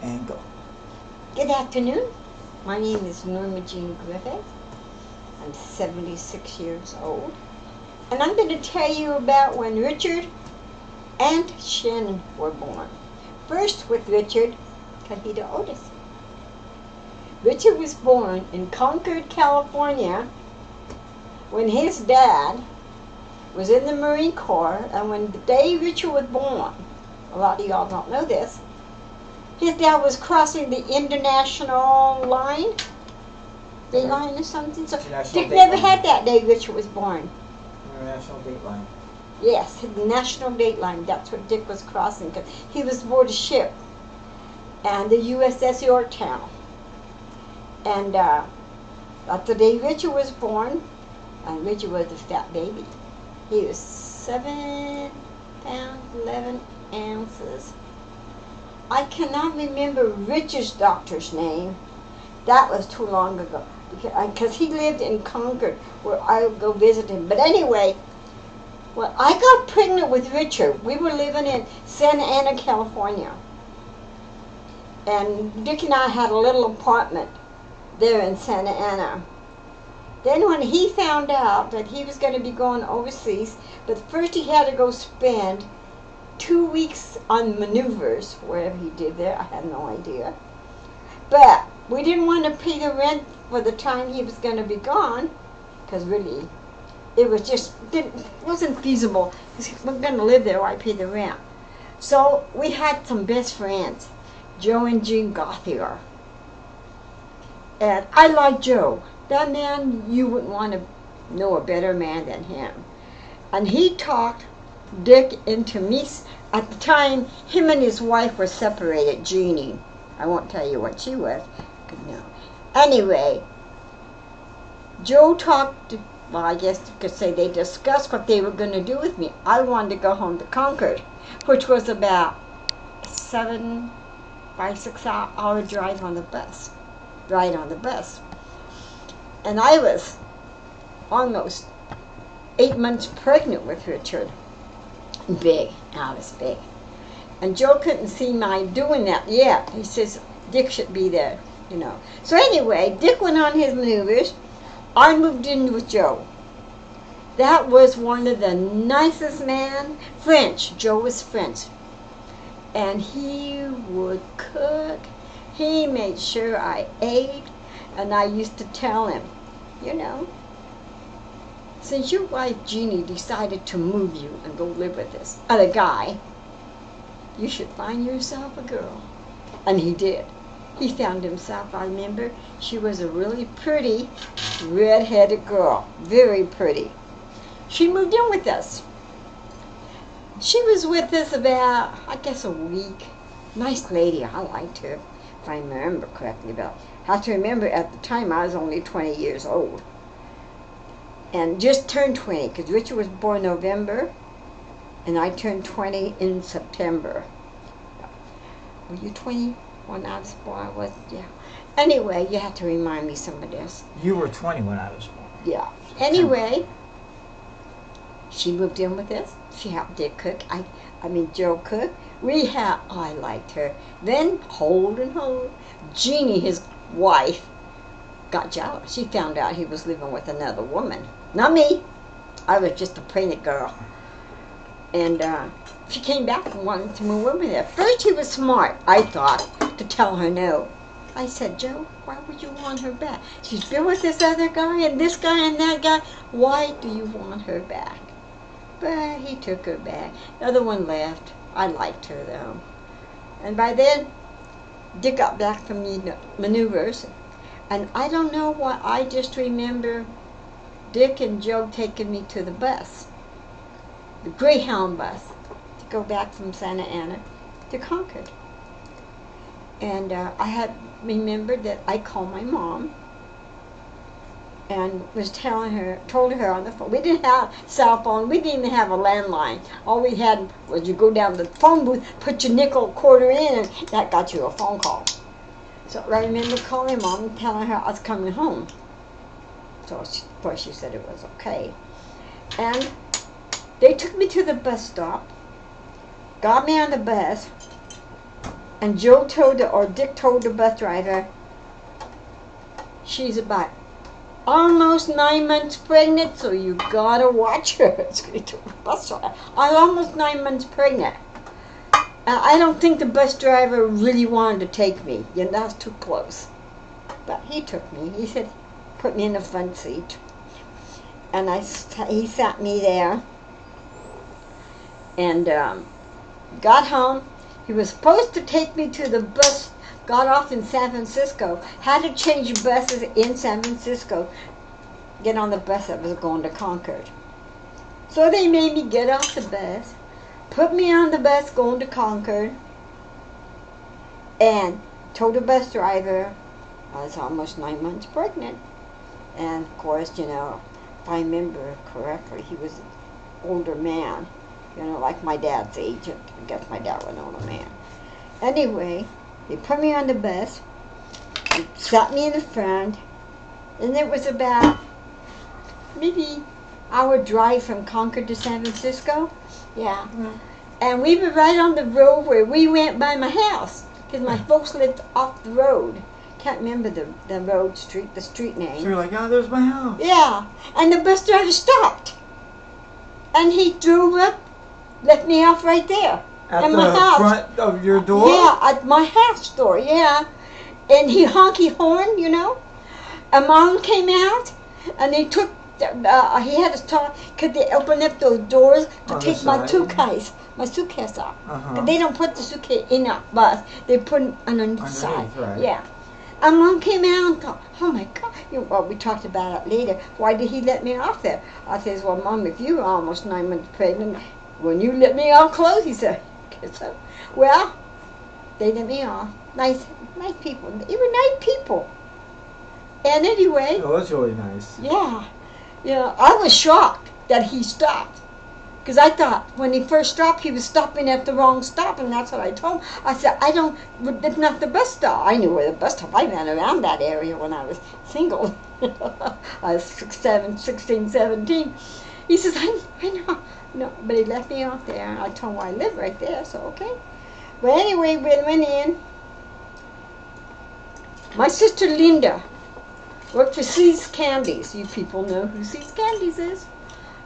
and go. Good afternoon. My name is Norma Griffith. I'm 76 years old. And I'm going to tell you about when Richard and Shannon were born. First with Richard, because he's the oldest. Richard was born in Concord, California, when his dad was in the Marine Corps, and when the day Richard was born, a lot of y'all don't know this, his dad was crossing the international line, date line or something. So Dick never had that day Richard was born. International date line. Yes, the national date line. That's what Dick was crossing, because he was aboard a ship, and the USS Yorktown. And that's the day Richard was born, and Richard was a fat baby. He was 7 pounds, 11 ounces. I cannot remember Richard's doctor's name. That was too long ago, because he lived in Concord, where I would go visit him. But anyway, when I got pregnant with Richard, we were living in Santa Ana, California. And Dick and I had a little apartment there in Santa Ana. Then when he found out that he was going to be going overseas, but first he had to go spend 2 weeks on maneuvers, wherever he did there, I have no idea. But we didn't want to pay the rent for the time he was going to be gone, because really, it was just, wasn't feasible. We're going to live there, why pay the rent? So we had some best friends, Joe and Jean Gothier. And I like Joe. That man, you wouldn't want to know a better man than him. And he talked Dick into me. At the time, him and his wife were separated, Jeannie. I won't tell you what she was. No. Anyway, Joe talked, well, I guess you could say they discussed what they were going to do with me. I wanted to go home to Concord, which was about 6 hour drive on the bus. Ride on the bus. And I was almost 8 months pregnant with Richard. Big. I was big. And Joe couldn't see my doing that yet. He says, Dick should be there, you know. So anyway, Dick went on his maneuvers. I moved in with Joe. That was one of the nicest men. French. Joe was French. And he would cook. He made sure I ate. And I used to tell him, you know, since your wife Jeannie decided to move you and go live with this other guy, you should find yourself a girl. And he did. He found himself, I remember, she was a really pretty, red-headed girl. Very pretty. She moved in with us. She was with us about, I guess, a week. Nice lady. I liked her, if I remember correctly. But I have to remember at the time I was only 20 years old. And just turned 20, because Richard was born November, and I turned 20 in September. Were you 20 when I was born? I was, yeah. Anyway, you have to remind me some of this. You were 20 when I was born. Yeah. Anyway, she moved in with us. She helped Dick cook. I mean, Joe cook. I liked her. Then, hold. Jeannie, his wife, got jealous. She found out he was living with another woman. Not me. I was just a pregnant girl. And she came back and wanted to move in with her. First, he was smart, I thought, to tell her no. I said, Joe, why would you want her back? She's been with this other guy and this guy and that guy. Why do you want her back? But he took her back. The other one left. I liked her, though. And by then, Dick got back from the maneuvers. And I don't know why, I just remember Dick and Joe taking me to the bus, the Greyhound bus, to go back from Santa Ana to Concord. And I had remembered that I called my mom and was told her on the phone. We didn't have cell phone. We didn't even have a landline. All we had was you go down to the phone booth, put your nickel quarter in, and that got you a phone call. So I remember calling Mom and telling her I was coming home. So of course she said it was okay. And they took me to the bus stop, got me on the bus, And Dick told the bus driver, she's about almost 9 months pregnant, so you gotta watch her. He told the bus driver, I'm almost 9 months pregnant. I don't think the bus driver really wanted to take me. That's too close. But he took me. He said, put me in the front seat. And he sat me there. And got home. He was supposed to take me to the bus, got off in San Francisco, had to change buses in San Francisco, get on the bus that was going to Concord. So they made me get off the bus, put me on the bus going to Concord, and told the bus driver I was almost 9 months pregnant. And of course, if I remember correctly, he was an older man. Like my dad's age. I guess my dad was an older man. Anyway, they put me on the bus, they sat me in the front, and it was about maybe hour drive from Concord to San Francisco. Yeah. Mm-hmm. And we were right on the road where we went by my house, because my folks lived off the road. Can't remember the street name. So you're like, oh, there's my house. Yeah. And the bus driver stopped. And he drove up, left me off right there. At the front of your door? Yeah, at my house door, yeah. And he horned, And Mom came out, and he took, he had us talk, could they open up those doors to take my suitcase off. Uh-huh. They don't put the suitcase in a bus, they put it underneath the side. Right. Yeah. And Mom came out and thought, oh my God. Well, we talked about it later. Why did he let me off there? I says, well, Mom, if you were almost 9 months pregnant, when you let me off close, he said, so. Well, they let me off. Nice people. They were nice people. And anyway. Oh, that's really nice. Yeah. I was shocked that he stopped. Because I thought when he first stopped, he was stopping at the wrong stop, and that's what I told him. I said, it's not the bus stop. I knew where the bus stop. I ran around that area when I was single. I was 16, 17. He says, I know. No, but he left me off there. I told him I live right there, so okay. But anyway, we went in. My sister Linda worked for See's Candies. You people know who See's Candies is.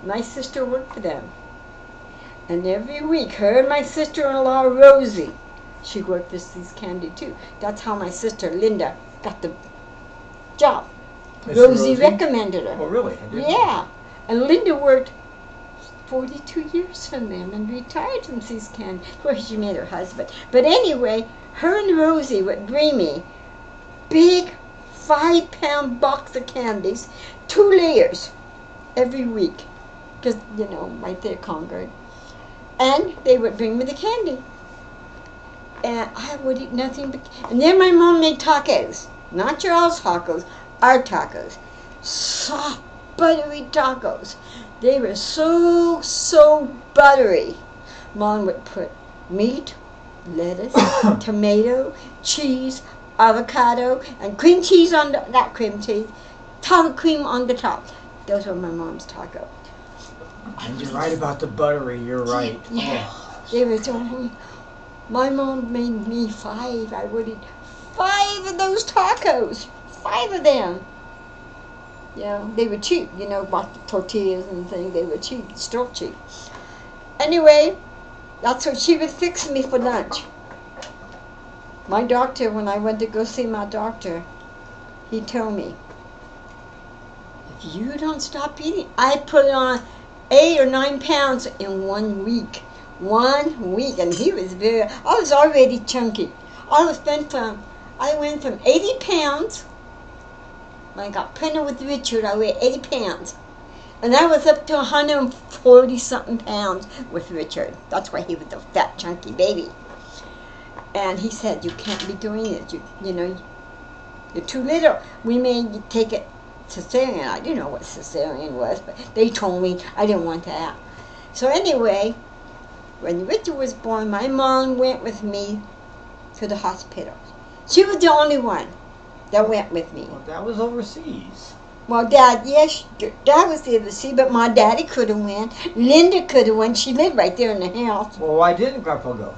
My sister worked for them. And every week, her and my sister-in-law Rosie, she worked for See's Candy too. That's how my sister Linda got the job. Rosie recommended her. Oh, really? Yeah. And Linda worked 42 years from them and retired from See's Candy. Of course, she met her husband. But anyway, her and Rosie would bring me big 5-pound box of candies, 2 layers every week. Because, right there, Concord. And they would bring me the candy. And I would eat nothing but... And then my mom made tacos. Not your all's tacos, our tacos. Soft, buttery tacos. They were so buttery. Mom would put meat, lettuce, tomato, cheese, avocado, and cream cheese on the... Not cream cheese. Sour cream on the top. Those were my mom's tacos. And you're right about the buttery, you're right. Yeah. Oh. They were so... My mom made me 5. I would eat 5 of those tacos. 5 of them. They were cheap. Bought the tortillas and things. They were cheap. Still cheap. Anyway, that's what she would fix me for lunch. My doctor, when I went to go see my doctor, he told me, if you don't stop eating, I put on 8 or 9 pounds in 1 week. 1 week. And he was I was already chunky. I went from 80 pounds, when I got pregnant with Richard, I weighed 80 pounds. And I was up to 140-something pounds with Richard. That's why he was a fat, chunky baby. And he said, you can't be doing it. You're too little. We made you take it cesarean. I didn't know what cesarean was, but they told me I didn't want that. So anyway, when Richard was born, my mom went with me to the hospital. She was the only one that went with me. Well, that was overseas. Well, Dad was overseas, but my daddy could have went. Linda could have went. She lived right there in the house. Well, why didn't Grandpa go?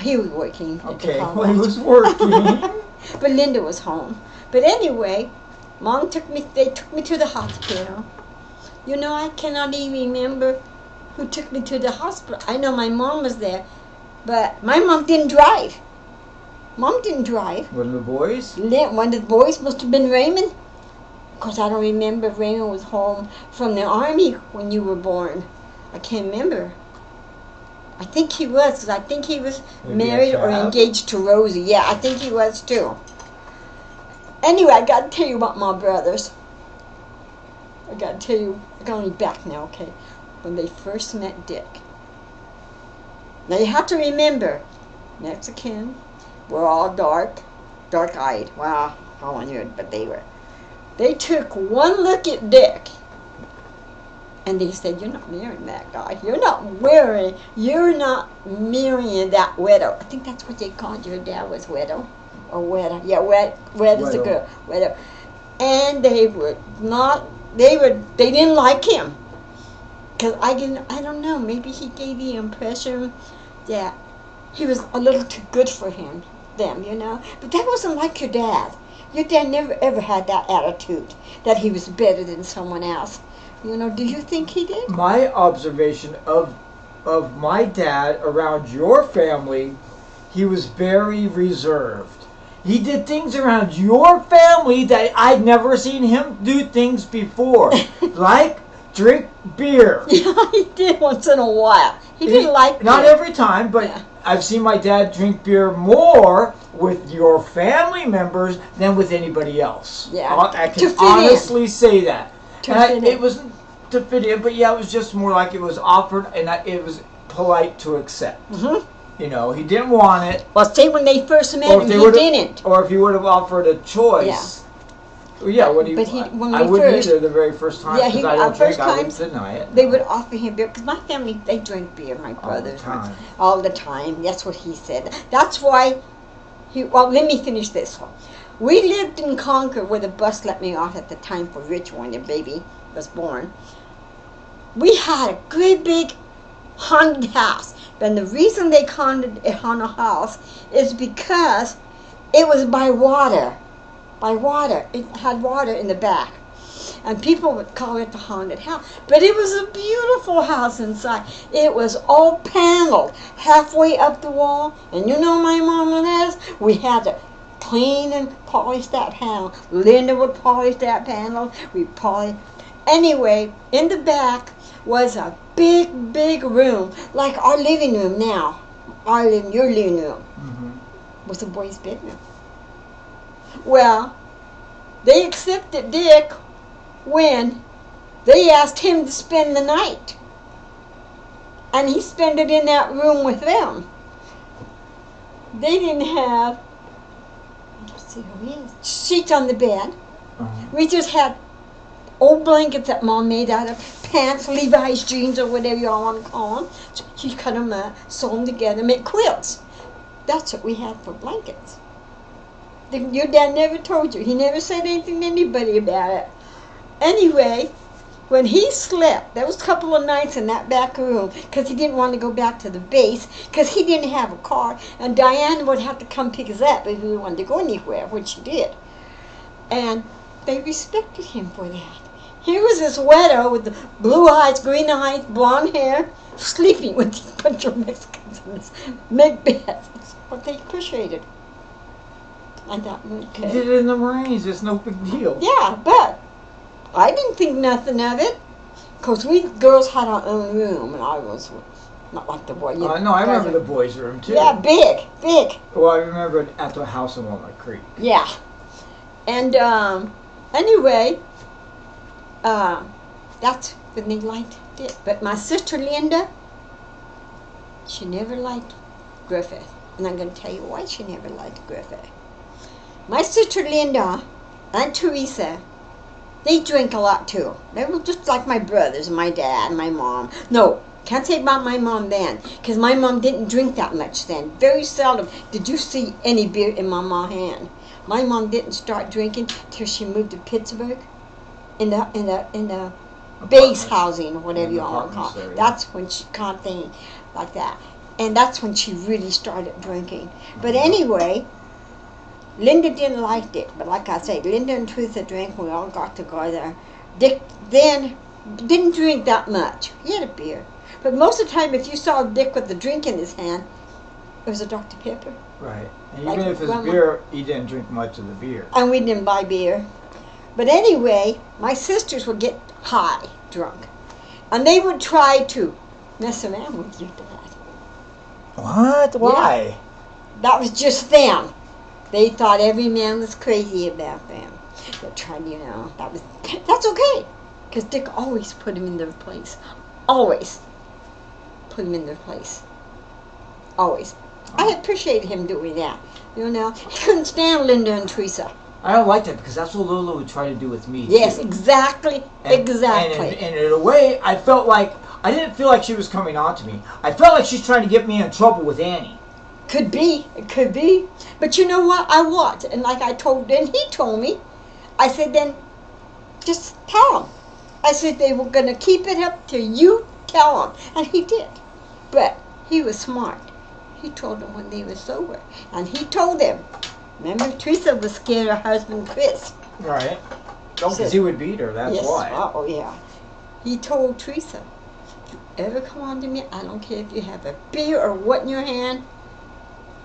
He was working. Okay, well, he was working. But Linda was home. But anyway, they took me to the hospital. You know, I cannot even remember who took me to the hospital. I know my mom was there, but my mom didn't drive. Mom didn't drive. One of the boys? One of the boys must have been Raymond. Because I don't remember if Raymond was home from the army when you were born. I can't remember. I think he was, because I think he was married or engaged to Rosie. Yeah, I think he was too. Anyway, I got to tell you about my brothers. I got to tell you, I'm going back now, okay? When they first met Dick. Now you have to remember, Mexican, we're all dark-eyed. Well, I wondered, but they were. They took one look at Dick, and they said, "You're not marrying that guy. You're not marrying that widow." I think that's what they called your dad, was widow, or widow. Yeah, widow's the girl, widow. And they didn't like him, because I don't know. Maybe he gave the impression that he was a little too good for them, you know. But that wasn't like your dad. Your dad never ever had that attitude that he was better than someone else. You know, do you think he did? My observation of my dad around your family, he was very reserved. He did things around your family that I'd never seen him do things before. Like drink beer. Yeah, he did once in a while. He didn't like not beer. every time, but Yeah. I've seen my dad drink beer more with your family members than with anybody else. Yeah, I can honestly say that. It wasn't to fit in, but yeah, it was just more like it was offered and it was polite to accept. Mm-hmm. You know, he didn't want it. Well, say when they first met him, he didn't. Or if he would have offered a choice. Yeah, when I wouldn't either the very first time, because I don't drink, I wouldn't deny it. They would offer him beer, because my family, they drink beer, my brothers. All the time. That's what he said. That's why well, let me finish this one. We lived in Concord where the bus let me off at the time for Rich when the baby was born. We had a great big haunted house. And the reason they called it a haunted house is because it was by water. By water. It had water in the back. And people would call it the haunted house. But it was a beautiful house inside. It was all paneled halfway up the wall. And you know my mom and us, we had to clean and polish that panel. Linda would polish that panel. We polished. Anyway, in the back was a big, big room, like our living room now. Your living room was the boys' bedroom. Well, they accepted Dick when they asked him to spend the night. And he spent it in that room with them. They didn't have, let's see who he is, sheets on the bed. We just had old blankets that Mom made out of pants, Levi's jeans, or whatever you all want to call them. She cut them up, sew them together, make quilts. That's what we had for blankets. Your dad never told you. He never said anything to anybody about it. Anyway, when he slept, there was a couple of nights in that back room, because he didn't want to go back to the base, because he didn't have a car, and Diane would have to come pick us up if we wanted to go anywhere, which she did. And they respected him for that. Here was this widow with the blue eyes, green eyes, blonde hair, sleeping with a bunch of Mexicans in this big bed. That's what they appreciated. I thought, okay. You did it in the Marines. It's no big deal. Yeah, but I didn't think nothing of it. Because we girls had our own room, and I was not like the boy. No, I remember the boys' room, too. Yeah, big. Well, I remember at the house in Walnut Creek. Yeah. And anyway, that's when they liked it. But my sister Linda, she never liked Griffith. And I'm going to tell you why she never liked Griffith. My sister Linda and Teresa, they drink a lot too. They were just like my brothers and my dad and my mom. No, can't say about my mom then, because my mom didn't drink that much then. Very seldom did you see any beer in my mom's hand. My mom didn't start drinking till she moved to Pittsburgh, in the base housing, or whatever you all want to call it. That's when she caught things like that. And that's when she really started drinking. But anyway, Linda didn't like it. But like I said, Linda and Teresa drank. We all got together. Dick then didn't drink that much. He had a beer. But most of the time, if you saw Dick with a drink in his hand, it was a Dr. Pepper. Right. And Like even if it's Grandma. beer, he didn't drink much of the beer. And we didn't buy beer. But anyway, my sisters would get high, drunk. And they would try to mess around with your dad. What? Why? That was just them. They thought every man was crazy about them. They tried, that's okay. Because Dick always put them in their place. Always put them in their place. Always. I appreciated him doing that. He couldn't stand Linda and Teresa. I don't like that because that's what Lola would try to do with me. Yes, too. exactly. And in a way, I didn't feel like she was coming on to me. I felt like she's trying to get me in trouble with Annie. Could be. It could be. But you know what? I watched. And like he told me, I said, then just tell him. I said, they were going to keep it up till you tell him. And he did. But he was smart. He told them when they were sober. And he told them. Remember, Teresa was scared of her husband, Chris. Right. Because he would beat her, that's yes. why. Oh, yeah. He told Teresa, if you ever come on to me, I don't care if you have a beer or what in your hand,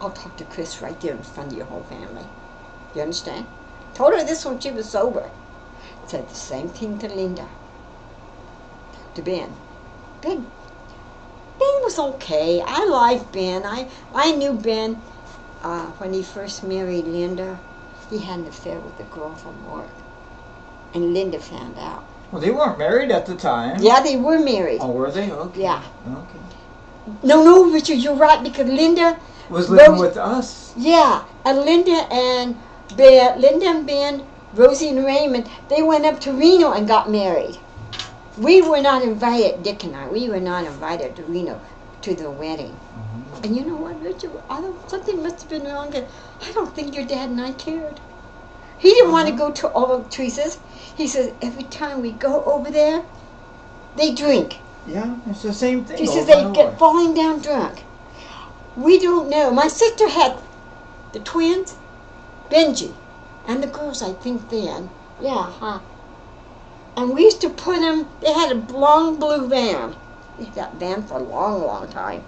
I'll talk to Chris right there in front of your whole family. You understand? Told her this when she was sober. Said the same thing to Linda. To Ben. Ben was okay. I liked Ben. I knew Ben when he first married Linda. He had an affair with a girl from work. And Linda found out. Well, they weren't married at the time. Yeah, they were married. Oh, were they? Okay. Yeah. Okay. No, Richard, you're right, because Linda was living with us. Yeah, and Linda and Ben, Rosie and Raymond, they went up to Reno and got married. We were not invited, Dick and I, we were not invited to Reno to the wedding. Mm-hmm. And you know what, Richard, something must have been wrong. I don't think your dad and I cared. He didn't want to go to all of Teresa's. He says, every time we go over there, they drink. Yeah, it's the same thing. He says they get falling down drunk. We don't know. My sister had the twins, Benji, and the girls, I think then. Yeah, huh? And we used to put them, they had a long blue van. They had that van for a long, long time.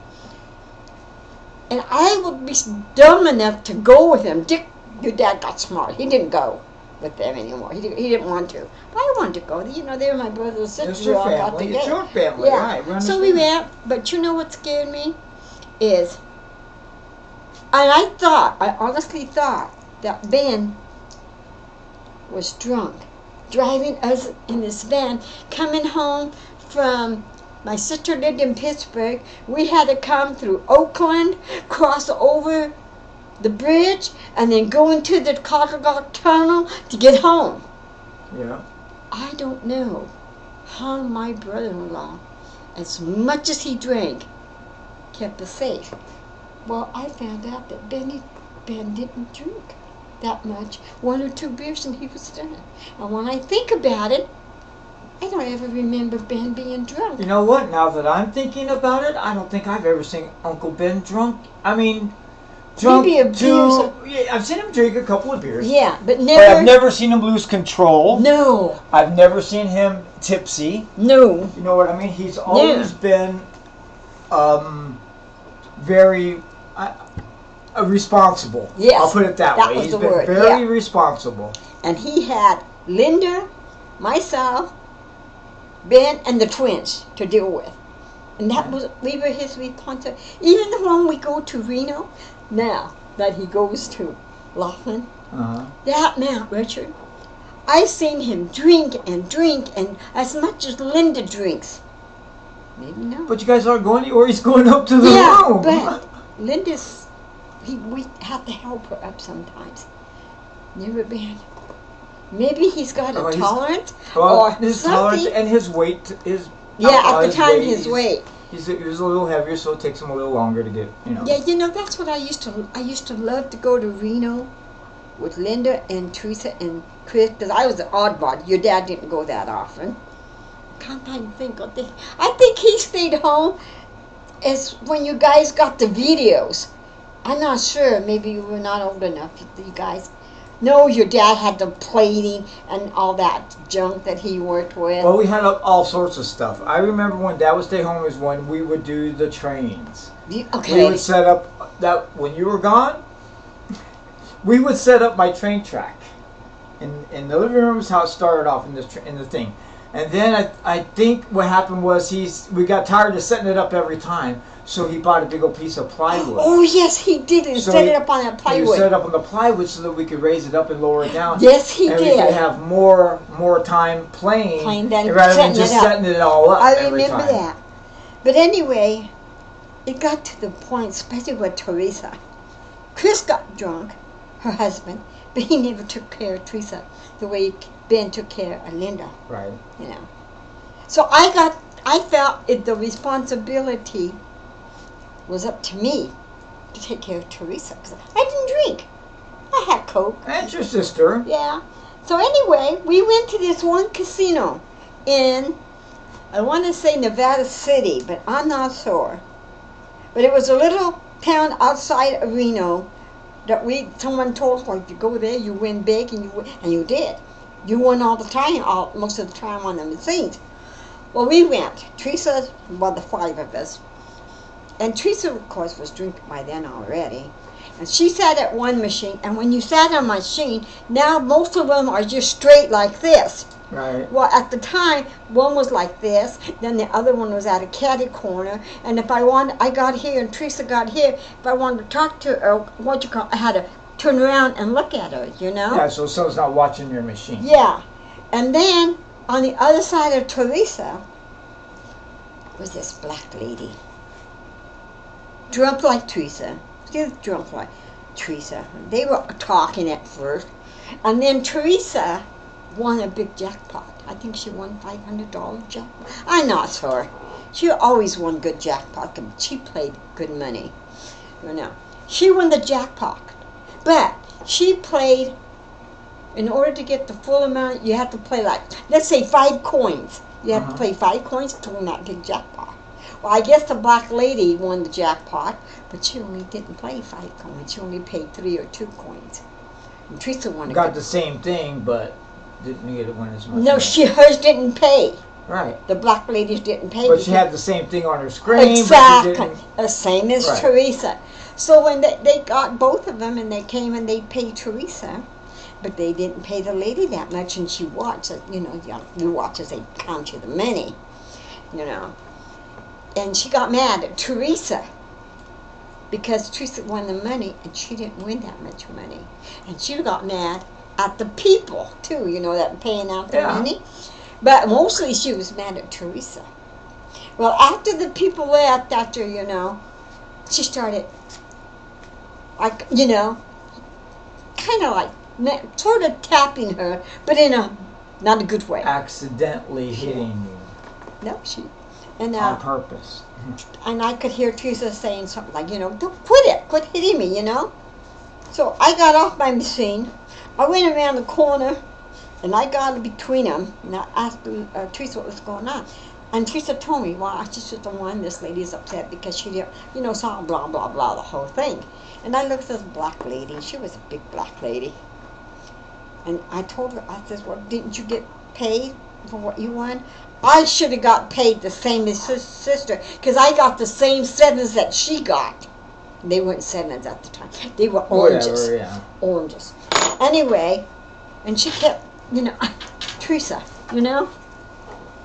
And I would be dumb enough to go with them. Dick, your dad got smart. He didn't go with them anymore. He didn't want to. But I wanted to go. They were my brother and sister. It's your family. It's your family. Yeah. Right. So we went. But you know what scared me? Is, and I honestly thought that Ben was drunk, driving us in this van, coming home from, my sister lived in Pittsburgh. We had to come through Oakland, cross over the bridge, and then go into the Colorado Tunnel to get home. Yeah. I don't know how my brother-in-law, as much as he drank, kept us safe. Well, I found out that Ben didn't drink that much. 1 or 2 beers and he was done. And when I think about it, I don't ever remember Ben being drunk. You know what? Now that I'm thinking about it, I don't think I've ever seen Uncle Ben drunk. I mean, drunk maybe a beer. Yeah, I've seen him drink a couple of beers. Yeah, but But I've never seen him lose control. No. I've never seen him tipsy. No. You know what I mean? He's always been very responsible. Yes. I'll put it that way. He's been very responsible. And he had Linda, myself, Ben, and the twins to deal with. And that was, we were his responsibility. Even when we go to Reno, now that he goes to Laughlin, that man, Richard, I've seen him drink, and as much as Linda drinks. Maybe not. But you guys aren't going anywhere. He's going up to the room. Yeah, but Linda's, we have to help her up sometimes. Never been. Maybe he's got a tolerance or his something. Tolerance and his weight is. Yeah, at the time his weight. He was a little heavier, so it takes him a little longer to get, Yeah, that's what I used to love to go to Reno with Linda and Teresa and Chris, because I was an oddball. Your dad didn't go that often. Can't I think of this? I think he stayed home is when you guys got the videos. I'm not sure. Maybe you were not old enough. You guys know your dad had the plating and all that junk that he worked with. Well, we had all sorts of stuff. I remember when Dad would stay home is when we would do the trains. Okay. We would set up that when you were gone. We would set up my train track in the living room. Is how it started off in the thing, and then I think what happened was we got tired of setting it up every time, so he bought a big old piece of plywood. Oh yes, he did. And set it up on that plywood. He set it up on the plywood so that we could raise it up and lower it down. Yes, he and did. And we could have more time playing than rather than just setting it all up. I remember that. But anyway, it got to the point, especially with Teresa. Chris got drunk, her husband, but he never took care of Teresa the way Ben took care of Linda. Right. You know. So I felt the responsibility was up to me to take care of Teresa because I didn't drink. I had Coke. And your sister. Yeah. So anyway, we went to this one casino in, I want to say Nevada City, but I'm not sure. But it was a little town outside of Reno that someone told us, like, you go there, you win big, and you did. You won all the time, most of the time on the machines. Well, we went. Teresa, well, the five of us. And Teresa, of course, was drinking by then already. And she sat at one machine, and when you sat on a machine, now most of them are just straight like this. Right. Well, at the time, one was like this, then the other one was at a catty corner, and if I got here and Teresa got here, if I wanted to talk to her, I had to turn around and look at her, you know? Yeah, so someone's not watching your machine. Yeah. And then, on the other side of Teresa, was this black lady. Drunk like Teresa. She was drunk like Teresa. They were talking at first, and then Teresa won a big jackpot. I think she won $500 jackpot. I'm not sure. She always won good jackpot. She played good money. You know, she won the jackpot, but she played. In order to get the full amount, you have to play like, let's say 5 coins. You have to play 5 coins to win that big jackpot. Well, I guess the black lady won the jackpot, but she only didn't play 5 coins. She only paid 3 or 2 coins. And Teresa won. Got the same thing, but didn't get it win as much. No, hers didn't pay. Right. The black ladies didn't pay. But she had the same thing on her screen. Exactly. The same as Right. Teresa. So when they got both of them and they came and they paid Teresa, but they didn't pay the lady that much, and she watched it. You know, you watch as they count you the money. You know. And she got mad at Teresa because Teresa won the money and she didn't win that much money. And she got mad at the people too, you know, that paying out the money. But mostly she was mad at Teresa. Well, after the people left, you know, she started, like, you know, kind of like sort of tapping her, but in a not a good way. Accidentally hitting you. No, and on purpose. And I could hear Teresa saying something like, you know, don't quit hitting me, you know. So I got off my machine. I went around the corner, and I got between them, and I asked Teresa what was going on. And Teresa told me, well, she's just the one, this lady's upset because she didn't, you know, saw blah, blah, blah, the whole thing. And I looked at this black lady, and she was a big black lady. And I told her, I said, well, didn't you get paid for what you won? I should have got paid the same as his sister, because I got the same 7s that she got. They weren't 7s at the time. They were oranges. Whatever, yeah. Oranges. Anyway, and she kept, you know, Teresa, you know,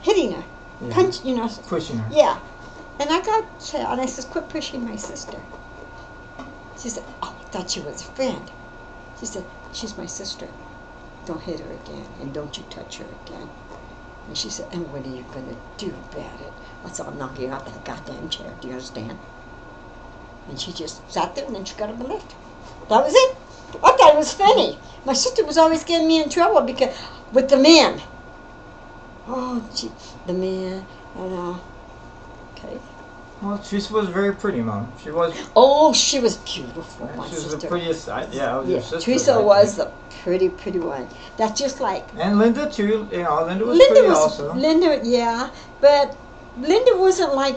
hitting her. Yeah. Punch, you know. Pushing her. Yeah. And I got sad, and I said, quit pushing my sister. She said, oh, I thought she was a friend. She said, she's my sister. Don't hit her again, and don't you touch her again. And she said, and what are you going to do about it? I said, I'm knocking you out that goddamn chair. Do you understand? And she just sat there, and then she got up and left. That was it. I thought it was funny. My sister was always getting me in trouble because with the men. Oh, gee, the men, okay. Well, Teresa was very pretty, Mom. She was. Oh, she was beautiful, my she was sister. the prettiest. Yeah, I was your sister. Teresa was the pretty one. That's just like. And Linda too. You know, Linda was pretty also. Linda, yeah, but Linda wasn't like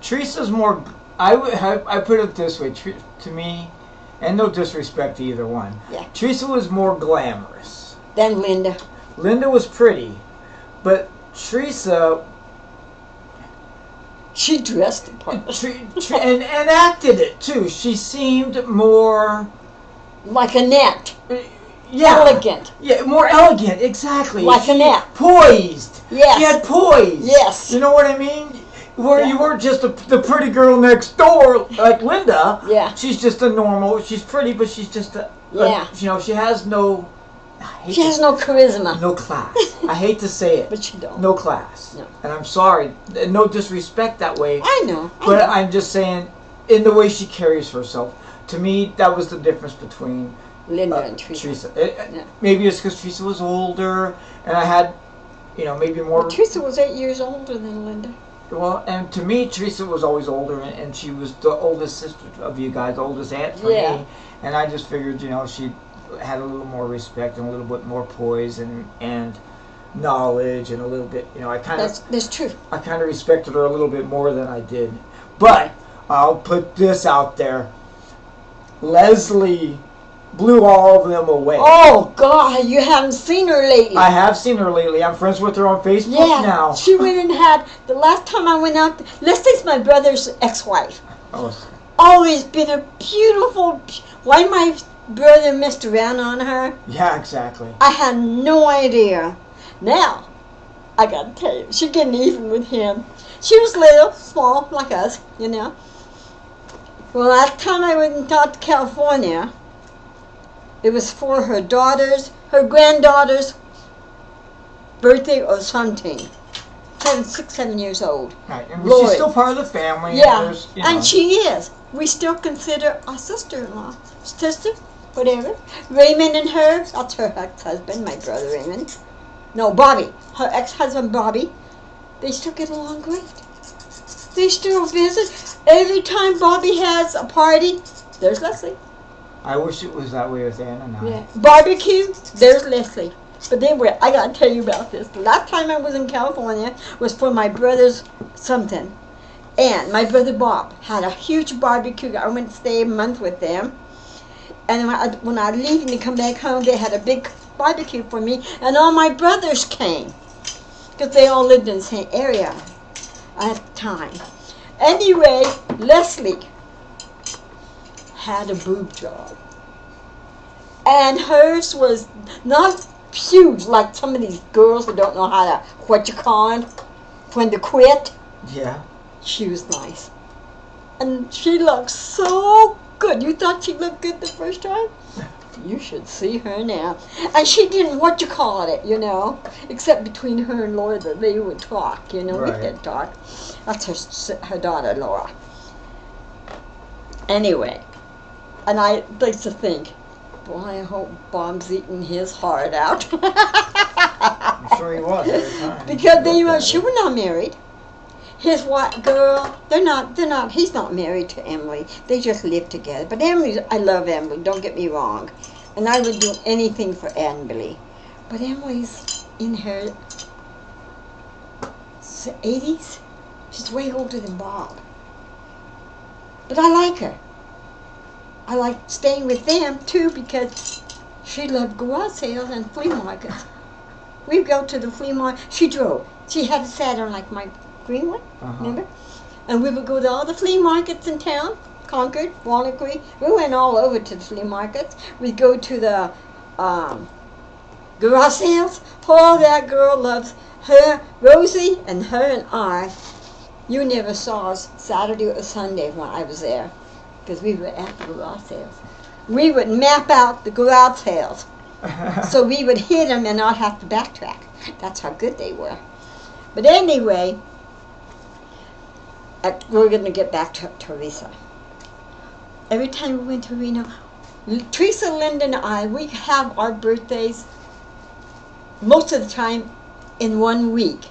Teresa's more. I put it this way. To me, and no disrespect to either one. Yeah. Teresa was more glamorous. Then Linda. Linda was pretty, but Teresa. She dressed the part. And acted it too. She seemed more like Annette. Yeah. Elegant. Yeah, more elegant, exactly. Like Annette. Poised. Yes. She had poise. Yes. You know what I mean? Where you weren't just the pretty girl next door like Linda. Yeah. She's just a normal. She's pretty, but she's just a. Yeah. You know, she has no. She has no charisma. No class. I hate to say it. But she don't. No class. No. And I'm sorry. No disrespect that way. I know. But I'm just saying, in the way she carries herself. To me, that was the difference between Linda and Teresa. Maybe it's because Teresa was older, and I had, maybe more. But Teresa was 8 years older than Linda. Well, and to me, Teresa was always older, and she was the oldest sister of you guys, the oldest aunt for me. And I just figured, she had a little more respect and a little bit more poise and knowledge and a little bit, That's true. I kind of respected her a little bit more than I did. But I'll put this out there. Leslie blew all of them away. Oh, God, you haven't seen her lately. I have seen her lately. I'm friends with her on Facebook now. She went and had, the last time I went out, Leslie's my brother's ex-wife. Oh. Always been a beautiful, why my brother messed around on her? Yeah, exactly. I had no idea. Now, I gotta tell you, she's getting even with him. She was little, small, like us, Well, last time I went out to California, it was for her granddaughter's birthday or something. 6, 7 years old. Right, and she's still part of the family. Yeah, and she is. We still consider our sister-in-law. Sister, whatever. Raymond and her, that's her ex-husband, my brother Raymond. No, Bobby. Her ex-husband, Bobby. They still get along great. They still visit. Every time Bobby has a party, there's Leslie. I wish it was that way with Ann and I. Yeah. Barbecue, there's Leslie. But I gotta tell you about this. The last time I was in California was for my brother's something. And my brother Bob had a huge barbecue. I went to stay a month with them. And when I was leaving to come back home, they had a big barbecue for me. And all my brothers came. Because they all lived in the same area at the time. Anyway, Leslie had a boob job. And hers was not huge like some of these girls who don't know how to, when to quit. Yeah. She was nice. And she looked so good. You thought she looked good the first time? You should see her now. And she didn't, except between her and Laura, they would talk, Right. We did talk. That's her daughter, Laura. Anyway, and I like to think, boy, I hope Bob's eating his heart out. I'm sure he was every time. Because she were not married. His wife, girl, he's not married to Emily. They just live together. But I love Emily, don't get me wrong. And I would do anything for Emily. But Emily's in her 80s. She's way older than Bob. But I like her. I like staying with them, too, because she loved garage sales and flea markets. We'd go to the flea market. She drove. She had a Saturn like my green one, remember? And we would go to all the flea markets in town, Concord, Walnut Creek. We went all over to the flea markets. We'd go to the garage sales. Oh, that girl loves her, Rosie, and her and I. You never saw us Saturday or Sunday when I was there, because we were at the garage sales. We would map out the garage sales, so we would hit them and not have to backtrack. That's how good they were. But anyway, we're going to get back to Teresa. Every time we went to Reno, Teresa, Linda, and I, we have our birthdays most of the time in 1 week,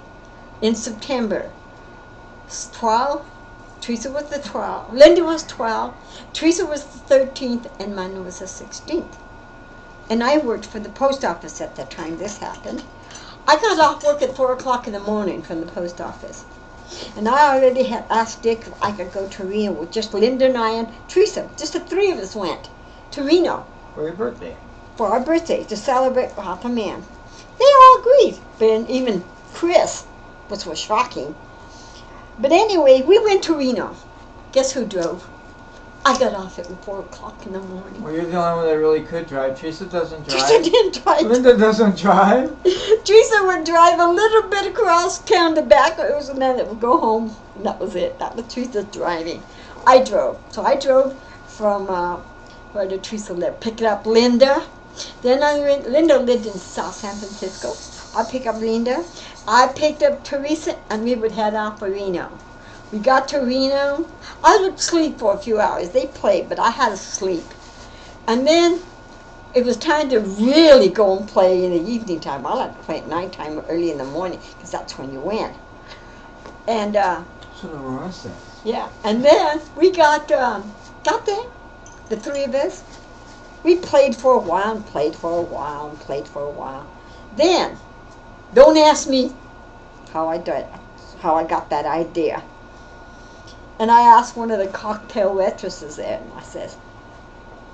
in September. 12, Teresa was the 12th, Linda was 12, Teresa was the 13th, and mine was the 16th. And I worked for the post office at that time this happened. I got off work at 4 o'clock in the morning from the post office. And I already had asked Dick if I could go to Reno with just Linda and I and Teresa. Just the three of us went to Reno. For your birthday. For our birthday, to celebrate Papa Man. They all agreed, but even Chris, which was shocking. But anyway, we went to Reno. Guess who drove? I got off at 4 o'clock in the morning. Well, you're the only one that really could drive. Teresa doesn't drive. Teresa didn't drive. Linda doesn't drive. Teresa would drive a little bit across town to back, and then it would go home, and that was it. That was Teresa's driving. I drove. So I drove from where did Teresa live? Picked up Linda. Then Linda lived in South San Francisco. I picked up Linda. I picked up Teresa, and we would head out for Reno. We got to Reno. I would sleep for a few hours. They played, but I had to sleep. And then it was time to really go and play in the evening time. I like to play at nighttime or early in the morning because that's when you win. And So the Ross says. yeah, and then we got there, the three of us. We played for a while and played for a while and played for a while. Then, don't ask me how I got that idea. And I asked one of the cocktail waitresses there, and I says,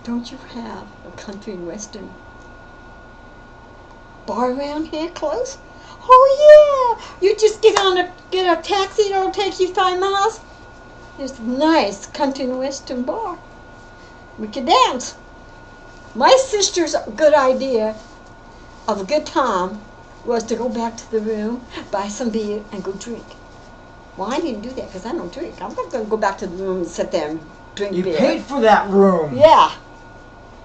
"Don't you have a country and western bar around here close?" "Oh yeah, you just get a taxi, it'll take you 5 miles. There's a nice country and western bar. We could dance." My sister's good idea of a good time was to go back to the room, buy some beer, and go drink. Well, I didn't do that because I don't drink. I'm not going to go back to the room and sit there and drink You beer. paid for that room. Yeah.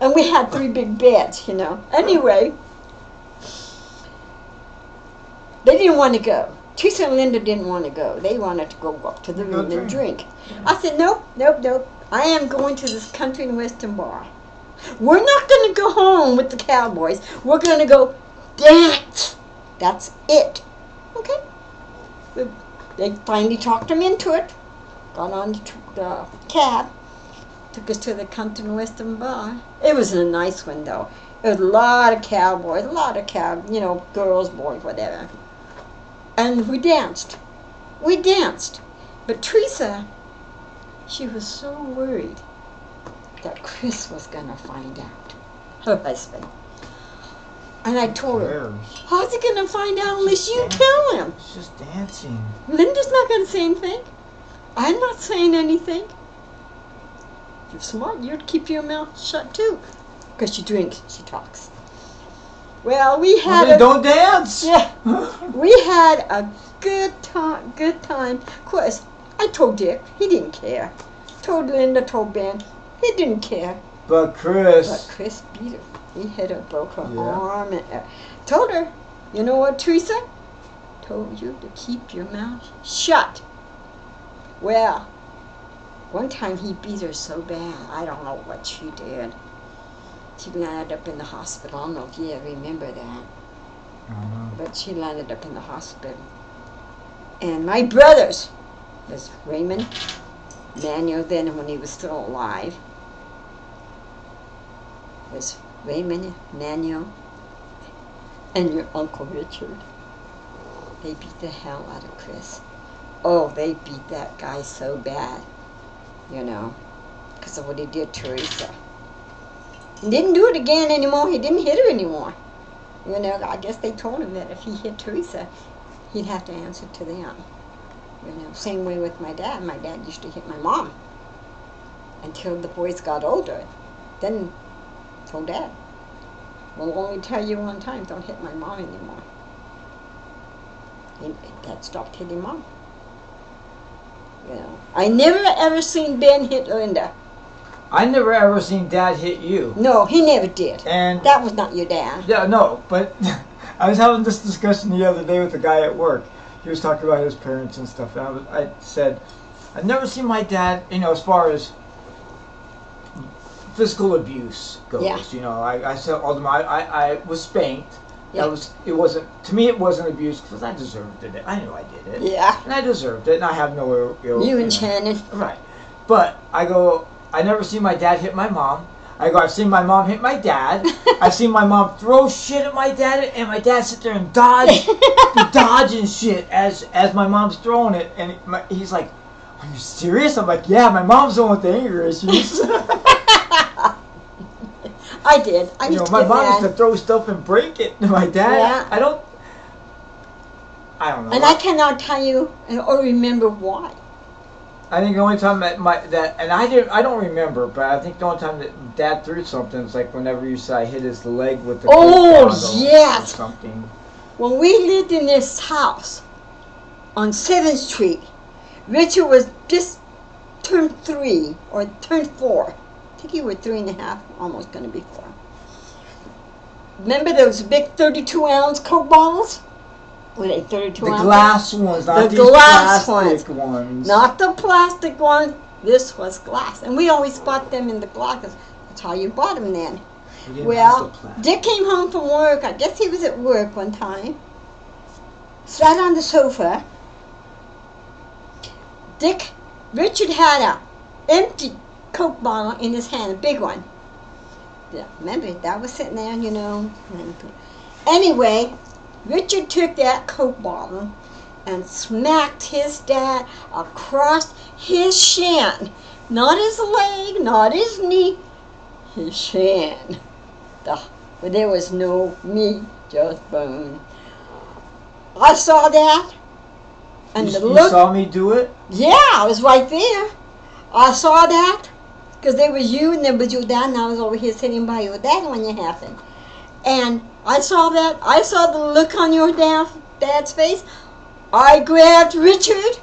And we had 3 big beds, Anyway, they didn't want to go. Teresa and Linda didn't want to go. They wanted to go up to the room and drink. I said, nope. I am going to this country and western bar. We're not going to go home with the cowboys. We're going to go dance. That's it. Okay. They finally talked them into it. Got on the cab. Took us to the country and western bar. It was a nice one, though. It was a lot of cowboys, girls, boys, whatever. And we danced. But Teresa, she was so worried that Chris was going to find out, her husband. And I told her, how's he going to find out unless you tell him? It's just dancing. Linda's not going to say anything. I'm not saying anything. You're smart. You'd keep your mouth shut too. Because she drinks, she talks. Well, we had don't dance. Yeah. We had a good time. Of course, I told Dick. He didn't care. Told Linda, told Ben. He didn't care. But Chris beat her. He hit her, broke her arm, and told her, you know what, Teresa? Told you to keep your mouth shut. Well, one time he beat her so bad, I don't know what she did. She landed up in the hospital. I don't know if you remember that. But she landed up in the hospital. And my brothers was Raymond, Manuel, then when he was still alive, was Raymond, Manuel, and your Uncle Richard. They beat the hell out of Chris. Oh, they beat that guy so bad, because of what he did to Teresa. He didn't do it again anymore. He didn't hit her anymore. I guess they told him that if he hit Teresa, he'd have to answer to them. Same way with my dad. My dad used to hit my mom until the boys got older. Then told Dad, "We'll only tell you one time, don't hit my mom anymore." Dad stopped hitting Mom. I never ever seen Ben hit Linda. I never ever seen Dad hit you. No, he never did. And that was not your dad. Yeah, no, but I was having this discussion the other day with a guy at work. He was talking about his parents and stuff. And I said, I've never seen my dad, as far as physical abuse goes. Yeah. I said all the time, I was spanked. Yeah. It wasn't, to me it wasn't abuse because I deserved it. I knew I did it. Yeah. And I deserved it, and I have no ill. You and Shannon. Right. But I never see my dad hit my mom. I go, I've seen my mom hit my dad. I've seen my mom throw shit at my dad, and my dad sit there and dodging shit as my mom's throwing it. And he's like, "Are you serious?" I'm like, "Yeah, my mom's the one with the anger issues." I did. I used to my get mom mad. used to throw stuff and break it. And my dad, Yeah. I don't know. And I cannot tell you or remember why. I think the only time and I don't remember, but I think the only time that Dad threw something was like whenever you said I hit his leg with the Oh, bottle yes. or something. When we lived in this house on 7th Street, Richard was just turned 3 or turned 4. I think you were 3.5, almost going to be 4. Remember those big 32-ounce Coke bottles? Were they 32 ounces? The glass ones, not The these glass plastic ones. Not the plastic ones. This was glass. And we always bought them in the glass. That's how you bought them then. Well, Dick came home from work. I guess he was at work one time. Sat on the sofa. Richard had a empty Coke bottle in his hand, a big one. Yeah, remember, that was sitting there, you know. Anyway, Richard took that Coke bottle and smacked his dad across his shin. Not his leg, not his knee, his shin. But there was no meat, just bone. I saw that. And you saw me do it? Yeah, I was right there. I saw that. Because there was you and there was your dad, and I was over here sitting by your dad when it happened. And I saw that. I saw the look on your dad's face. I grabbed Richard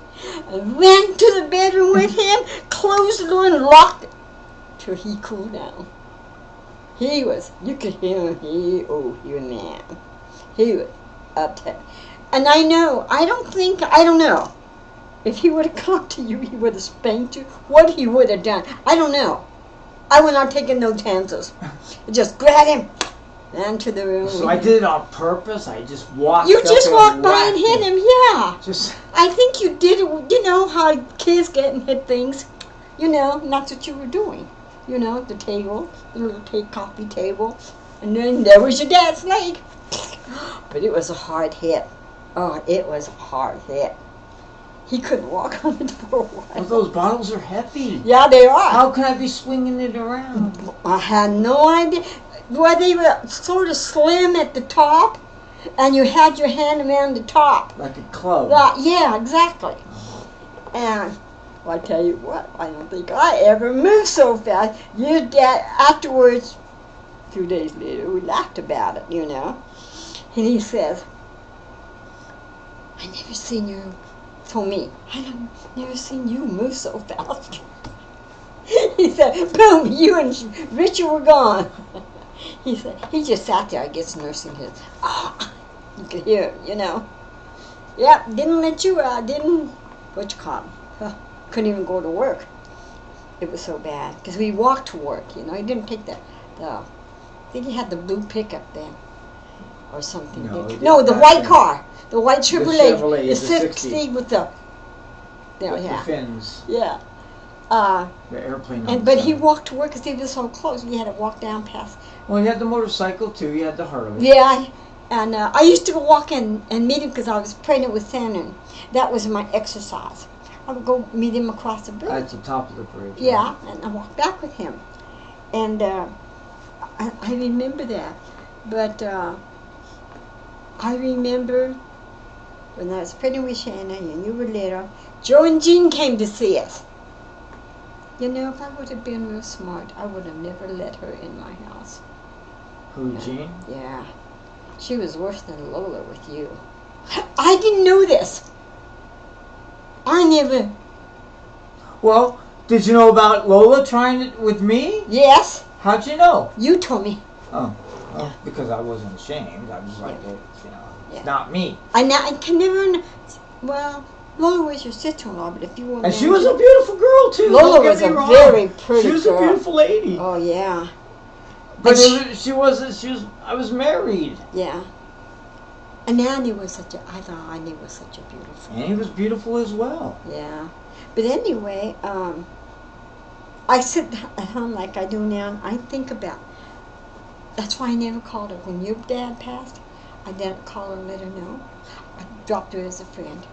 and went to the bedroom with him, closed the door and locked it till he cooled down. He was, you could hear him, he was mad. He was upset. And I know, I don't know. If he would have come to you, he would have spanked you. What he would have done, I don't know. I would not taking no chances. Just grab him into the room. So I did it on purpose. I just walked. You just walked by and hit him, yeah. Just. I think you did it. You know how kids get and hit things. You know, and that's what you were doing. You know, the table, the little coffee table, and then there was your dad's leg. But it was a hard hit. Oh, it was a hard hit. He couldn't walk on it for a while. Well, those bottles are heavy. Yeah, they are. How can I be swinging it around? I had no idea. Well, they were sort of slim at the top, and you had your hand around the top. Like a club. Yeah, exactly. And well, I tell you what, I don't think I ever moved so fast. Your dad, afterwards, 2 days later, we laughed about it, you know. And he says, I never seen you, for me, never seen you move so fast. He said, boom, you and Richard were gone. He said, he just sat there, I guess, nursing his, you could hear him, you know. Yep, didn't let you out, couldn't even go to work. It was so bad, because we walked to work, you know. He didn't take I think he had the blue pickup then, or something. No, the white car. The white Chevrolet, the 60 with the fins. Yeah. The airplane. But he walked to work because he was so close. We had to walk down past. Well, he had the motorcycle too. He had the Harley. Yeah, and I used to go walk and meet him because I was pregnant with Shannon. That was my exercise. I would go meet him across the bridge. At the top of the bridge. Yeah, and I walked back with him. And I remember that. But I remember when I was pregnant with Shannon and you were little, Joe and Jean came to see us. You know, if I would have been real smart, I would have never let her in my house. Who, Jean? Yeah. She was worse than Lola with you. I didn't know this. I never... Well, did you know about Lola trying it with me? Yes. How'd you know? You told me. Oh. Well, Yeah. because I wasn't ashamed. I was like, Yeah. it's not me. I can never... Well, Lola was your sister-in-law, but if you were... And she was a beautiful girl, too. Lola was a very pretty girl. She was a beautiful lady. Oh, yeah. But I was married. Yeah. And Annie was I thought Annie was such a beautiful... And he was beautiful as well. Yeah. But anyway, I sit at home like I do now, and I think about. That's why I never called her. When your dad passed, I didn't call her and let her know. I dropped her as a friend.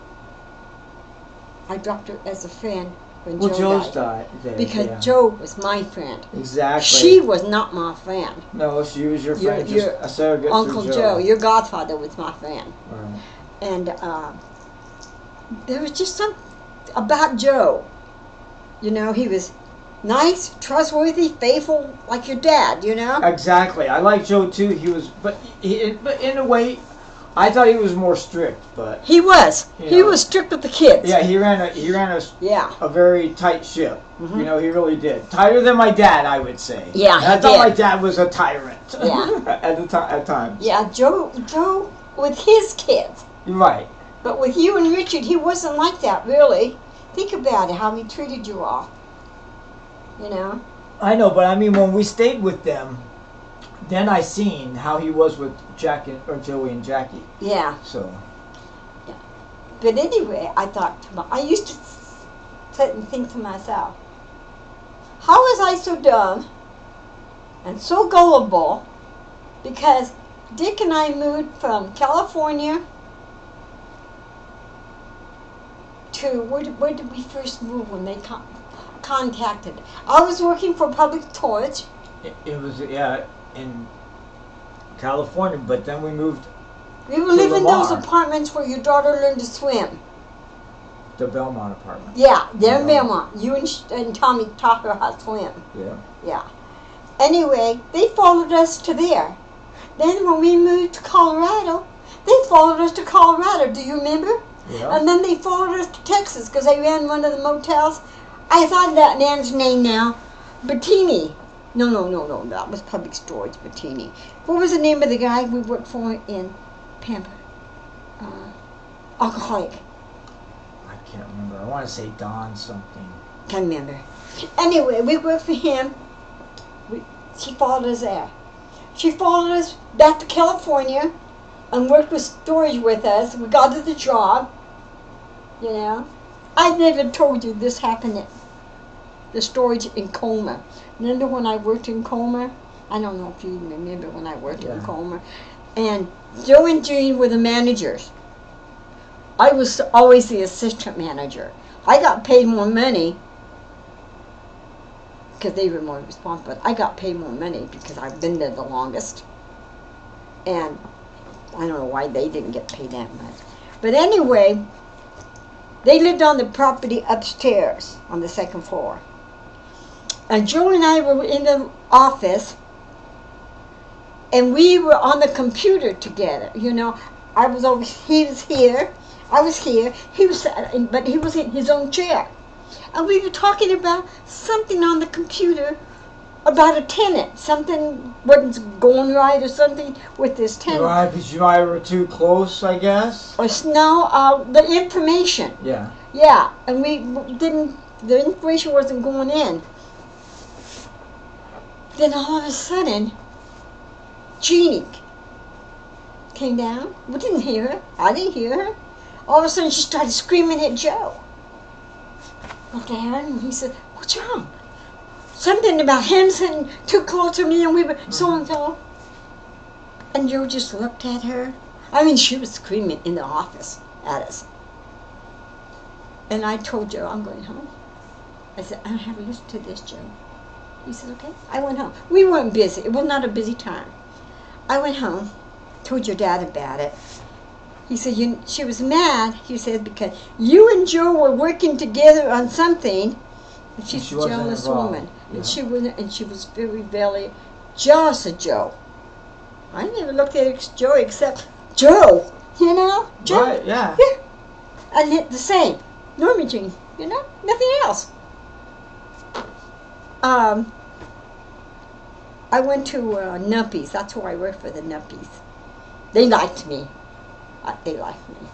I dropped her as a friend when Joe's died. There, because yeah. Joe was my friend. Exactly. She was not my friend. No, she was your friend. Your just a surrogate Uncle through Joe, your godfather, was my friend. Right. And there was just something about Joe. You know, he was nice, trustworthy, faithful, like your dad, you know? Exactly. I like Joe too. He was, but in a way, I thought he was more strict. But he was. He was strict with the kids. Yeah, he ran a very tight ship. Mm-hmm. You know, he really did. Tighter than my dad, I would say. Yeah, and I thought my dad was a tyrant. Yeah. at times. Yeah, Joe with his kids. Right. But with you and Richard, he wasn't like that, really. Think about it, how he treated you all. You know? I know, but I mean, when we stayed with them, then I seen how he was with Joey and Jackie. Yeah. So. Yeah. But anyway, I used to sit and think to myself, how was I so dumb and so gullible? Because Dick and I moved from California to, where did we first move when they contacted? I was working for Public Storage. It was, in California, but then we moved. We were living in those apartments where your daughter learned to swim. The Belmont apartment. Yeah, they're in Belmont. You and Tommy taught her how to swim. Yeah. Yeah. Anyway, they followed us to there. Then when we moved to Colorado, they followed us to Colorado. Do you remember? Yeah. And then they followed us to Texas because they ran one of the motels. I thought that man's name now. Bettini. No. That was Public Storage, Bettini. What was the name of the guy we worked for in Pampa? Alcoholic. I can't remember. I want to say Don something. Can't remember. Anyway, we worked for him. She followed us there. She followed us back to California and worked with storage with us. We got to the job, you know. I never told you this happened at the storage in Colma. Remember when I worked in Colma? I don't know if you remember when I worked in Colma. And Joe and Jean were the managers. I was always the assistant manager. I got paid more money because they were more responsible. But I got paid more money because I've been there the longest. And I don't know why they didn't get paid that much. But anyway, they lived on the property upstairs on the second floor. And Joe and I were in the office, and we were on the computer together. You know, he was here, I was here, but he was in his own chair. And we were talking about something on the computer about a tenant. Something wasn't going right or something with this tenant. Right, because you and I were too close, I guess? Or no, the information. Yeah. Yeah, and the information wasn't going in. Then all of a sudden, Jeannie came down. We didn't hear her. I didn't hear her. All of a sudden, she started screaming at Joe. Looked at her, and he said, "What's wrong?" Something about him sitting too close to me, and we were so-and-so. And Joe just looked at her. I mean, she was screaming in the office at us. And I told Joe, I'm going home. I said, I don't have to listen to this, Joe. He said, okay. I went home. We weren't busy. It was not a busy time. I went home, told your dad about it. He said, she was mad, he said, because you and Joe were working together on something. And she's a jealous woman. Yeah. And she was very, very jealous of Joe. I never looked at Joe except Joe, you know? Joe. Right, yeah. Yeah. And the same. Norma Jean, you know? Nothing else. I went to Nuppies. That's who I worked for, the Nuppies. They liked me. They liked me.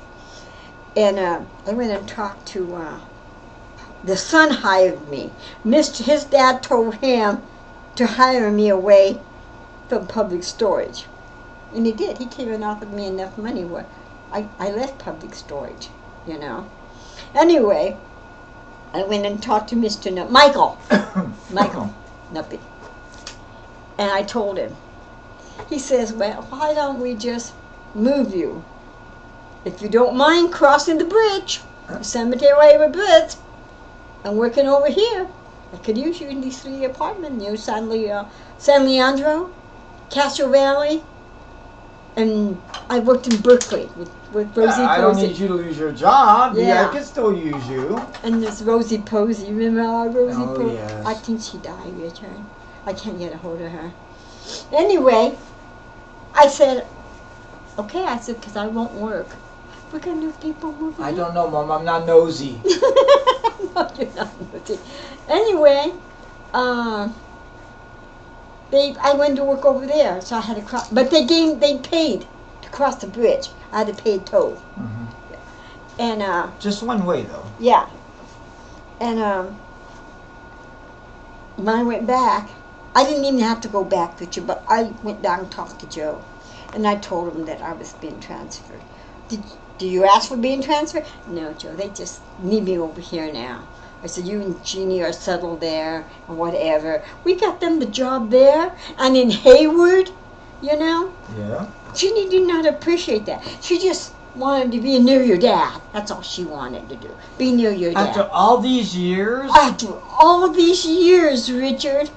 And I went and talked to, the son hired me. His dad told him to hire me away from Public Storage. And he did. He came and offered me enough money where I left Public Storage, you know. Anyway, I went and talked to Michael. Michael, nothing. And I told him. He says, well, why don't we just move you? If you don't mind crossing the bridge, the cemetery with bridge, and working over here, I could use you in these 3 apartments near San Leandro, Castro Valley, and I worked in Berkeley with Rosie Posey. I don't need you to lose your job. Yeah. I can still use you. And there's Rosie Posey. Remember Rosie Posey? Yes. I think she died, Richard. I can't get a hold of her. Anyway, I said, okay, I said, because I won't work. We're going to do people moving. I don't know, Mom. I'm not nosy. No, you're not nosy. Anyway, I went to work over there, so I had to cross. But they paid to cross the bridge. I had to pay a toll. Mm-hmm. And just one way, though. yeah. And when I went back, I didn't even have to go back, Richard, but I went down and talked to Joe, and I told him that I was being transferred. Do you ask for being transferred? No, Joe, they just need me over here now. I said, you and Jeannie are settled there, and whatever. We got them the job there, and in Hayward, you know. Yeah. Jeannie did not appreciate that. She just wanted to be near your dad. That's all she wanted to do. Be near your dad. After all these years? After all these years, Richard.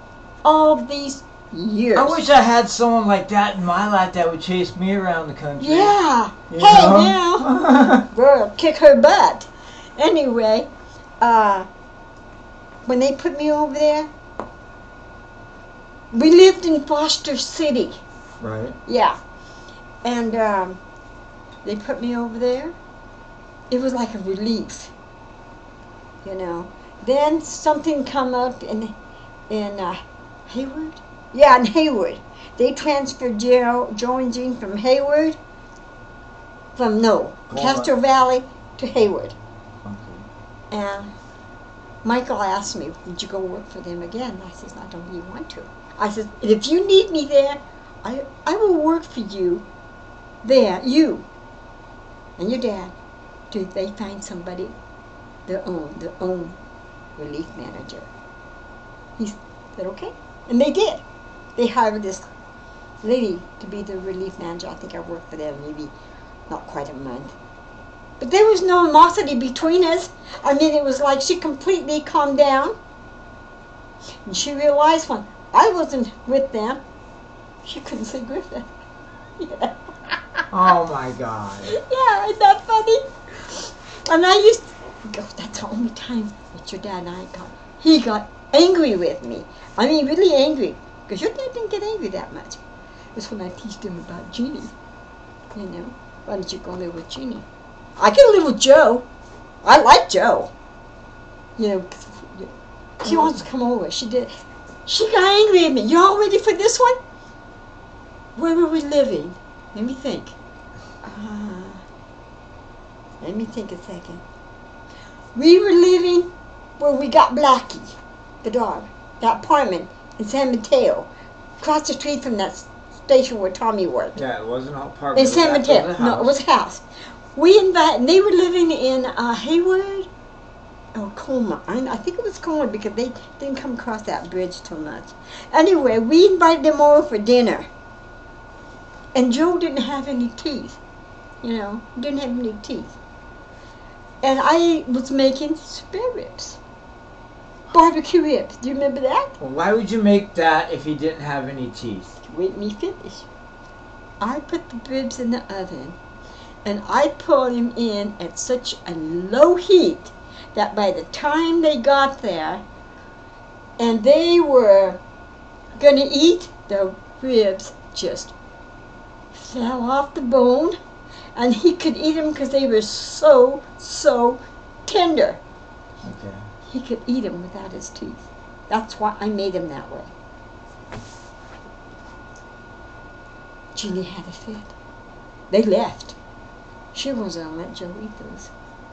All these years. I wish I had someone like that in my life that would chase me around the country. Yeah. You Hey, know? now. Girl, kick her butt. Anyway, when they put me over there, we lived in Foster City. Right. Yeah. And they put me over there. It was like a relief, you know. Then something come up in Hayward? Yeah, in Hayward. They transferred Joe and Jean from Hayward, Castro Valley to Hayward. Okay. And Michael asked me, would you go work for them again? I said, I don't really want to. I said, if you need me there, I will work for you there, you and your dad, till they find somebody, their own relief manager. He said, okay. And they did. They hired this lady to be the relief manager. I think I worked for them maybe not quite a month. But there was no animosity between us. I mean, it was like she completely calmed down. And she realized when I wasn't with them, she couldn't say Griffith. Yeah. Oh my God. Yeah, isn't that funny? And I used to go, that's the only time that your dad and I he got angry with me. I mean, really angry. Because your dad didn't get angry that much. It's when I teased him about Jeannie. You know, why don't you go live with Jeannie? I can live with Joe. I like Joe. You know, she wants to come over. She did. She got angry at me. You all ready for this one? Where were we living? Let me think. Let me think a second. We were living where we got Blackie, the dog, that apartment in San Mateo, across the street from that station where Tommy worked. Yeah, it wasn't an apartment. In San Mateo. No, it was a house. They were living in Hayward or Colma. I think it was Colma because they didn't come across that bridge too much. Anyway, we invited them over for dinner. And Joe didn't have any teeth. You know, didn't have any teeth. And I was making spare ribs. Barbecue ribs. Do you remember that? Well, why would you make that if he didn't have any teeth? Wait me finish. I put the ribs in the oven, and I put them in at such a low heat that by the time they got there, and they were going to eat, the ribs just fell off the bone, and he could eat them because they were so tender. Okay. He could eat them without his teeth. That's why I made them that way. Jeannie had a fit. They left. She wasn't going to let Joe eat those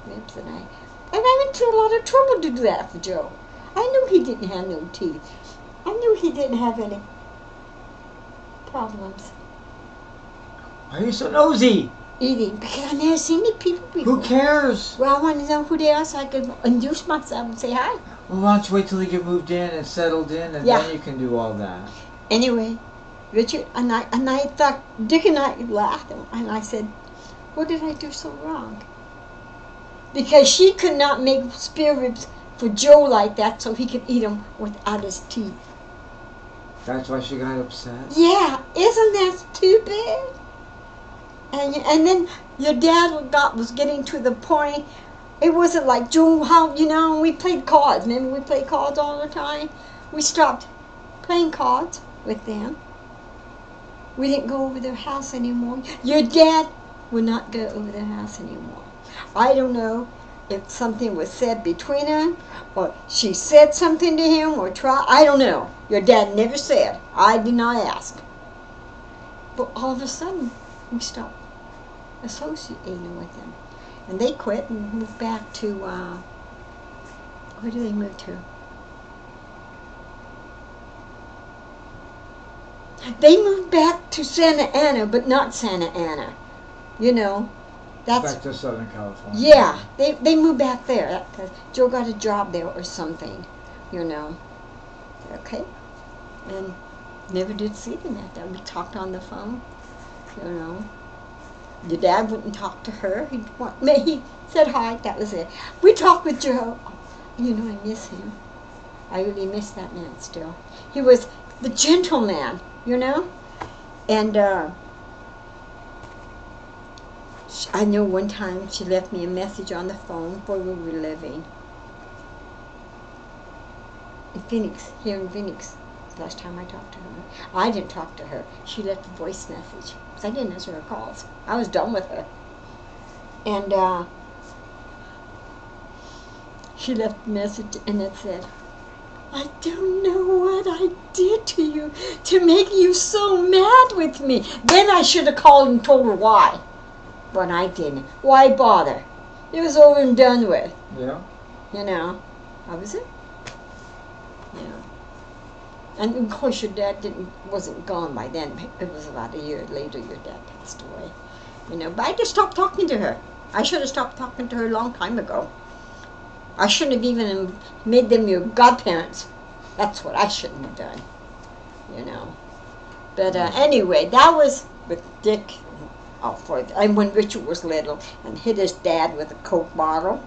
ribs, and I went through a lot of trouble to do that for Joe. I knew he didn't have no teeth. I knew he didn't have any problems Why are you so nosy? eating because I've never seen the people before. Who cares? Well, I wanted to know who they are so I could introduce myself and say hi. Well, why don't you wait till you get moved in and settled in, and Yeah. then you can do all that. Anyway, Richard and I thought, Dick and I laughed, and I said, what did I do so wrong? Because she could not make spare ribs for Joe like that so he could eat them without his teeth. That's why she got upset? Yeah, isn't that stupid? And then your dad was getting to the point, it wasn't like Joe, how, we played cards. Remember we played cards all the time? We stopped playing cards with them. We didn't go over their house anymore. Your dad would not go over their house anymore. I don't know if something was said between them, or she said something to him, or I don't know. Your dad never said. I did not ask. But all of a sudden, we stopped associating with them. And they quit and moved back to, where did they move to? They moved back to Santa Ana, but not Santa Ana. That's back to Southern California. Yeah, they moved back there because Joe got a job there or something, Okay, and never did see them after that. We talked on the phone, Your dad wouldn't talk to her. He said hi. That was it. We talked with Joe. I miss him. I really miss that man still. He was the gentleman, and. I know one time she left me a message on the phone where we were living. In Phoenix, here in Phoenix. The last time I talked to her. I didn't talk to her. She left a voice message. Because I didn't answer her calls. I was done with her. And she left a message and it said, I don't know what I did to you to make you so mad with me. Then I should have called and told her why. But I didn't. Why bother? It was over and done with. Yeah. How was it? Yeah. And of course your dad wasn't gone by then. It was about a year later your dad passed away. But I just stopped talking to her. I should have stopped talking to her a long time ago. I shouldn't have even made them your godparents. That's what I shouldn't have done. But anyway, that was with Dick. And when Richard was little and hit his dad with a Coke bottle.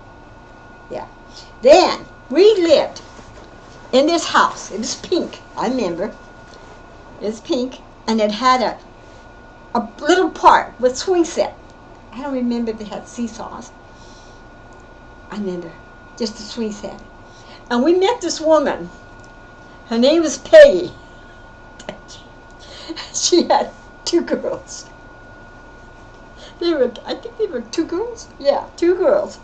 Yeah. Then we lived in this house. It was pink. I remember. It was pink, and it had a little park with swing set. I don't remember if it had seesaws. I remember just a swing set. And we met this woman. Her name was Peggy. She had 2 girls. I think they were 2 girls? Yeah, 2 girls.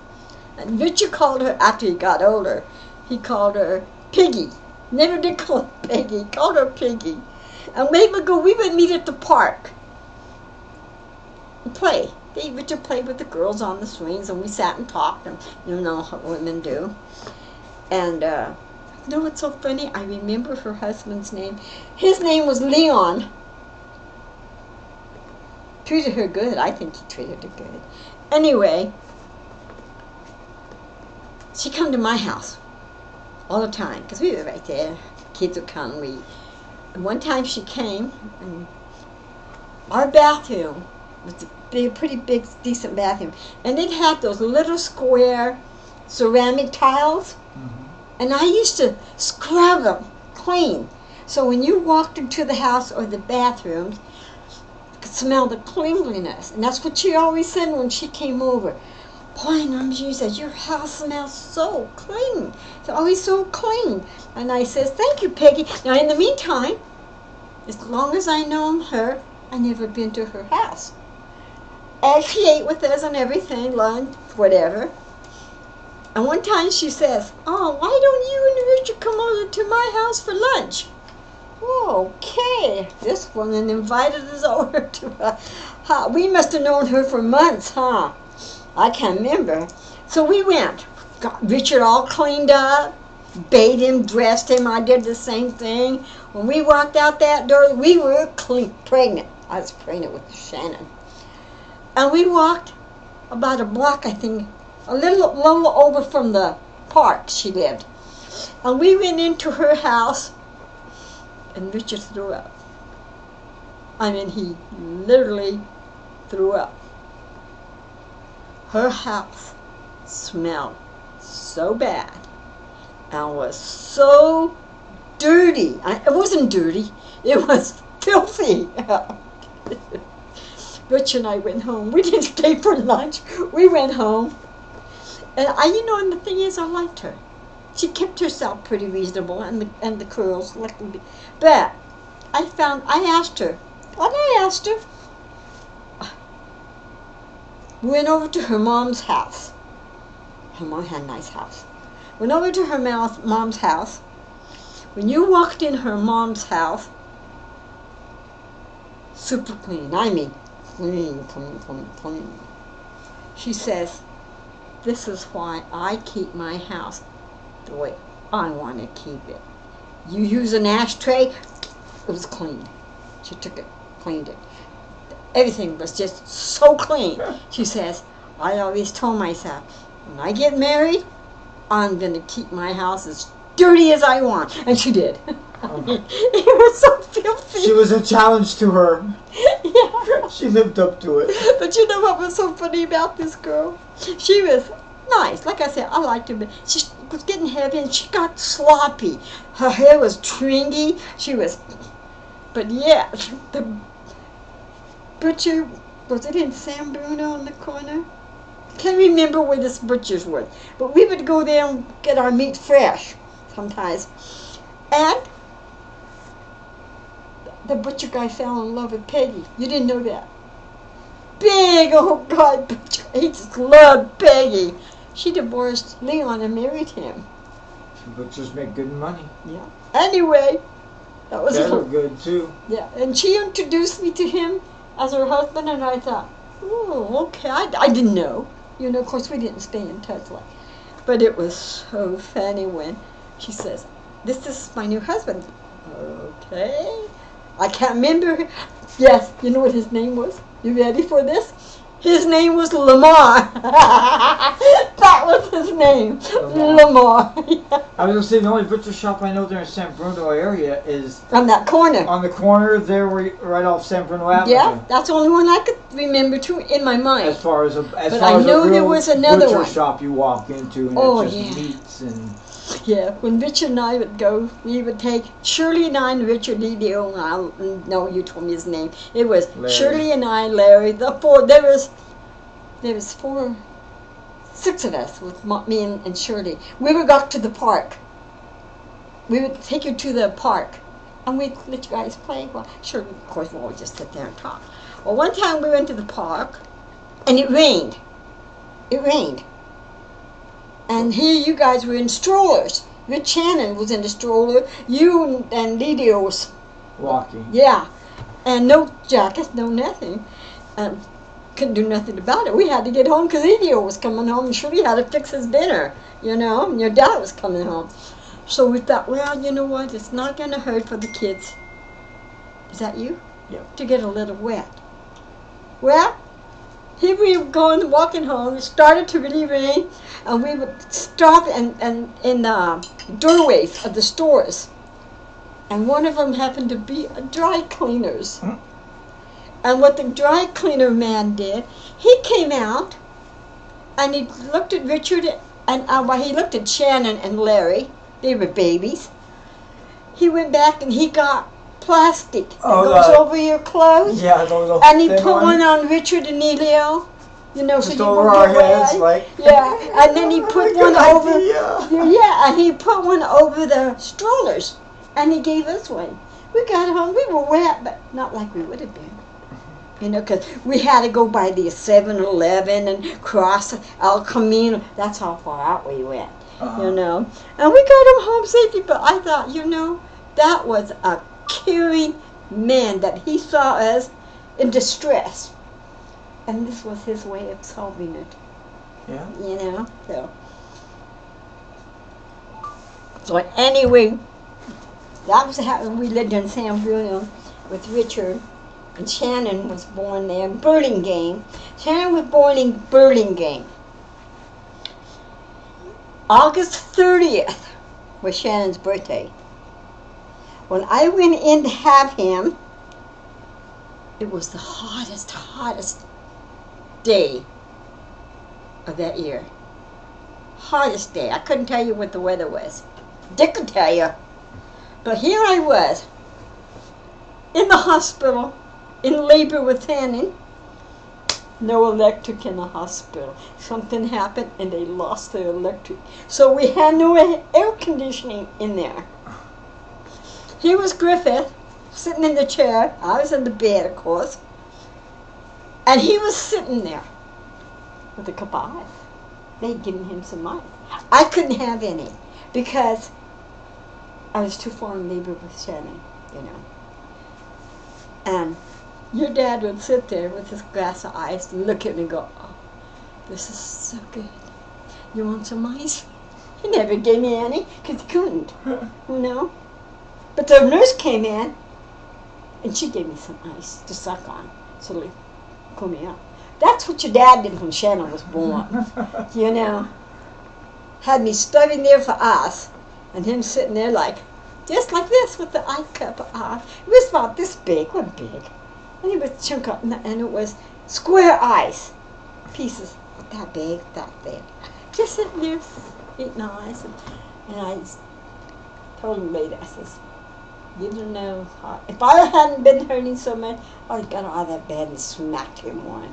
And Richard called her, after he got older, he called her Piggy. Never did call her Peggy, he called her Piggy. And we would meet at the park and play. Richard played with the girls on the swings, and we sat and talked, and how women do. And, what's so funny? I remember her husband's name. His name was Leon. Treated her good. I think he treated her good. Anyway, she come to my house all the time because we were right there. Kids would come. And one time she came, and our bathroom was a pretty big, decent bathroom, and it had those little square ceramic tiles, and I used to scrub them clean. So when you walked into the house or the bathrooms, smell the cleanliness. And that's what she always said when she came over. Boy, Norma, she says, your house smells so clean. It's always so clean. And I says, thank you, Peggy. Now, in the meantime, as long as I known her, I never been to her house. And she ate with us and everything, lunch, whatever. And one time she says, oh, why don't you and Richard come over to my house for lunch? Okay, this woman invited us over to her house. We must have known her for months, huh? I can't remember. So we went. Got Richard all cleaned up, bathed him, dressed him. I did the same thing. When we walked out that door, we were pregnant. I was pregnant with Shannon. And we walked about a block, I think, a little over from the park she lived. And we went into her house, and Richard threw up. I mean, he literally threw up. Her house smelled so bad and was so dirty. It wasn't dirty, it was filthy. Rich and I went home. We didn't stay for lunch. We went home. And and the thing is, I liked her. She kept herself pretty reasonable, and the curls. But I asked her, we went over to her mom's house. Her mom had a nice house. Went over to her mom's house. When you walked in her mom's house, super clean. I mean, clean, clean, clean, clean. She says, this is why I keep my house the way I want to keep it. You use an ashtray, it was clean. She took it, cleaned it. Everything was just so clean. She says, I always told myself, when I get married, I'm going to keep my house as dirty as I want. And she did. It was so filthy. She was a challenge to her. Yeah. She lived up to it. But you know what was so funny about this girl? She was nice. Like I said, I liked her, but she was getting heavy and she got sloppy. Her hair was tringy. But yeah, the butcher, was it in San Bruno on the corner? I can't remember where this butcher's was. But we would go there and get our meat fresh sometimes. And the butcher guy fell in love with Peggy. You didn't know that. Big old guy butcher. He just loved Peggy. She divorced Leon and married him. Butchers make good money. Yeah. Anyway, that was They were good too. Yeah, and she introduced me to him as her husband, and I thought, oh, okay. I didn't know. Of course, we didn't stay in touch but it was so funny when she says, this is my new husband. Okay. I can't remember. Yes, you know what his name was? You ready for this? His name was Lamar. That was his name. Lamar. I was going to say, the only butcher shop I know there in San Bruno area is... on that corner. On the corner there, right off San Bruno Avenue. Yeah, that's the only one I could remember too in my mind. As far as a there was another butcher one. shop you walk into, and it's just meats and... Yeah, when Richard and I would go, we would take Shirley and I and Richard Leo, and I know you told me his name. It was Larry. Shirley and I, Larry, the four. There was 6 of us with me and Shirley. We would go to the park. We would take you to the park, and we'd let you guys play. Well, sure, of course, we'll always just sit there and talk. Well, one time we went to the park, and it rained. It rained. And here you guys were in strollers. Rich Shannon was in the stroller. You and Lydia was walking. Yeah. And no jackets, no nothing. And couldn't do nothing about it. We had to get home because Lydia was coming home and Shirley had to fix his dinner, and your dad was coming home. So we thought, well, you know what? It's not going to hurt for the kids. Is that you? Yeah. To get a little wet. Well, here we were walking home. It started to really rain, and we would stop and in the doorways of the stores. And one of them happened to be a dry cleaner's. Hmm? And what the dry cleaner man did, he came out, and he looked at Richard, and he looked at Shannon and Larry. They were babies. He went back and he got plastic that goes over your clothes. Yeah, and he put one on Richard and Elio. Just so over our heads, like. Yeah, and then he put one over. Yeah, and he put one over the strollers, and he gave us one. We got home. We were wet, but not like we would have been. Because we had to go by the 7-Eleven and cross El Camino. That's how far out we went. And we got him home safely. But I thought, that was a caring man that he saw us in distress. And this was his way of solving it. Yeah. So anyway, that was how we lived in San Bruno with Richard. And Shannon was born there in Burlingame. Shannon was born in Burlingame. August 30th, was Shannon's birthday. When I went in to have him, it was the hottest day of that year. Hottest day. I couldn't tell you what the weather was. Dick could tell you. But here I was, in the hospital, in labor with Shannon. No electric in the hospital. Something happened and they lost their electric. So we had no air conditioning in there. Here was Griffith, sitting in the chair. I was in the bed, of course. And he was sitting there with a cup of ice. They'd given him some ice. I couldn't have any because I was too far in labor with Shannon, you know. And your dad would sit there with his glass of ice and look at me and go, oh, this is so good. You want some ice? He never gave me any because he couldn't, you know. But the nurse came in and she gave me some ice to suck on so they cool me up. That's what your dad did when Shannon was born, you know. Had me studying there for us and him sitting there like, just like this with the ice cup of ice. It was about this big, wasn't big. And it was chunk up, and it was square ice, pieces that big, just sitting there eating ice. And I told him later, I says, you don't know, if I hadn't been hurting so much, I'd have got out of that bed and smacked him one,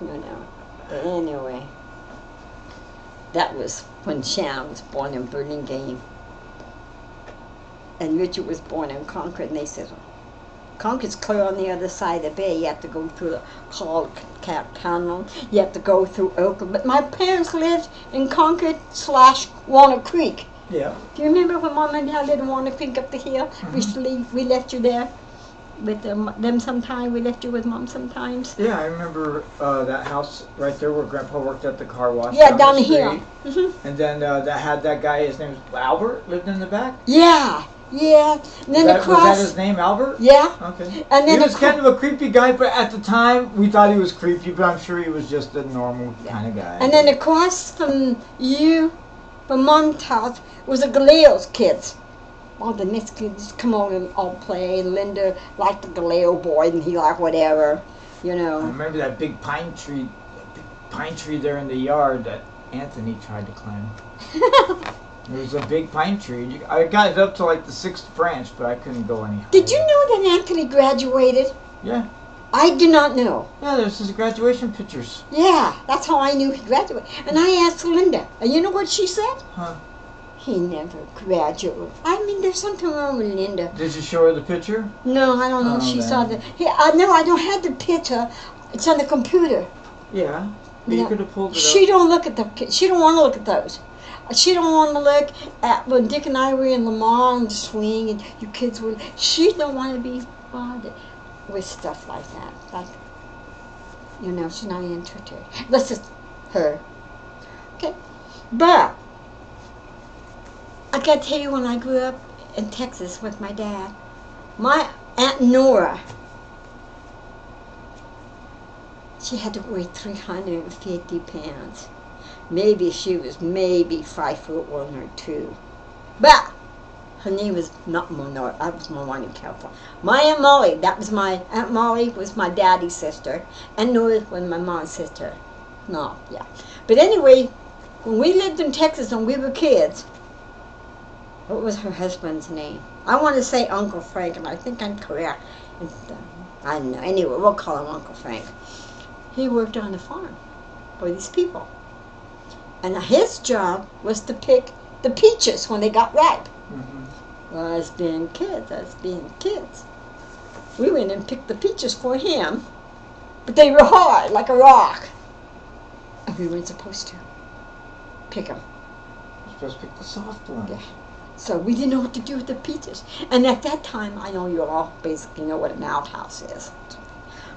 you know. But anyway, that was when Shannon was born in Burlingame. And Richard was born in Concord, and they said, Concord's clear on the other side of the bay. You have to go through the Hall Tunnel. You have to go through Oakland. But my parents lived in Concord/Walnut Creek. Yeah. Do you remember when Mom and Dad lived in Walnut Creek up the hill? Mm-hmm. We left you there with them sometime. We left you with Mom sometimes. Yeah, I remember that house right there where Grandpa worked at the car wash. Yeah, down the hill. Mm-hmm. And then that had that guy, his name was Albert, lived in the back? Yeah. Yeah, and then was that his name, Albert? Yeah. Okay. And then he was kind of a creepy guy, but at the time we thought he was creepy, but I'm sure he was just a normal kind of guy. And then across from you, from Mom's house, was the Galeo's kids. All the next kids come over and all play. Linda liked the Galeo boy, and he liked whatever, you know. I remember that big pine tree there in the yard that Anthony tried to climb. There was a big pine tree. I got it up to like the 6th branch, but I couldn't go any higher. Did you know that Anthony graduated? Yeah. I did not know. Yeah, there's his graduation pictures. Yeah, that's how I knew he graduated. And I asked Linda, and you know what she said? Huh. He never graduated. I mean, there's something wrong with Linda. Did you show her the picture? No, I don't know if she saw the... no, I don't have the picture. It's on the computer. Yeah. But you could have pulled it up. She don't look at she don't want to look at those. She don't want to look at when Dick and I were in Lamar and the swing and you kids were... She don't want to be bothered with stuff like that. Like, you know, she's not into it. That's just her. Okay. But I got to tell you, when I grew up in Texas with my dad, my Aunt Nora, she had to weigh 350 pounds. Maybe she was 5'1" or 2. But her name was not Monor. I was more in California. My Aunt Molly, Aunt Molly was my daddy's sister, and Nora was my mom's sister. No, yeah. But anyway, when we lived in Texas and we were kids, what was her husband's name? I want to say Uncle Frank, and I think I'm correct. I don't know. Anyway, we'll call him Uncle Frank. He worked on the farm for these people. And his job was to pick the peaches when they got ripe. Mm-hmm. Well, as being kids, we went and picked the peaches for him, but they were hard, like a rock. And we weren't supposed to pick them. You're supposed to pick the soft ones. Yeah. So we didn't know what to do with the peaches. And at that time, I know you all basically know what an outhouse is.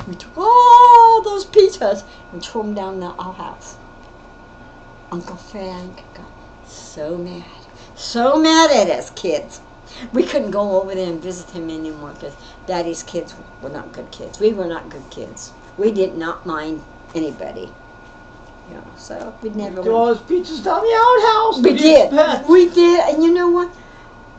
We took all those peaches and threw them down the outhouse. Uncle Frank got so mad at us kids. We couldn't go over there and visit him anymore because Daddy's kids were not good kids. We were not good kids. We did not mind anybody. You know, so we never Do all went. those pizzas down the outhouse. We What do you did. expect? We did. And you know what?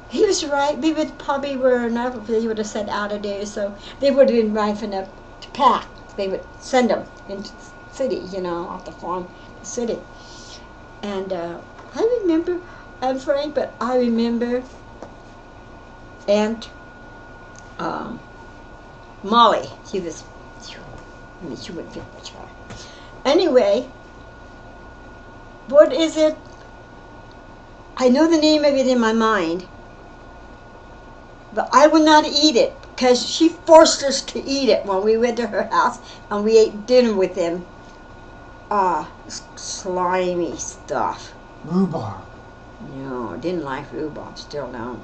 He was right. We would probably were enough if they would have sent out a day or so. They would have been ripe enough to pack. They would send them into the city, you know, off the farm, the city. And I remember, I'm Frank, but I remember Aunt Molly. She was, I mean, she wouldn't fit much her. Anyway, what is it? I know the name of it in my mind, but I would not eat it because she forced us to eat it when we went to her house and we ate dinner with them. Slimy stuff. Rhubarb. No, didn't like rhubarb, still don't.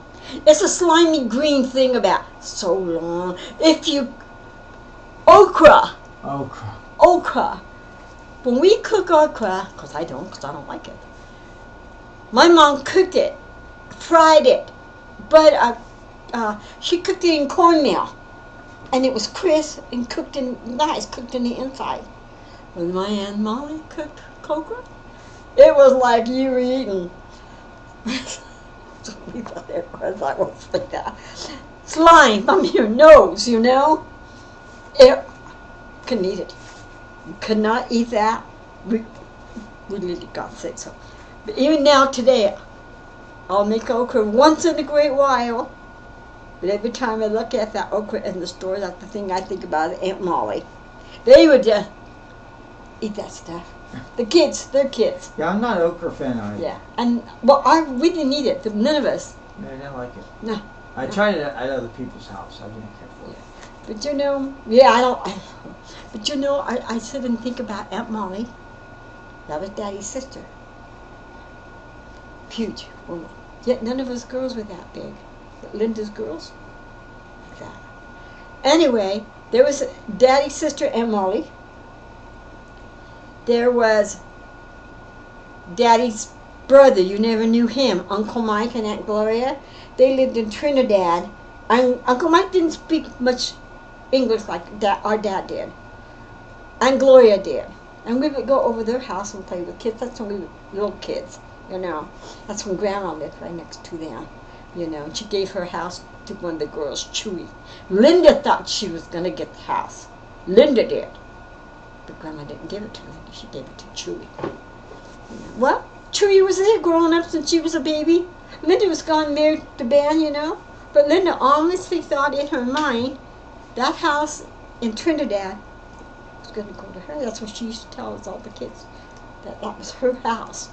It's a slimy green thing about so long. If you, okra. Okra. When we cook okra, because I don't like it. My mom cooked it, fried it, but she cooked it in cornmeal, and it was crisp and cooked in the inside. When my Aunt Molly cooked okra, it was like you were eating. We thought it was like that. Slime from your nose, you know. It couldn't eat it. Could not eat that. We literally got sick. So, but even now today, I'll make okra once in a great while. But every time I look at that okra in the store, that's the thing I think about. Aunt Molly, they would just eat that stuff. The kids, they're kids. Yeah, I'm not an okra fan either. Yeah, and well, we didn't eat it. None of us. No, I didn't like it. No. I tried it at other people's house. I didn't care for it. But you know, yeah, I don't. But you know, I sit and think about Aunt Molly. That was Daddy's sister. Huge woman. Yet none of us girls were that big. But Linda's girls, like that. Anyway, there was Daddy's sister, Aunt Molly. There was Daddy's brother. You never knew him. Uncle Mike and Aunt Gloria. They lived in Trinidad. And Uncle Mike didn't speak much English like our dad did. And Gloria did. And we would go over their house and play with kids. That's when we were little kids, you know. That's when Grandma lived right next to them, you know. And she gave her house to one of the girls, Chewy. Linda thought she was going to get the house. Linda did. But Grandma didn't give it to Linda. She gave it to Chewy. Well, Chewy was there growing up since she was a baby. Linda was gone married to Ben, you know. But Linda honestly thought in her mind that house in Trinidad was going to go to her. That's what she used to tell us, all the kids, that was her house.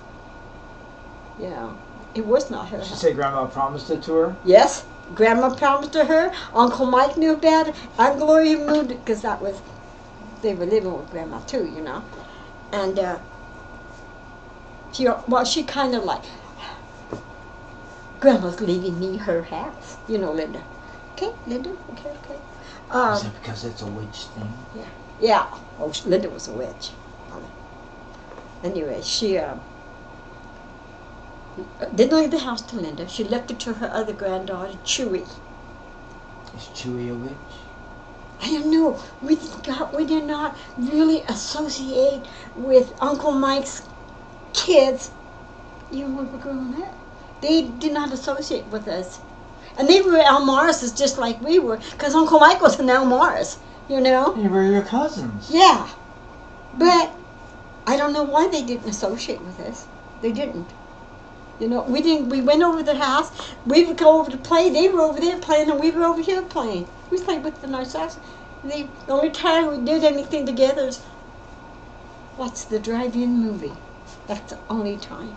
You know, it was not her Did she house. say Grandma promised it to her? Yes, Grandma promised to her. Uncle Mike knew about it. Aunt Gloria moved it because they were living with Grandma too, you know. And she kind of like, Grandma's leaving me her house. You know, Linda. Okay, Linda, okay. Is it because it's a witch thing? Yeah. Oh, Linda was a witch. Anyway, she didn't leave the house to Linda. She left it to her other granddaughter, Chewy. Is Chewy a witch? I don't know. We did not really associate with Uncle Mike's kids, even when we were growing up. They did not associate with us. And they were Almarises just like we were, because Uncle Mike was an Almaris, you know? They were your cousins. Yeah. But I don't know why they didn't associate with us. They didn't. You know, we went over to their house. We would go over to play. They were over there playing, and we were over here playing. We played with them ourselves. The only time we did anything together is watch the drive-in movie. That's the only time.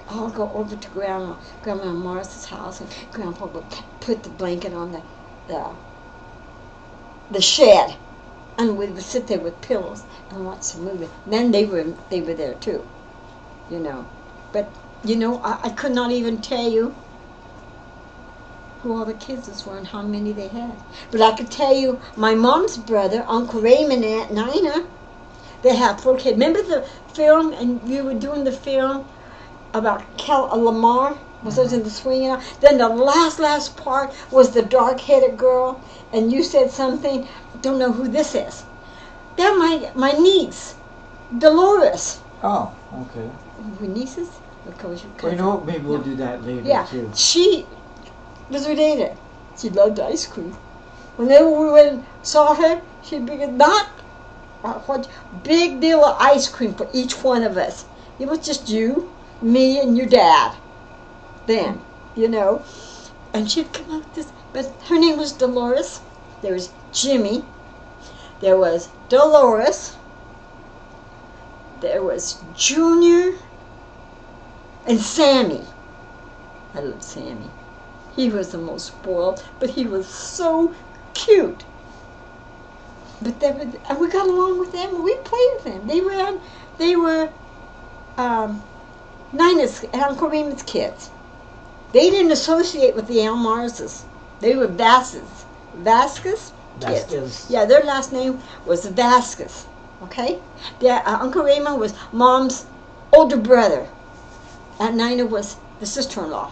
I'll go over to Grandma Morris's house, and Grandpa would put the blanket on the shed, and we would sit there with pillows and watch the movie. Then they were there too, you know. But you know, I could not even tell you who all the kids were and how many they had. But I could tell you my mom's brother, Uncle Raymond, and Aunt Nina. They had 4 kids. Remember the film, and you were doing the film about Lamar, was those in the swing, you know? Then the last part was the dark-headed girl, and you said something, don't know who this is. They're my niece. Dolores. Oh, okay. Your nieces? Because you Well, you know what? Maybe we'll do that later, Yeah, too. she was related. She loved ice cream. Whenever we went and saw her, she'd be not what big deal of ice cream for each one of us. It was just you, me, and your dad. Then, and she'd come out this. But her name was Dolores. There was Jimmy. There was Dolores. There was Junior and Sammy. I love Sammy. He was the most spoiled, but he was so cute. But and we got along with them. We played with them. They were Nina's and Uncle Raymond's kids. They didn't associate with the Almarses. They were Vasquez. Vasquez kids. Vasquez. Yeah, their last name was Vasquez. Okay? Uncle Raymond was Mom's older brother. And Nina was the sister-in-law.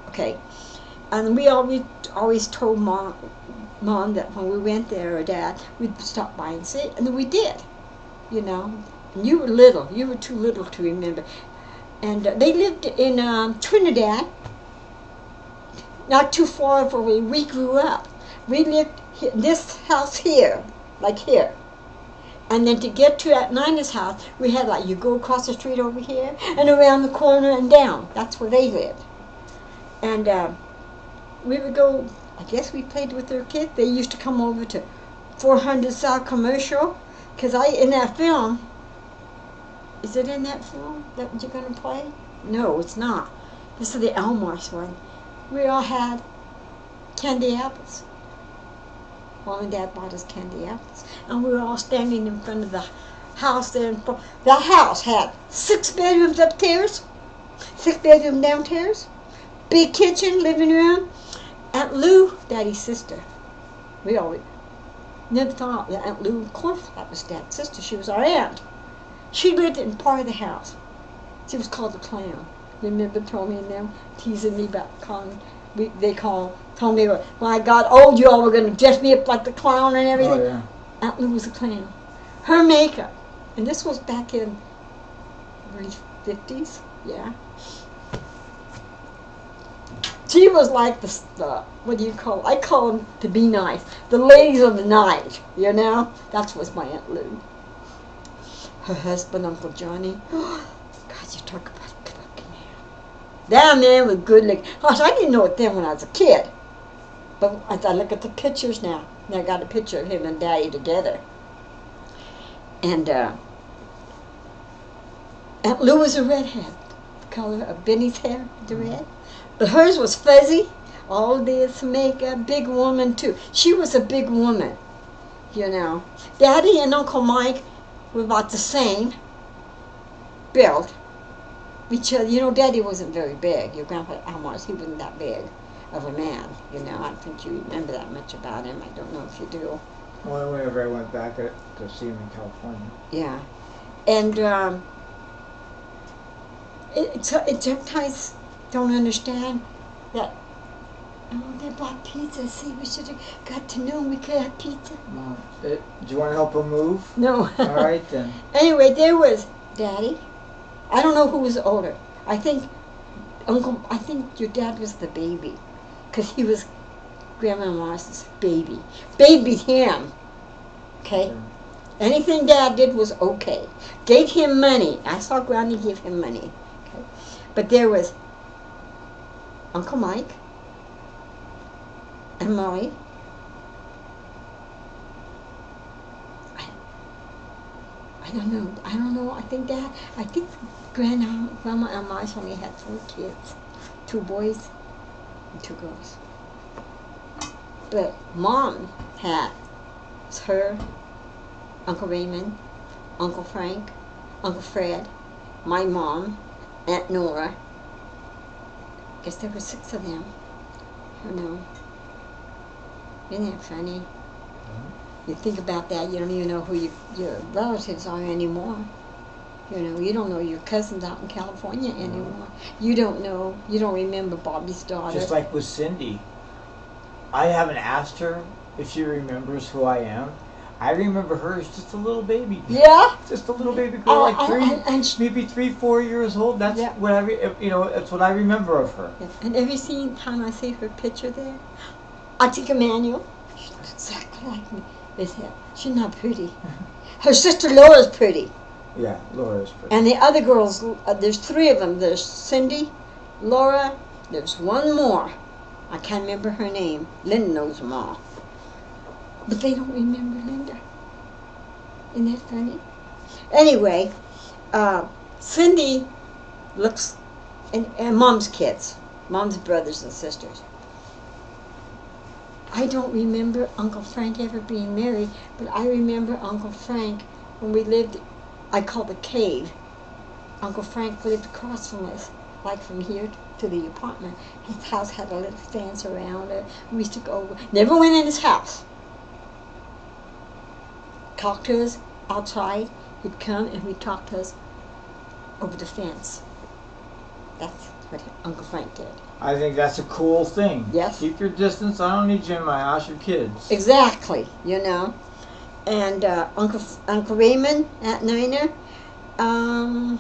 Okay? And we always told Mom that when we went there, or Dad, we'd stop by and see it. And we did. And you were little. You were too little to remember. And they lived in Trinidad, not too far from where we grew up. We lived in this house here, like here. And then to get to at Nina's house, we had you go across the street over here and around the corner and down. That's where they lived. And we would go, I guess we played with their kids. They used to come over to 400 South Commercial. Because in that film, is it in that film that you're going to play? No, it's not. This is the Elmars one. We all had candy apples. Mom and Dad bought us candy apples. And we were all standing in front of the house there. The house had 6 bedrooms upstairs, 6 bedrooms downstairs, big kitchen, living room. Aunt Lou, Daddy's sister. We always never thought that Aunt Lou, of course, that was Dad's sister. She was our aunt. She lived in part of the house. She was called the Clown. Remember Tommy and them teasing me about calling? They told me when I got old, you all were going to dress me up like the clown and everything. Oh, yeah. Aunt Lou was a clown. Her makeup, and this was back in the 50s, yeah. She was like the what do you call it? I call them, to be nice, the ladies of the night, That was my Aunt Lou. Her husband, Uncle Johnny. God, you talk about a good-looking man. That man was good-looking. Gosh, I didn't know it then when I was a kid. But as I look at the pictures now, I got a picture of him and Daddy together. And Aunt Lou was a redhead. The color of Benny's hair, the red. But hers was fuzzy. All this makeup, big woman too. She was a big woman, Daddy and Uncle Mike were about the same build. Daddy wasn't very big. Your Grandpa Almars, he wasn't that big of a man. I don't think you remember that much about him. I don't know if you do. Well, whenever I went back to see him in California. Yeah, and it sometimes don't understand that. Oh, they bought pizza. See, we should have got to know we could have pizza. No. Do you want to help him move? No. All right, then. Anyway, there was Daddy. I don't know who was older. I think your dad was the baby. Because he was Grandma Mars's baby. Babied him. Okay? Anything Dad did was okay. Gave him money. I saw Granny give him money. Okay? But there was Uncle Mike and Molly. I don't know. I think Grandma and Mars only had 4 kids. 2 boys and 2 girls. But Mom had her, Uncle Raymond, Uncle Frank, Uncle Fred, my mom, Aunt Nora. I guess there were 6 of them. I don't know. Isn't that funny? You think about that, you don't even know who your relatives are anymore. You don't know your cousins out in California anymore. You don't remember Bobby's daughter. Just like with Cindy. I haven't asked her if she remembers who I am. I remember her as just a little baby. Yeah. Just a little baby girl, like maybe 3, 4 years old. That's what that's what I remember of her. Yeah. And every time I see her picture there, I think Emmanuel. She looks exactly like me. She's not pretty. Her sister Laura's pretty. Yeah, Laura's pretty. And the other girls, there's 3 of them. There's Cindy, Laura. There's one more. I can't remember her name. Linda knows them all. But they don't remember Linda. Isn't that funny? Anyway, Cindy looks, and Mom's kids, Mom's brothers and sisters. I don't remember Uncle Frank ever being married, but I remember Uncle Frank when we lived, I call the cave. Uncle Frank lived across from us, like from here to the apartment. His house had a little fence around it. We used to go, never went in his house. Talk to us outside. He'd come and he'd talk to us over the fence. That's what Uncle Frank did. I think that's a cool thing. Yes. Keep your distance. I don't need you in my house. Your kids. Exactly. You know. And Uncle Raymond, Aunt Nina. I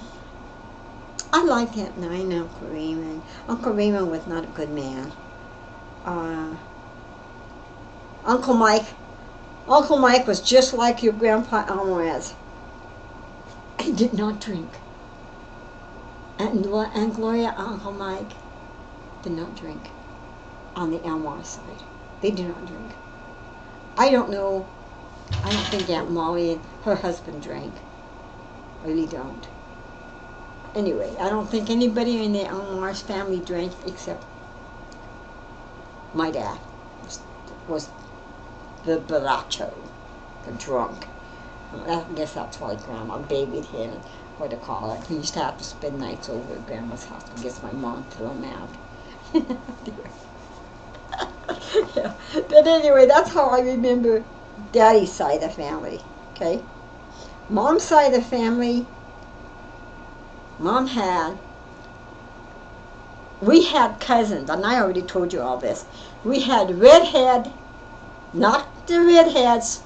liked Aunt Nina, Uncle Raymond. Uncle Raymond was not a good man. Uncle Mike. Uncle Mike was just like your Grandpa Alvarez. He did not drink. Aunt Gloria, Uncle Mike did not drink on the Elmore side. They did not drink. I don't know. I don't think Aunt Molly and her husband drank. I really don't. Anyway, I don't think anybody in the Elmore's family drank except my dad was the borracho, the drunk. I guess that's why Grandma babied him, what to call it. He used to have to spend nights over at Grandma's house. I guess my mom threw him out. Yeah. But anyway, that's how I remember Daddy's side of the family. Okay? Mom's side of the family, we had cousins, and I already told you all this. We had redhead, not the redheads,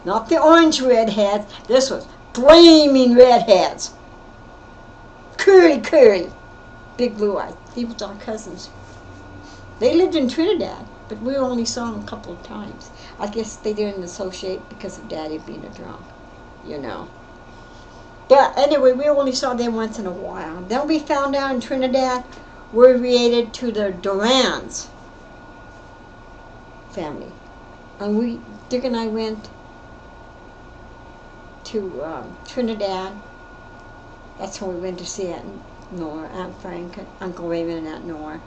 not the orange redheads. This was flaming redheads. Curly, big blue eyes. These were our cousins. They lived in Trinidad, but we only saw them a couple of times. I guess they didn't associate because of Daddy being a drunk, you know. But anyway, we only saw them once in a while. Then we found out in Trinidad we're related to the Durans family. And Dick and I went to Trinidad. That's when we went to see Aunt Nora, Aunt Frank, Uncle Raymond, and Aunt Nora.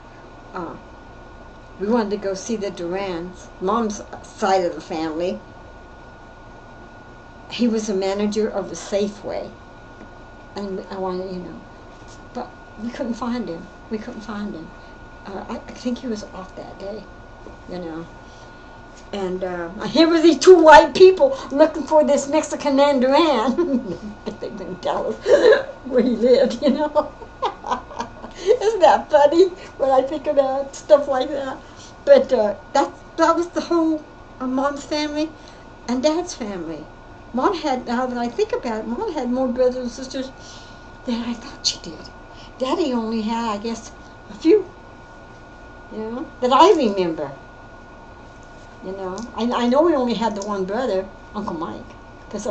We wanted to go see the Durans, Mom's side of the family. He was a manager of the Safeway. And I wanted, but we couldn't find him. I think he was off that day, And here were these 2 white people looking for this Mexican man Duran. They didn't tell us where he lived, Isn't that funny when I think about stuff like that? But that was the whole Mom's family and Dad's family. Mom had, now that I think about it, Mom had more brothers and sisters than I thought she did. Daddy only had, I guess, a few, that I remember. I know we only had the one brother, Uncle Mike, because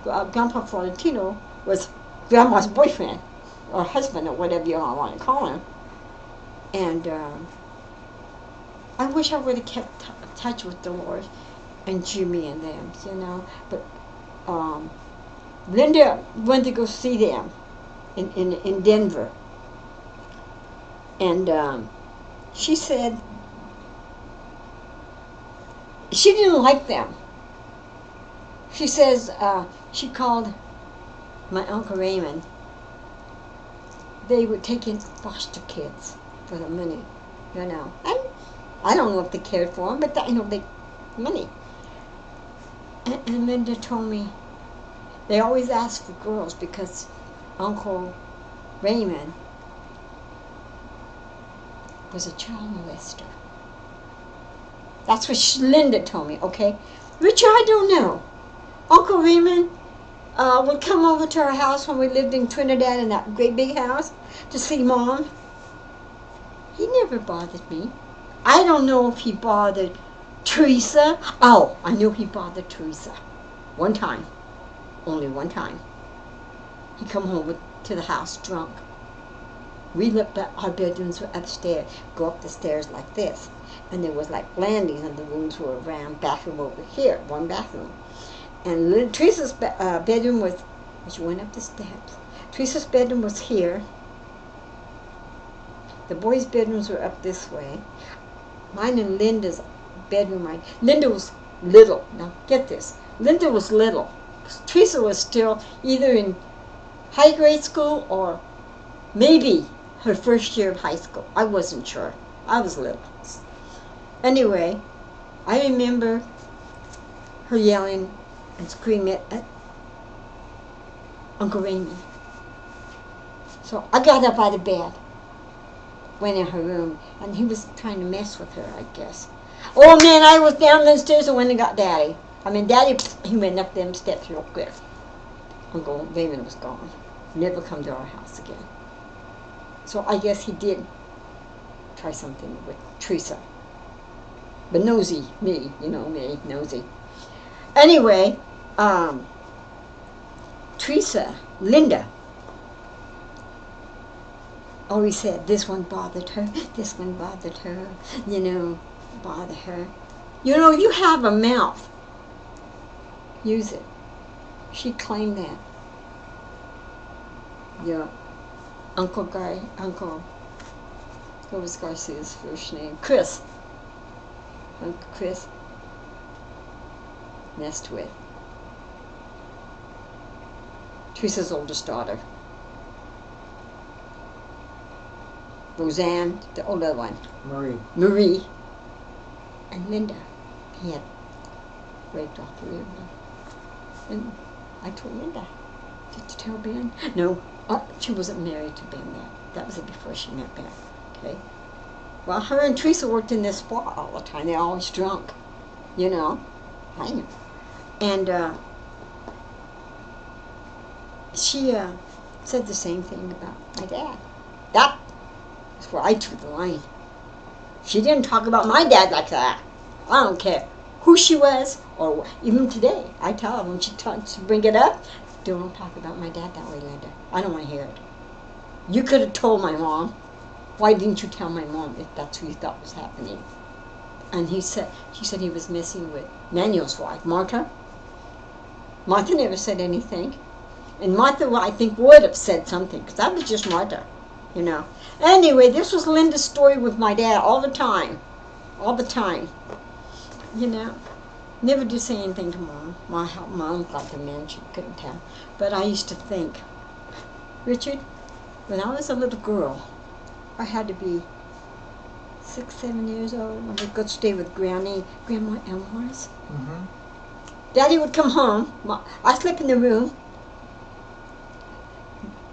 Grandpa Florentino was Grandma's boyfriend, or husband, or whatever you all want to call him. And I wish I would have kept touch with Dolores and Jimmy and them, But Linda went to go see them in Denver. And she said she didn't like them. She says she called my Uncle Raymond. They were taking foster kids for the money, And I don't know if they cared for them, but they money. And Linda told me they always asked for girls because Uncle Raymond was a child molester. That's what Linda told me, okay? Richard, I don't know. Uncle Raymond would come over to our house when we lived in Trinidad in that great big house to see Mom. He never bothered me. I don't know if he bothered Teresa. Oh, I knew he bothered Teresa. One time. Only one time. He come home to the house drunk. We looked at our bedrooms were upstairs. Go up the stairs like this. And there was like landings and the rooms were around. Bathroom over here. One bathroom. And Teresa's bedroom was, she went up the steps. Teresa's bedroom was here. The boys' bedrooms were up this way. Mine and Linda's bedroom, Linda was little. Now get this. Linda was little. Teresa was still either in high grade school or maybe her first year of high school. I wasn't sure. I was little. Anyway, I remember her yelling and screaming at Uncle Raymond. So I got up out of bed, went in her room, and he was trying to mess with her, I guess. Oh man, I was down the stairs and went and got Daddy. Daddy, he went up them steps real quick. Uncle Raymond was gone. Never come to our house again. So I guess he did try something with Teresa. But nosy, me, me, nosy. Anyway, Teresa, Linda, always said this one bothered her, this one bothered her, bother her. You have a mouth. Use it. She claimed that. Yeah. What was Garcia's first name? Chris. Uncle Chris messed with Teresa's oldest daughter. Roseanne, the older one. Marie. And Linda. He had raped all three of them. And I told Linda, did you tell Ben? No, she wasn't married to Ben yet. That was before she met Ben. Okay. Well, her and Teresa worked in this bar all the time. They're always drunk. I know. And she said the same thing about my dad. That's where I drew the line. She didn't talk about my dad like that. I don't care who she was, or even today. I tell her when she tries to bring it up, don't talk about my dad that way, Linda. I don't want to hear it. You could have told my mom. Why didn't you tell my mom if that's who you thought was happening? And she said he was messing with Manuel's wife, Martha. Martha never said anything. And Martha, I think, would have said something, because that was just Martha, Anyway, this was Linda's story with my dad all the time. All the time. Never did say anything to Mom. My mom got dementia, couldn't tell. But I used to think, Richard, when I was a little girl, I had to be 6, 7 years old when we'd go stay with Grandma Elmore's. Mm-hmm. Daddy would come home. I slept in the room.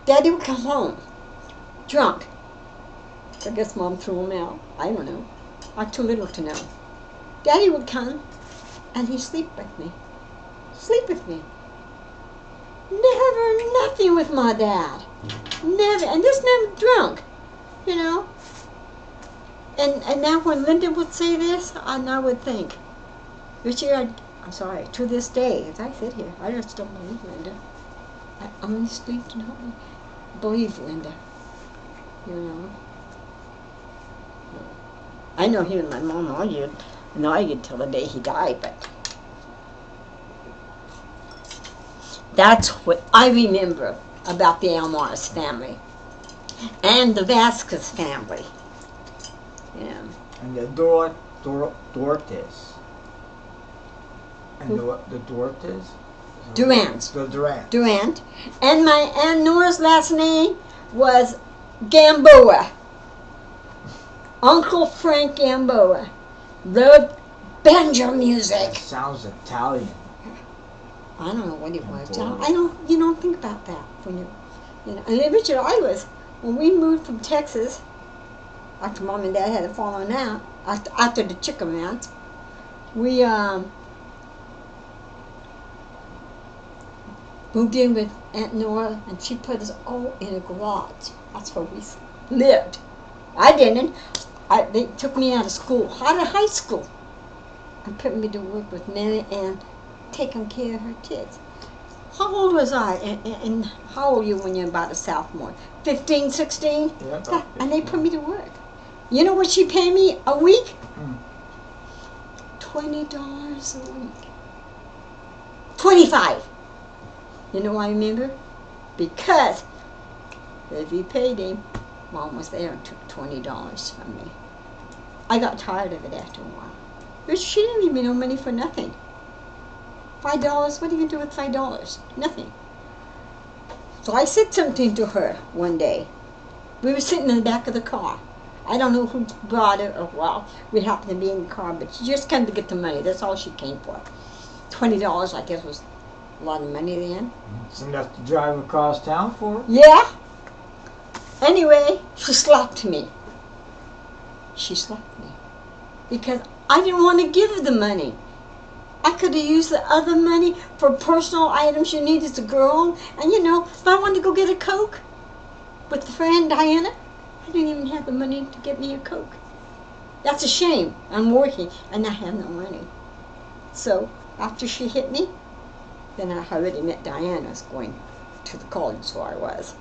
Daddy would come home, drunk. I guess Mom threw him out. I don't know. I'm too little to know. Daddy would come, and he'd sleep with me. Sleep with me. Never, nothing with my dad. Never, and this man drunk, And now when Linda would say this, I would think, Richard, I'm sorry, to this day, as I sit here, I just don't believe Linda. I honestly do not believe Linda, I know he and my mom argued till the day he died, but that's what I remember about the Almaraz family and the Vasquez family. And the Duartes. And the Duartes? Durant. The Durant. Durant. And my Aunt Nora's last name was Gamboa. Uncle Frank Gamboa. Loved banjo music. That sounds Italian. I don't know what it was. You don't think about that when And Richard, when we moved from Texas, after Mom and Dad had fallen out, after the chicken ranch, we moved in with Aunt Nora, and she put us all in a garage. That's where we lived. I didn't. They took me out of school, out of high school, and put me to work with Mary Ann, taking care of her kids. How old was I? And how old were you when you're about a sophomore? 15, 16? Yeah, about 15. And they put me to work. You know what she paid me a week? $20 a week. 25. You know why I remember? Because every payday, Mom was there and took $20 from me. I got tired of it after a while. But she didn't give me no money for nothing. $5, what are you going to do with $5? Nothing. So I said something to her one day. We were sitting in the back of the car. I don't know who brought it or what. We happened to be in the car, but she just came to get the money. That's all she came for. $20, I guess, was a lot of money then. It's enough to drive across town for. Yeah. Anyway, she slapped me. She slapped me. Because I didn't want to give her the money. I could have used the other money for personal items you need as a girl. And you know, if I wanted to go get a Coke with a friend, Diana, I didn't even have the money to get me a Coke. That's a shame. I'm working and I have no money. So after she hit me, then I already met Diana. I was going to the college where I was.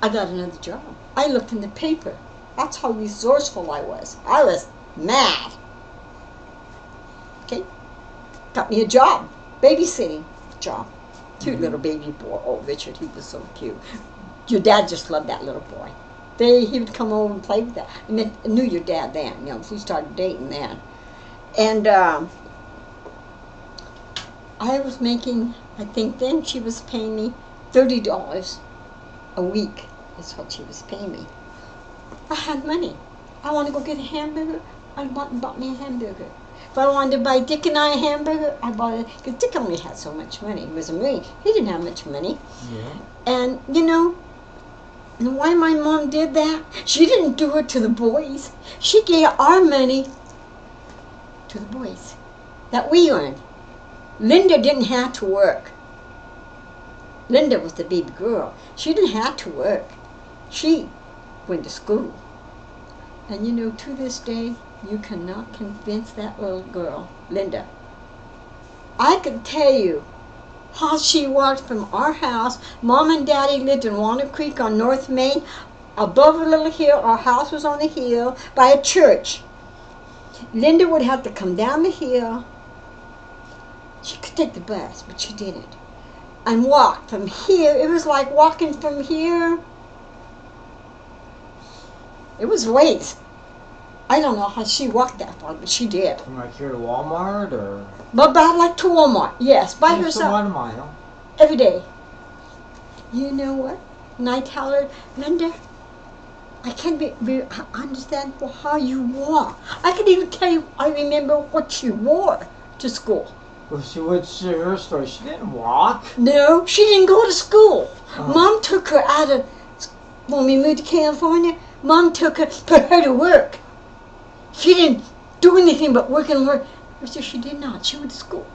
I got another job. I looked in the paper. That's how resourceful I was. I was mad. Okay? Got me a job. Babysitting job. Cute little baby boy. Oh, Richard, he was so cute. Your dad just loved that little boy. He would come over and play with that. I knew your dad then. You know, we started dating then. And I was making, I think then she was paying me $30 a week. That's what she was paying me. I had money. I want to go get a hamburger. I went and bought me a hamburger. If I wanted to buy Dick and I a hamburger, I bought it. Because Dick only had so much money. He was a Marine. He didn't have much money. Yeah. And, you know, and why my mom did that? She didn't do it to the boys. She gave our money to the boys that we earned. Linda didn't have to work. Linda was the baby girl. She didn't have to work. She went to school. And you know, to this day, you cannot convince that little girl, Linda. I could tell you how she walked from our house. Mom and Daddy lived in Walnut Creek on North Main. Above a little hill, our house was on a hill by a church. Linda would have to come down the hill. She could take the bus, but she didn't. And walk from here. It was like walking from here. It was ways. I don't know how she walked that far, but she did. From like here to Walmart or? But about like to Walmart, yes, by Just herself. 1 mile. Every day. You know what? And I tell her, Linda, I can't understand how you walk. I can even tell you, I remember what she wore to school. Well, she would share her story. She didn't walk. No, she didn't go to school. Oh. Mom took her out of, when we moved to California, Mom took her, put her to work. She didn't do anything but work and work. So she did not. She went to school.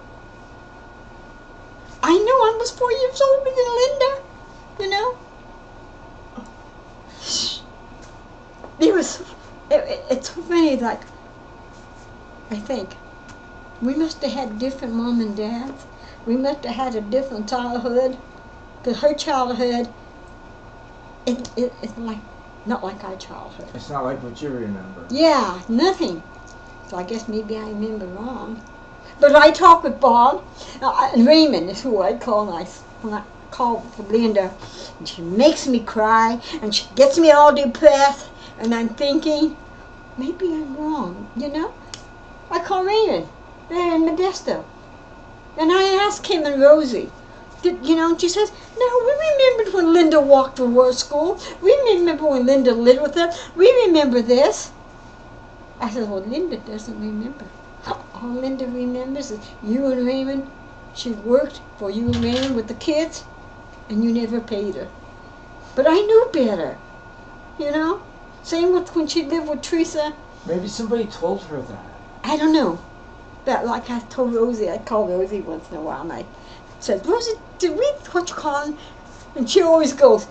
I know I was 4 years older than Linda, you know. It's so funny, like, I think, we must have had different mom and dads. We must have had a different childhood. Because her childhood, it's like, not like our childhood. It's not like what you remember. Yeah, nothing. So I guess maybe I remember wrong. But I talk with Bob, and Raymond is who I'd call when I call for Linda. And she makes me cry, and she gets me all depressed, and I'm thinking, maybe I'm wrong, you know? I call Raymond, they're in Modesto. And I ask him and Rosie, you know, and she says, no, we remembered when Linda walked to war school. We remember when Linda lived with us. We remember this. I said, well, Linda doesn't remember. All Linda remembers is you and Raymond, she worked for you and Raymond with the kids, and you never paid her. But I knew better, you know? Same with when she lived with Teresa. Maybe somebody told her that. I don't know. But like I told Rosie, I call Rosie once in a while, and I said, Rosie, did we, what you call him? And she always goes,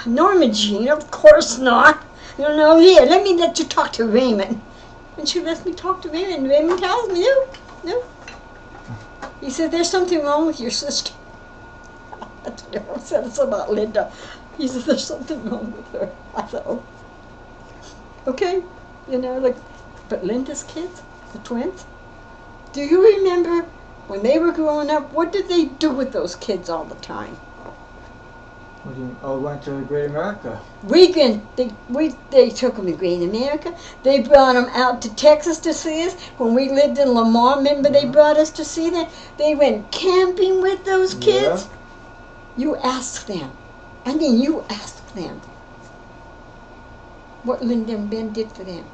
Norma Jean, of course not. You know, here, let you talk to Raymond. And she lets me talk to Raymond, and Raymond tells me, no. He said, there's something wrong with your sister. That's what he said. It's about Linda. He said, there's something wrong with her. I thought, oh, okay. You know, like, but Linda's kids, the twins, do you remember when they were growing up, what did they do with those kids all the time? What do you mean? Oh, we went to Great America. They took them to Great America. They brought them out to Texas to see us. When we lived in Lamar, remember they brought us to see them? They went camping with those kids. Yeah. You ask them. I mean, you ask them what Linda and Ben did for them.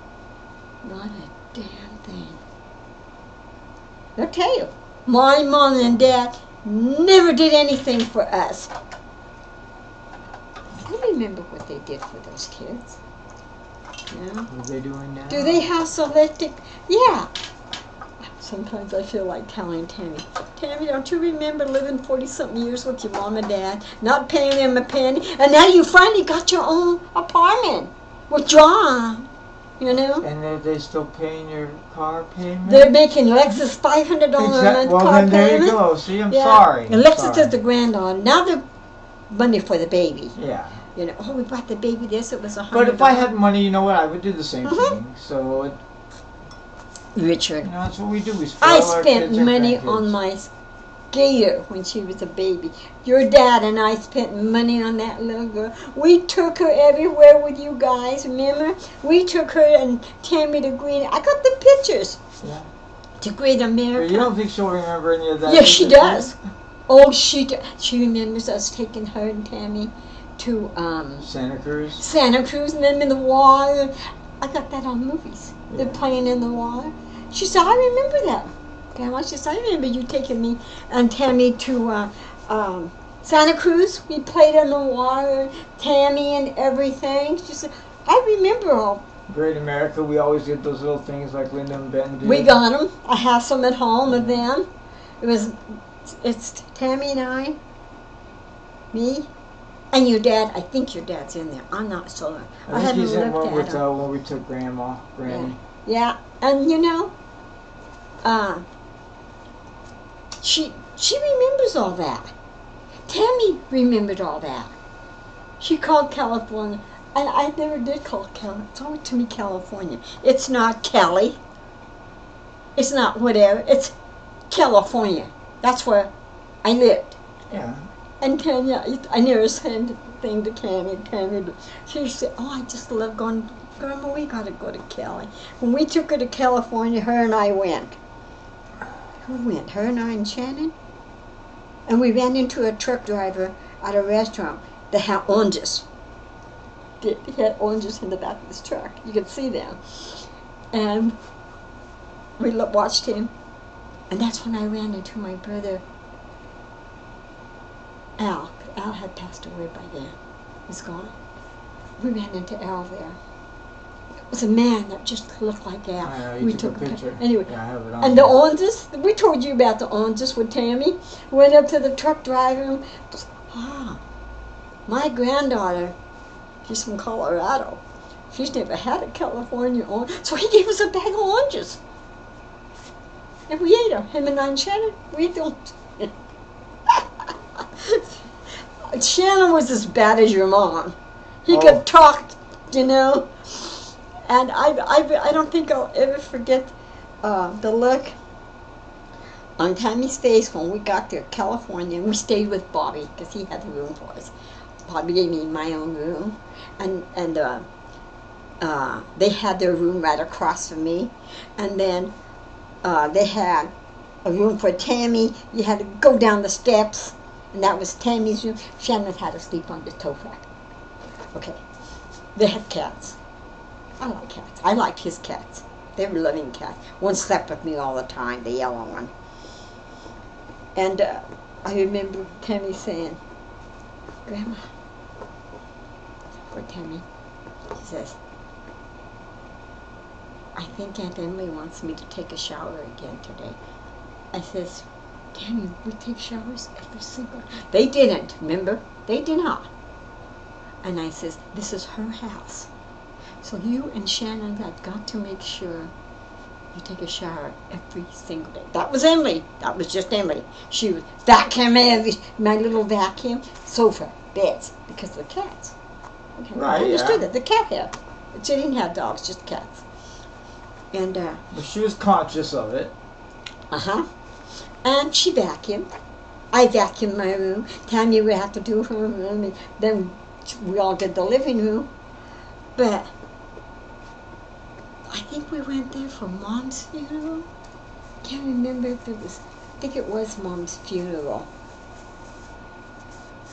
Not a damn thing. I'll tell you, my mom and dad never did anything for us. I remember what they did for those kids. Yeah. What are they doing now? Do they have electric? Yeah. Sometimes I feel like telling Tammy, don't you remember living 40-something years with your mom and dad, not paying them a penny, and now you finally got your own apartment with John, you know? And are they still paying your car payment? They're making Lexus $500 a month well, car then there payment. you go. See, I'm sorry. And Lexus is the granddaughter. Now they're money for the baby. Yeah. You know, oh, we bought the baby this, it was $100. But if I had money, you know what, I would do the same thing. So, Richard, you know, that's what we do. We spoil I our spent kids and money grandkids. on my skater when she was a baby. Your dad and I spent money on that little girl. We took her everywhere with you guys, remember? We took her and Tammy to Green. I got the pictures. Yeah. To Great America. But you don't think she'll remember any of that? Yes, she does. Oh, she remembers us taking her and Tammy to Santa Cruz. Santa Cruz and them in the water. I got that on movies. Yeah. They're playing in the water. She said, I remember that. Grandma, she said, I remember you taking me and Tammy to Santa Cruz. We played in the water, Tammy and everything. She said, I remember all. Great America, we always did those little things like Linda and Ben did. We got them. I have some at home of them. It's Tammy and I, me, and your dad. I think your dad's in there. I'm not sure. I think he's in one with when we took Granny. Yeah, and you know, she remembers all that. Tammy remembered all that. She called California, and I never did call California. It's always to me California. It's not Cali. It's not whatever. It's California. That's where I lived. Yeah. And Tanya, I never sent a thing to Tammy. She said, oh, I just love going. Grandma, we got to go to Cali. When we took her to California, her and I went. Who went? Her and I and Shannon? And we ran into a truck driver at a restaurant that had oranges. He had oranges in the back of his truck. You could see them. And we watched him. And that's when I ran into my brother, Al. Al had passed away by then. He's gone. We ran into Al there. It was a man that just looked like Al. I know, you we took a picture. Anyway, yeah, I have it on and here. the oranges, we told you about the oranges with Tammy. Went up to the truck driver. My granddaughter, she's from Colorado. She's never had a California orange. So he gave us a bag of oranges. And we ate them. Him and I and Shannon, we ate them. Shannon was as bad as your mom. He could talk, you know. And I don't think I'll ever forget the look on Tammy's face when we got to California. And we stayed with Bobby because he had the room for us. Bobby gave me my own room. And they had their room right across from me. And then they had a room for Tammy. You had to go down the steps, and that was Tammy's room. Shannon had to sleep on the sofa. Okay. They had cats. I like cats. I liked his cats. They were loving cats. One slept with me all the time, the yellow one. And I remember Tammy saying, Grandma, for Tammy, she says, I think Aunt Emily wants me to take a shower again today. I says, Tammy, we take showers every single day. They didn't, remember? They did not. And I says, this is her house. So you and Shannon have got to make sure you take a shower every single day. That was Emily. That was just Emily. She would vacuum my little vacuum, sofa, beds, because of the cats. Okay, Right, I understood yeah. that. The cat had. She didn't have dogs, just cats. And, But she was conscious of it. uh-huh. And she vacuumed. I vacuumed my room. Tammy would have to do her room, and then we all did the living room. But I think we went there for Mom's funeral. Can't remember if it was, I think it was Mom's funeral.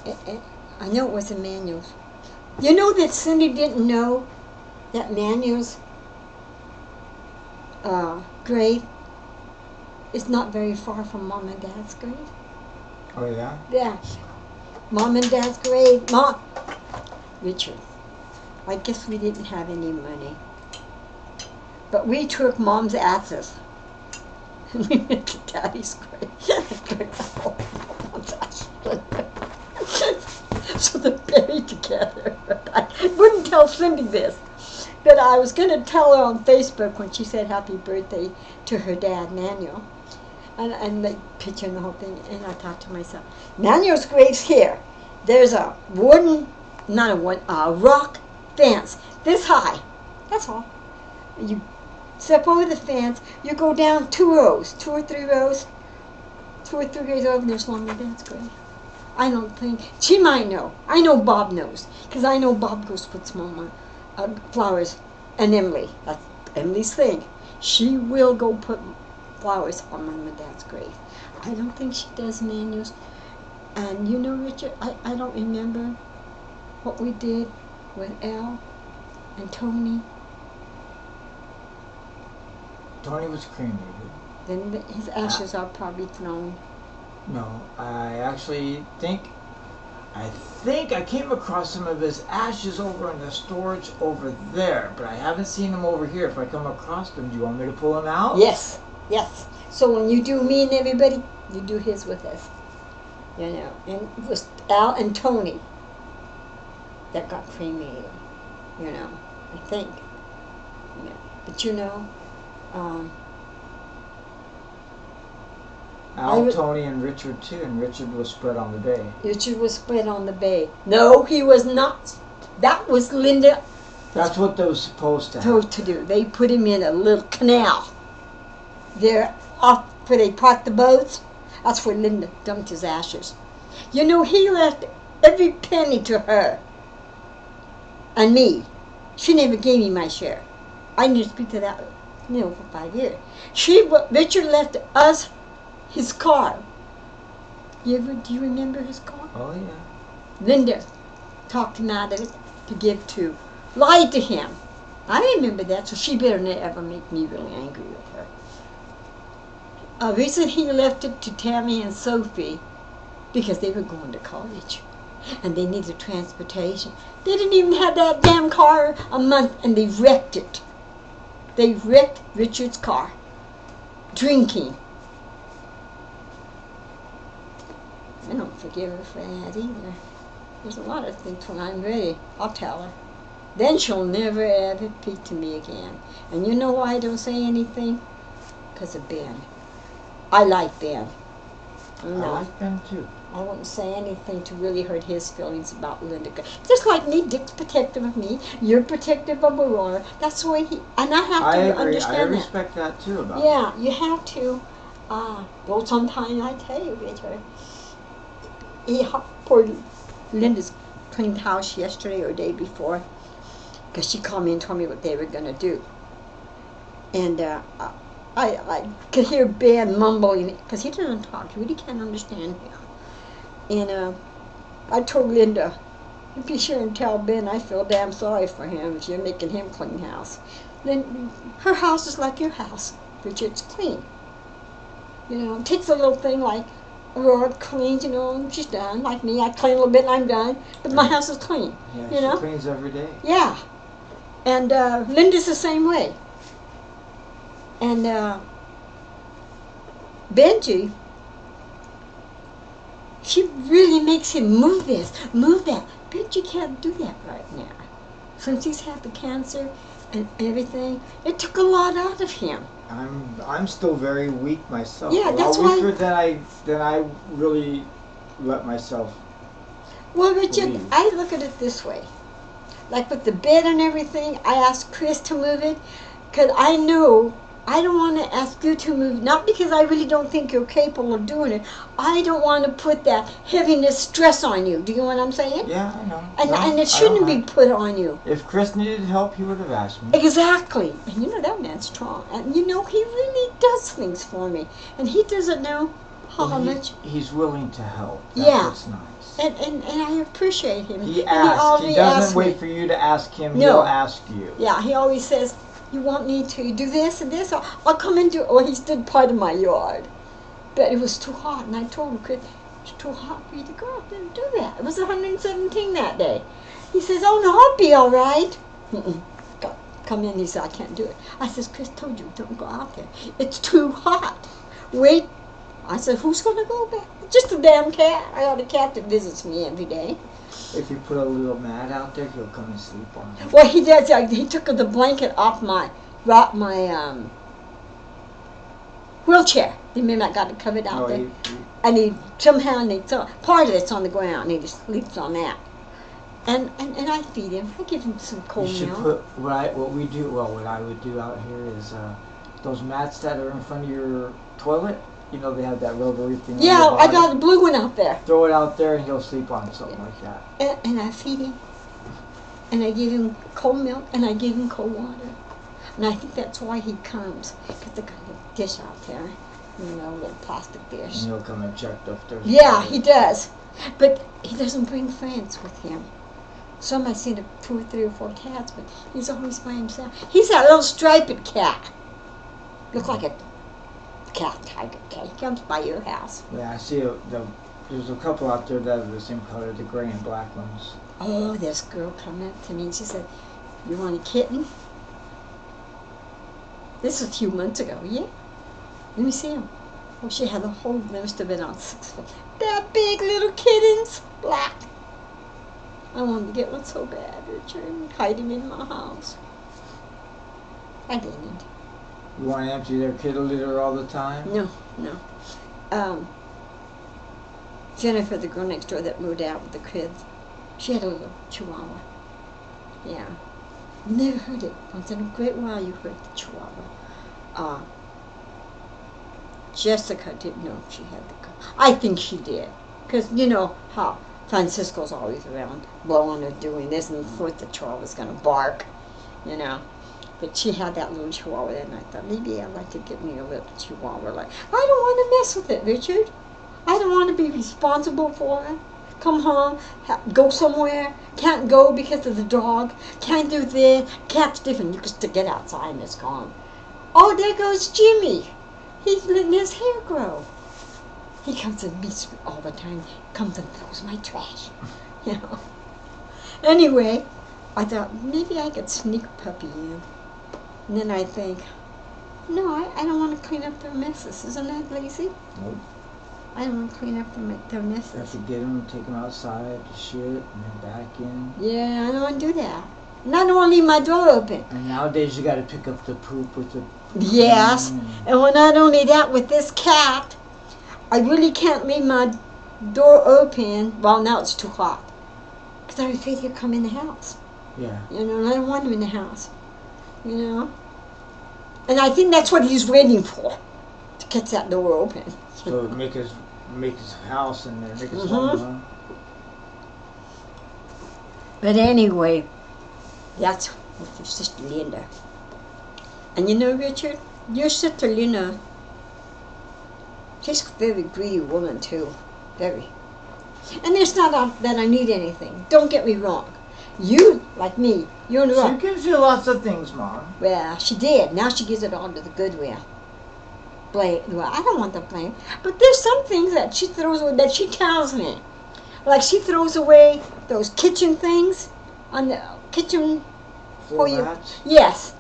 I know it was Emmanuel's. You know that Cindy didn't know that Emmanuel's grave is not very far from Mom and Dad's grave? Oh, yeah? Yeah. Mom and Dad's grave. Mom. Richard, I guess we didn't have any money. But we took Mom's ashes. And we went to Daddy's grave. Mom's ashes. So they're buried together. I wouldn't tell Cindy this. But I was going to tell her on Facebook when she said happy birthday to her dad, Manuel. And the picture and the whole thing. And I thought to myself, Manuel's grave's here. There's a rock fence this high. That's all. You step over the fence, you go down 2 rows, 2 or 3 rows, 2 or 3 rows over, and there's Mom and Dad's grave. I don't think, she might know. I know Bob knows, because I know Bob goes puts Mama flowers, and Emily, that's Emily's thing. She will go put flowers on Mom and Dad's grave. I don't think she does Manuel's. And you know, Richard, I don't remember what we did with Al and Tony. Tony was cremated. Then his ashes are probably thrown. No, I think I came across some of his ashes over in the storage over there, but I haven't seen them over here. If I come across them, do you want me to pull them out? Yes, yes. So when you do me and everybody, you do his with us. You know, and it was Al and Tony that got cremated. You know, I think. Yeah. But you know, Al, Tony, and Richard too, and Richard was spread on the bay. Richard was spread on the bay. No, he was not. That was Linda. That's what they were supposed to have. To do. They put him in a little canal. There, off where they parked the boats. That's where Linda dumped his ashes. You know, he left every penny to her and me. She never gave me my share. I didn't speak to that, you know, for 5 years. Richard left us his car. Do you remember his car? Oh, yeah. Linda talked him out of it to give to, lied to him. I remember that, so she better never make me really angry with her. Recently he left it to Tammy and Sophie because they were going to college and they needed transportation. They didn't even have that damn car a month and they wrecked it. They wrecked Richard's car. Drinking. I don't forgive her for that either. There's a lot of things when I'm ready, I'll tell her. Then she'll never ever speak to me again. And you know why I don't say anything? Because of Ben. I like Ben. No, I like Ben too. I wouldn't say anything to really hurt his feelings about Linda. Just like me, Dick's protective of me. You're protective of Aurora. That's the way he, and I have to agree. understand I that. respect that too about Yeah, you have to. Well, sometimes I tell you, Richard. Poor Linda's cleaned house yesterday or day before because she called me and told me what they were going to do. And I could hear Ben mumbling because he doesn't talk. You really can't understand him. And I told Linda, be sure and tell Ben I feel damn sorry for him if you're making him clean house. Then her house is like your house, which it's clean. You know, it takes a little thing like Aurora cleans, you know, she's done. Like me, I clean a little bit and I'm done. But my house is clean. Yeah, you know? she cleans every day. Yeah. And Linda's the same way. And Benji, she really makes him move this, move that. Benji can't do that right now. Since he's had the cancer and everything, it took a lot out of him. I'm still very weak myself. Yeah, that's why. Weaker why. than I really let myself. Well, Richard, believe. I look at it this way. Like with the bed and everything, I asked Chris to move it because I know I don't want to ask you to move, not because I really don't think you're capable of doing it. I don't want to put that heaviness, stress on you. Do you know what I'm saying? Yeah, I know. And it shouldn't be put on you. If Chris needed help, he would have asked me. Exactly. And you know that man's strong. And you know he really does things for me. And he doesn't know how much. He's willing to help. That's Yeah. what's nice. And I appreciate him. He And asks. He doesn't wait me. for you to ask him. No. He'll ask you. Yeah, he always says, you want me to do this and this? I'll come and do it. Or he did part of my yard. But it was too hot. And I told him, Chris, it's too hot for you to go out there and do that. It was 117 that day. He says, oh, no, I'll be all right. Come in. He said, I can't do it. I says, Chris told you, don't go out there. It's too hot. Wait. I said, who's going to go back? Just a damn cat. I got a cat that visits me every day. If you put a little mat out there, he'll come and sleep on it. Well, he does. He took the blanket off my wheelchair. Remember, I got it covered out there. And he somehow, part of it's on the ground, and he just sleeps on that. And I feed him. I give him some cold milk. You should put what I would do out here is those mats that are in front of your toilet. You know, they have that rubbery thing. Yeah, on your I got a blue one out there. Throw it out there and he'll sleep on something like that. And I feed him. And I give him cold milk and I give him cold water. And I think that's why he comes. Because they got a dish out there. You know, a little plastic dish. And he'll come and check if there's... Yeah, he does. But he doesn't bring friends with him. Some I've seen 2 or 3 or 4 cats, but he's always by himself. He's that little striped cat. Looks like a cat, tiger cat. He comes by your house. Yeah, I see there's a couple out there that are the same color, the gray and black ones. Oh, this girl come up to me and she said, you want a kitten? This was a few months ago, yeah? Let me see him. Oh, she had a whole, they must have been on 6 foot. That big little kittens, black. I wanted to get one so bad, Richard, and hide him in my house. I didn't. You want to empty their kittle litter all the time? No. Jennifer, the girl next door that moved out with the kids, she had a little chihuahua. Yeah. Never heard it. Once in a great while you heard the chihuahua. Jessica didn't know she had the girl. I think she did. Because you know how Francisco's always around blowing or doing this and thought the chihuahua's going to bark, you know. But she had that little chihuahua and I thought maybe I'd like to get me a little chihuahua. Like, I don't want to mess with it, Richard. I don't want to be responsible for it. Come home, go somewhere, can't go because of the dog, can't do this. Cat's different. You can still get outside and it's gone. Oh, there goes Jimmy. He's letting his hair grow. He comes and meets me all the time. Comes and throws my trash. You know. Anyway, I thought maybe I could sneak a puppy in. And then I think, no, I don't want to clean up their messes. Isn't that lazy? Nope. I don't want to clean up their You messes. have to get them, take them outside to shit, and then back in. Yeah, I don't want to do that. And I don't want to leave my door open. And nowadays you got to pick up the poop with the... Yes, and when not only that, with this cat, I really can't leave my door open. Well, now it's too hot. Because I'm afraid he'll come in the house. Yeah. You know, and I don't want him in the house. You know? And I think that's what he's waiting for. To get that door open. So make his house and then make his home, huh? But anyway, that's with your sister Linda. And you know, Richard, your sister Linda, she's a very greedy woman too. Very. And it's not that I need anything. Don't get me wrong. You, like me, you're in the She wrong. gives you lots of things, Mom. Well, she did. Now she gives it all to the Goodwill. Blame. Well, I don't want the blame. But there's some things that she throws away that she tells me. Like she throws away those kitchen things on the kitchen Floor mats? Yes.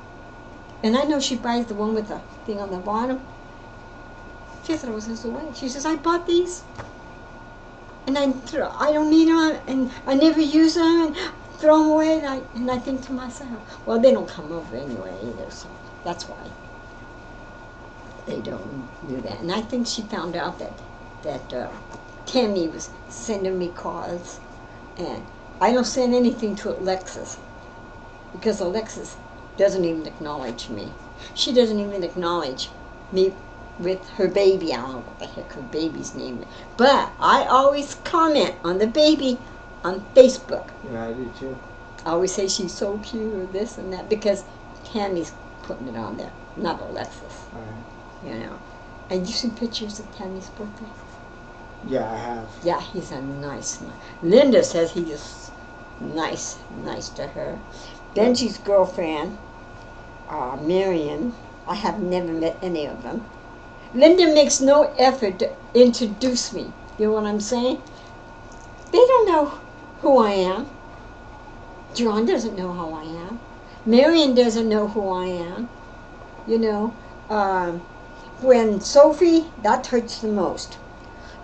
And I know she buys the one with the thing on the bottom. She throws this away. She says, I bought these. And I don't need them, and I never use them, and throw them away. And I think to myself, well, they don't come over anyway either, so that's why they don't do that. And I think she found out that Tammy was sending me cards, and I don't send anything to Alexis because Alexis doesn't even acknowledge me. She doesn't even acknowledge me with her baby. I don't know what the heck her baby's name is. But I always comment on the baby on Facebook. Yeah, I do too. I always say she's so cute or this and that because Tammy's putting it on there, not Alexis. Right. You know. And you see pictures of Tammy's birthday? Yeah, I have. Yeah, he's a nice man. Linda says he is nice to her. Benji's girlfriend, Marion, I have never met any of them. Linda makes no effort to introduce me. You know what I'm saying? They don't know who I am. John doesn't know who I am. Marion doesn't know who I am. You know, when Sophie, that hurts the most.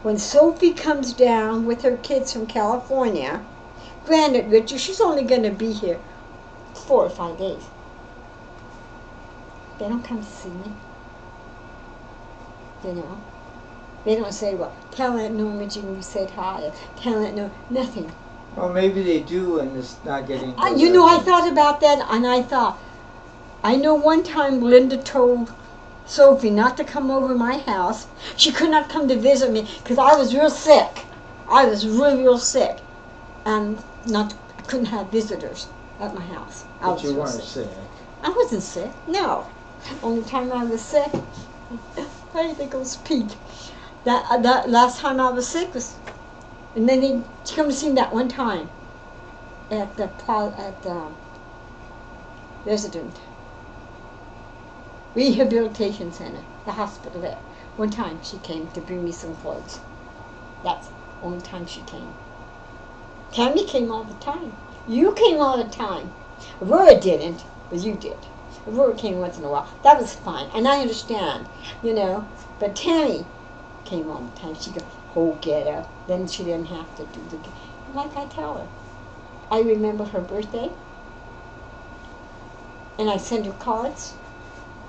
When Sophie comes down with her kids from California, granted, Richard, she's only going to be here 4 or 5 days. They don't come to see me. You know, they don't say, well, tell Aunt Norma Jean we said hi, or tell Aunt Norma, nothing. Well, maybe they do and it's not getting... You know, I thought about that, and I thought, I know one time Linda told Sophie not to come over my house. She could not come to visit me because I was real sick. I was real sick. And I couldn't have visitors at my house. But you weren't sick. I wasn't sick, no. Only time I was sick, hey, there goes Pete. That last time I was sick was, and then she come to see me that one time at the resident rehabilitation center, the hospital there. One time she came to bring me some clothes. That's the only time she came. Tammy came all the time. You came all the time. Aurora didn't, but you did. Aurora came once in a while. That was fine, and I understand, you know. But Tammy came all the time. She'd go, oh, get up. Then she didn't have to do like I tell her. I remember her birthday, and I send her cards.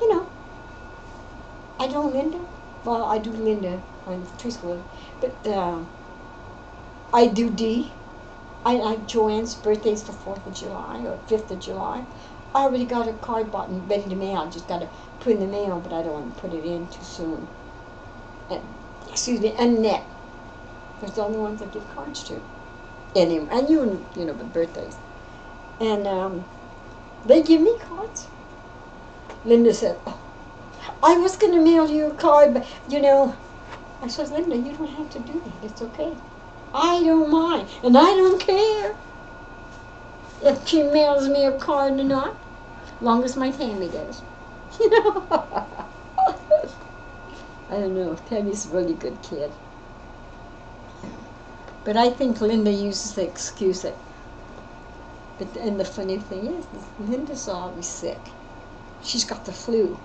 You know, I don't Linda. Well, I do Linda on preschool, but I do Dee. Joanne's birthday's the 4th of July or 5th of July. I already got a card bought and ready to mail. Just got to put in the mail, but I don't want to put it in too soon. And Annette. There's the only ones I give cards to. And you know, the birthdays. And they give me cards. Linda said, oh, I was going to mail you a card, but, you know, I said, Linda, you don't have to do that. It's okay. I don't mind, and I don't care if she mails me a card or not, long as my Tammy does. You know? I don't know. Tammy's a really good kid. But I think Linda uses the excuse that, and the funny thing is, Linda's always sick. She's got the flu.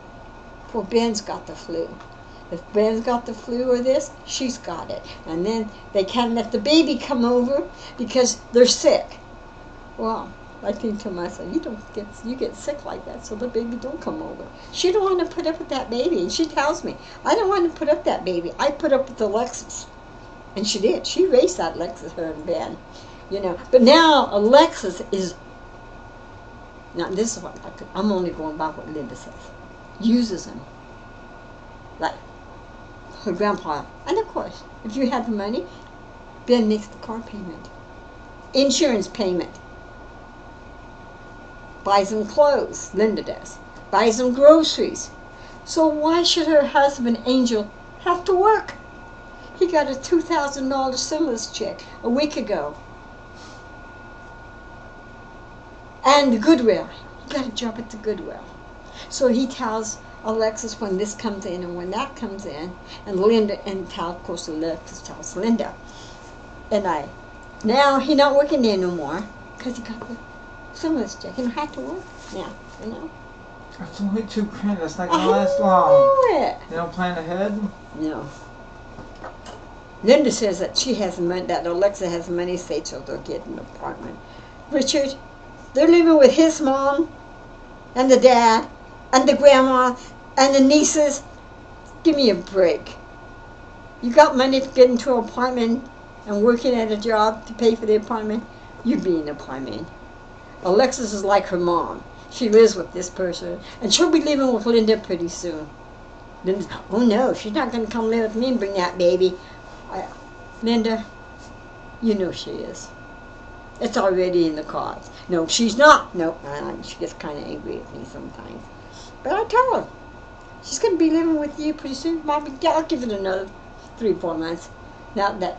Poor Ben's got the flu. If Ben's got the flu or this, she's got it. And then they can't let the baby come over because they're sick. Well, I think to myself, you get sick like that, so the baby don't come over. She don't want to put up with that baby, and she tells me, I don't want to put up that baby. I put up with Alexis. And she did. She raised that Alexis, her and Ben. You know. But now Alexis is, now this is what I'm only going by what Linda says. Uses him. Like her grandpa. And of course, if you have the money, Ben makes the car payment. Insurance payment. Buys them clothes, Linda does. Buys them groceries. So why should her husband, Angel, have to work? He got a $2,000 stimulus check a week ago. And the Goodwill. He got a job at the Goodwill. So he tells Alexis when this comes in and when that comes in. And Linda, and of course Alexis tells Linda. And now he not working there no more because he got the stimulus check. He don't have to work now, you know. That's only $2,000. That's not gonna I last long. know it. You don't plan ahead? No. Linda says that she has money, that Alexa has money saved, so they'll get an apartment. Richard, they're living with his mom and the dad and the grandma and the nieces. Give me a break. You got money to get into an apartment and working at a job to pay for the apartment, you'd be in an apartment. Alexis is like her mom. She lives with this person, and she'll be living with Linda pretty soon. Linda's, oh no, she's not going to come live with me and bring that baby. Linda, you know she is. It's already in the cards. No, she's not. No, she gets kind of angry at me sometimes. But I tell her, she's going to be living with you pretty soon. I'll give it another 3-4 months. Now that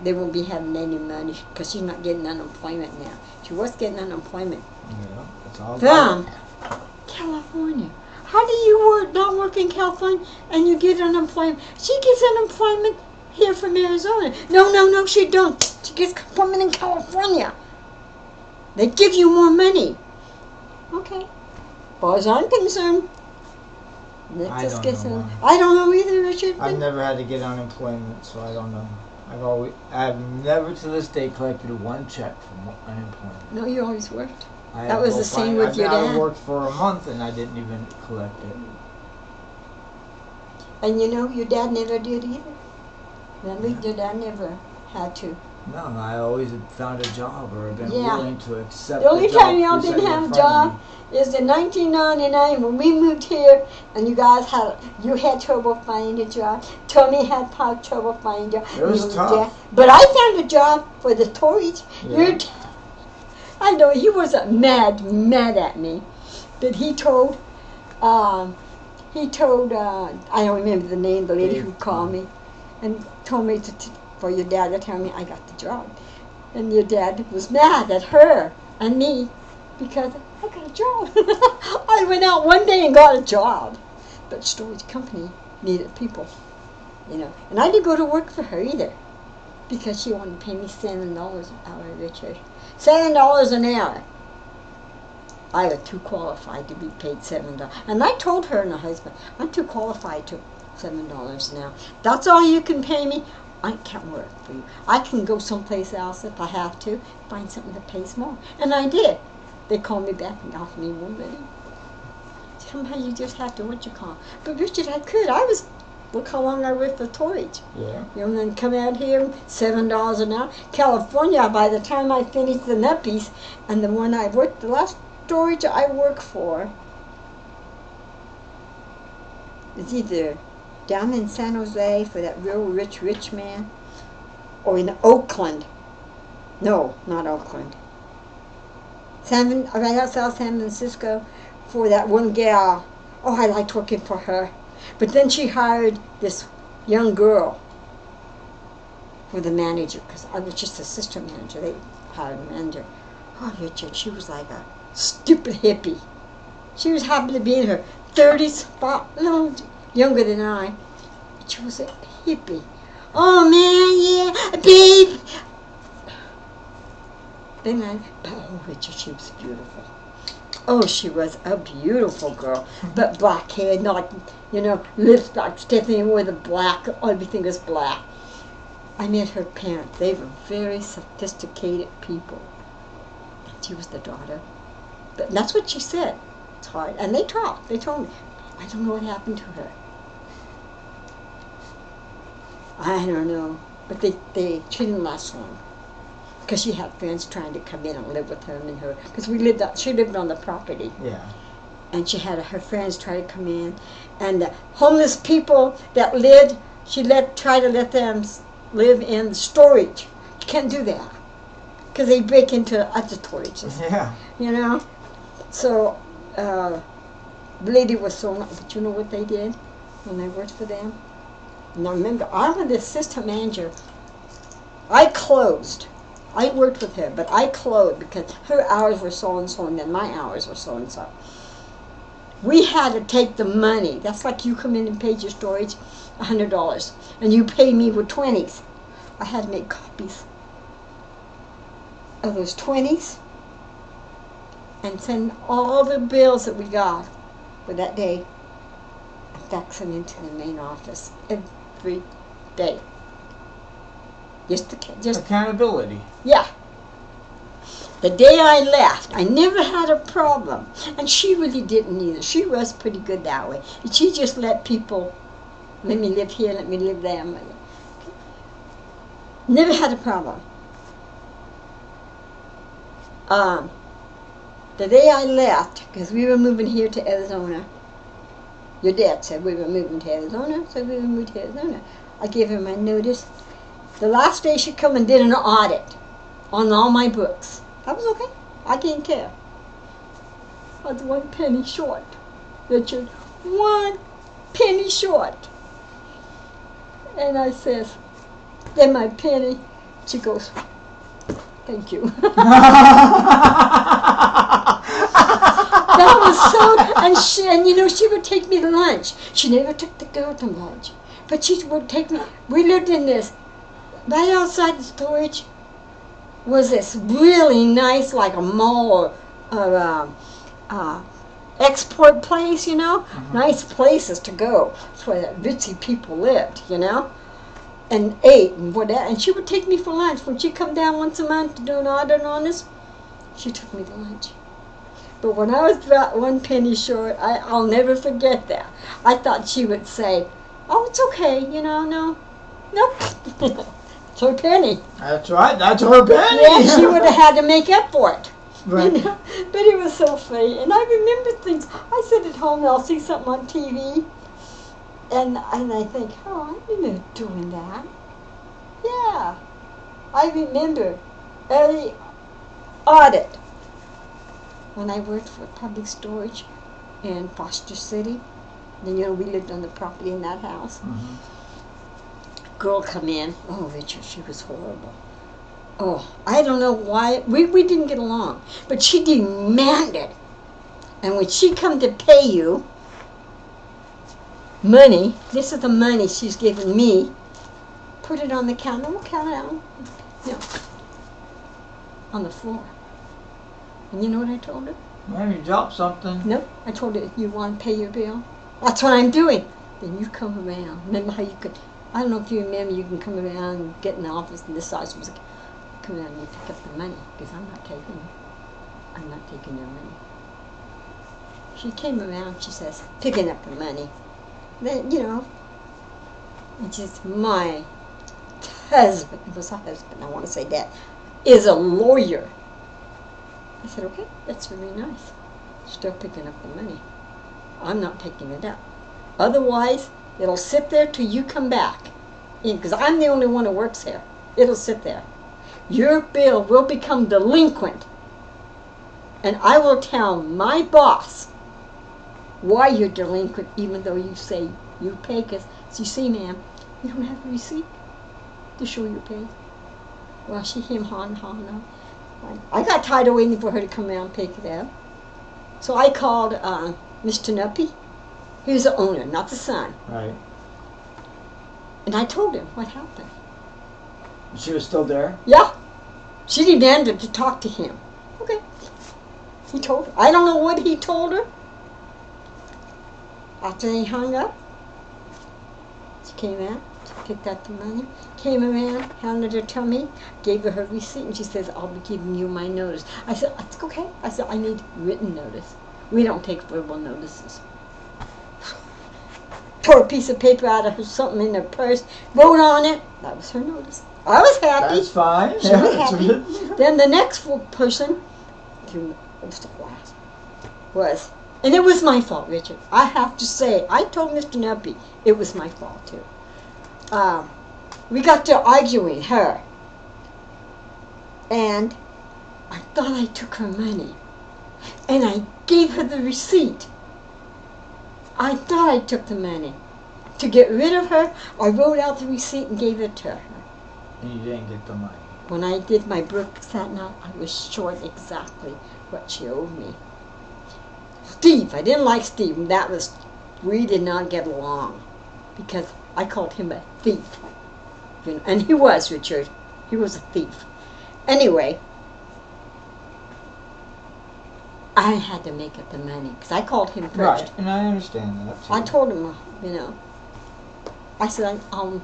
they won't be having any money because she's not getting unemployment now. She was getting unemployment. Yeah, that's all. From California. How do you not work in California and you get unemployment? She gets unemployment here from Arizona. No, she don't. She gets unemployment in California. They give you more money. Okay. As far as I'm concerned, I don't know either, Richard. I've never had to get unemployment, so I don't know. I've never to this day collected one check from unemployment. No, you always worked. That was the same with your dad. dad. I worked for a month and I didn't even collect it. And you know, your dad never did either. Remember, your dad never had to. No, I always had found a job or been Yeah. willing to accept The only job time y'all presented didn't in have a front of job is in 1999 when we moved here, and you had trouble finding a job. Tommy had trouble finding a job. It was tough. But I found a job for the toys. Yeah. I know he was mad at me, but he told I don't remember the name, the lady who called me, and told me for your dad to tell me I got the job. And your dad was mad at her and me because I got a job. I went out one day and got a job. But storage company needed people, you know. And I didn't go to work for her either because she wanted to pay me $7 an hour, Richard. $7 an hour. I was too qualified to be paid $7. And I told her and her husband, I'm too qualified to $7 an hour. That's all you can pay me. I can't work for you. I can go someplace else if I have to, find something that pays more. And I did. They called me back and offered me more money. Somehow you just have to, But Richard, I could. Look how long I worked for storage. Yeah. You know, and then come out here, $7 an hour. California, by the time I finished the nuppies, and the one I worked, the last storage I worked for, it's either down in San Jose for that real rich man, or in Oakland. No, not Oakland. Right outside San Francisco for that one gal. Oh, I liked working for her. But then she hired this young girl for the manager, because I was just assistant manager. They hired a manager. Oh, Richard, she was like a stupid hippie. She was happy to be in her 30s, a little younger than I. But she was a hippie. Oh, man, yeah, babe. Oh, Richard, she was beautiful. Oh, she was a beautiful girl, but black hair, not, lips like Stephanie with a black, everything was black. I met her parents. They were very sophisticated people. She was the daughter. But that's what she said. It's hard. And they talked. They told me. I don't know what happened to her. I don't know. But she didn't last long. Because she had friends trying to come in and live with her and her. Because she lived on the property. Yeah. And she had her friends try to come in. And the homeless people that lived, tried to let them live in storage. You can't do that. Because they break into other storages. Yeah. So, the lady was so nice. But you know what they did when I worked for them? And I remember, I was the assistant manager. I closed. I worked with her, but I closed because her hours were so and so, and then my hours were so and so. We had to take the money. That's like you come in and pay your storage $100, and you pay me with 20s. I had to make copies of those 20s and send all the bills that we got for that day and fax them into the main office every day. Just accountability. Yeah. The day I left, I never had a problem. And she really didn't either. She was pretty good that way. She just let people, let me live here, let me live there. Never had a problem. The day I left, because we were moving here to Arizona, your dad said we were moving to Arizona, so we were moving to Arizona. I gave her my notice. The last day she come and did an audit on all my books. I was okay. I didn't care. I was 1 penny short, Richard. 1 penny short. And I says, "Then my penny." She goes, "Thank you." That was so, and you know, she would take me to lunch. She never took the girl to lunch, but she would take me. We lived in this, right outside the storage was this really nice, like a mall or export place, you know? Mm-hmm. Nice places to go. That's where the ritzy people lived, you know? And ate and whatever. And she would take me for lunch. When she come down once a month to do an audit on this, she took me to lunch. But when I was about 1 penny short, I'll never forget that. I thought she would say, "Oh, it's okay, you know, no. Nope." It's her penny. That's right, that's her penny. Yeah, she would have had to make up for it. Right. You know? But it was so funny. And I remember things. I sit at home and I'll see something on TV. And I think, oh, I remember doing that. Yeah. I remember early audit when I worked for public storage in Foster City. And, you know, we lived on the property in that house. Mm-hmm. Girl come in. Oh, Richard, she was horrible. Oh, I don't know why. We didn't get along. But she demanded. And when she come to pay you money, this is the money she's giving me, put it on the counter. We'll count it out. No. On the floor. And you know what I told her? Well, you dropped something. No. I told her, "You want to pay your bill? That's what I'm doing." Then you come around. Remember how you could... I don't know if you remember, you can come around and get in the office and this size was like, come around and you pick up the money, because I'm not taking your money. She came around, she says, picking up the money. Then, you know, it's just my husband, it was a husband, I want to say that, is a lawyer. I said, okay, that's very nice. Still picking up the money. I'm not taking it up. Otherwise, it'll sit there till you come back. Because I'm the only one who works here. It'll sit there. Your bill will become delinquent. And I will tell my boss why you're delinquent, even though you say you pay. Because, you see, ma'am, you don't have a receipt to show you paid. Well, she came hawing up. I got tired of waiting for her to come around and pick it up. So I called Mr. Nuppy. He was the owner, not the son. Right. And I told him what happened. She was still there? Yeah. She demanded to talk to him. Okay. He told her. I don't know what he told her. After they hung up, she came out, she picked up the money, came around, handed her to me, gave her her receipt, and she says, "I'll be giving you my notice." I said, "That's okay." I said, "I need written notice. We don't take verbal notices." Tore a piece of paper out of her, something in her purse, wrote on it. That was her notice. I was happy. That's fine. She was happy. Then the next person, it was the last, was, and it was my fault, Richard. I have to say, I told Mr. Nuppy it was my fault too. We got to arguing, her, and I thought I took her money, and I gave her the receipt. I thought I took the money. To get rid of her, I wrote out the receipt and gave it to her. And you didn't get the money. When I did my books that night, I was short exactly what she owed me. Steve, I didn't like Steve. We did not get along because I called him a thief. You know, and he was, Richard. He was a thief. Anyway, I had to make up the money because I called him first. Right, and I understand that too. I told him, I said, I'll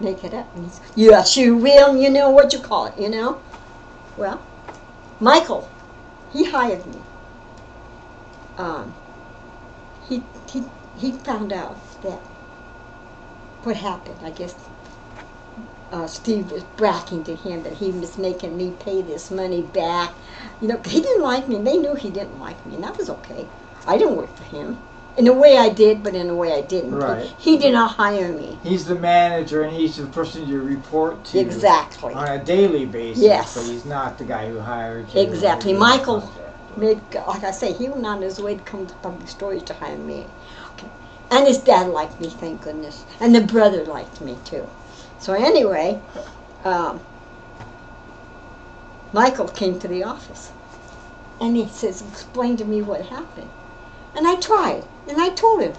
make it up. And he said, yes, you will, what you call it, Well, Michael, he hired me. He found out that what happened. I guess Steve was bragging to him that he was making me pay this money back. He didn't like me. They knew he didn't like me, and that was okay. I didn't work for him. In a way I did, but in a way I didn't. Right. He did not hire me. He's the manager, and he's the person you report to. Exactly. On a daily basis. Yes. But he's not the guy who hired you. Exactly. Michael like I say, he went on his way to come to Public Storage to hire me. Okay. And his dad liked me, thank goodness. And the brother liked me, too. So anyway, Michael came to the office. And he says, explain to me what happened. And I tried. And I told him,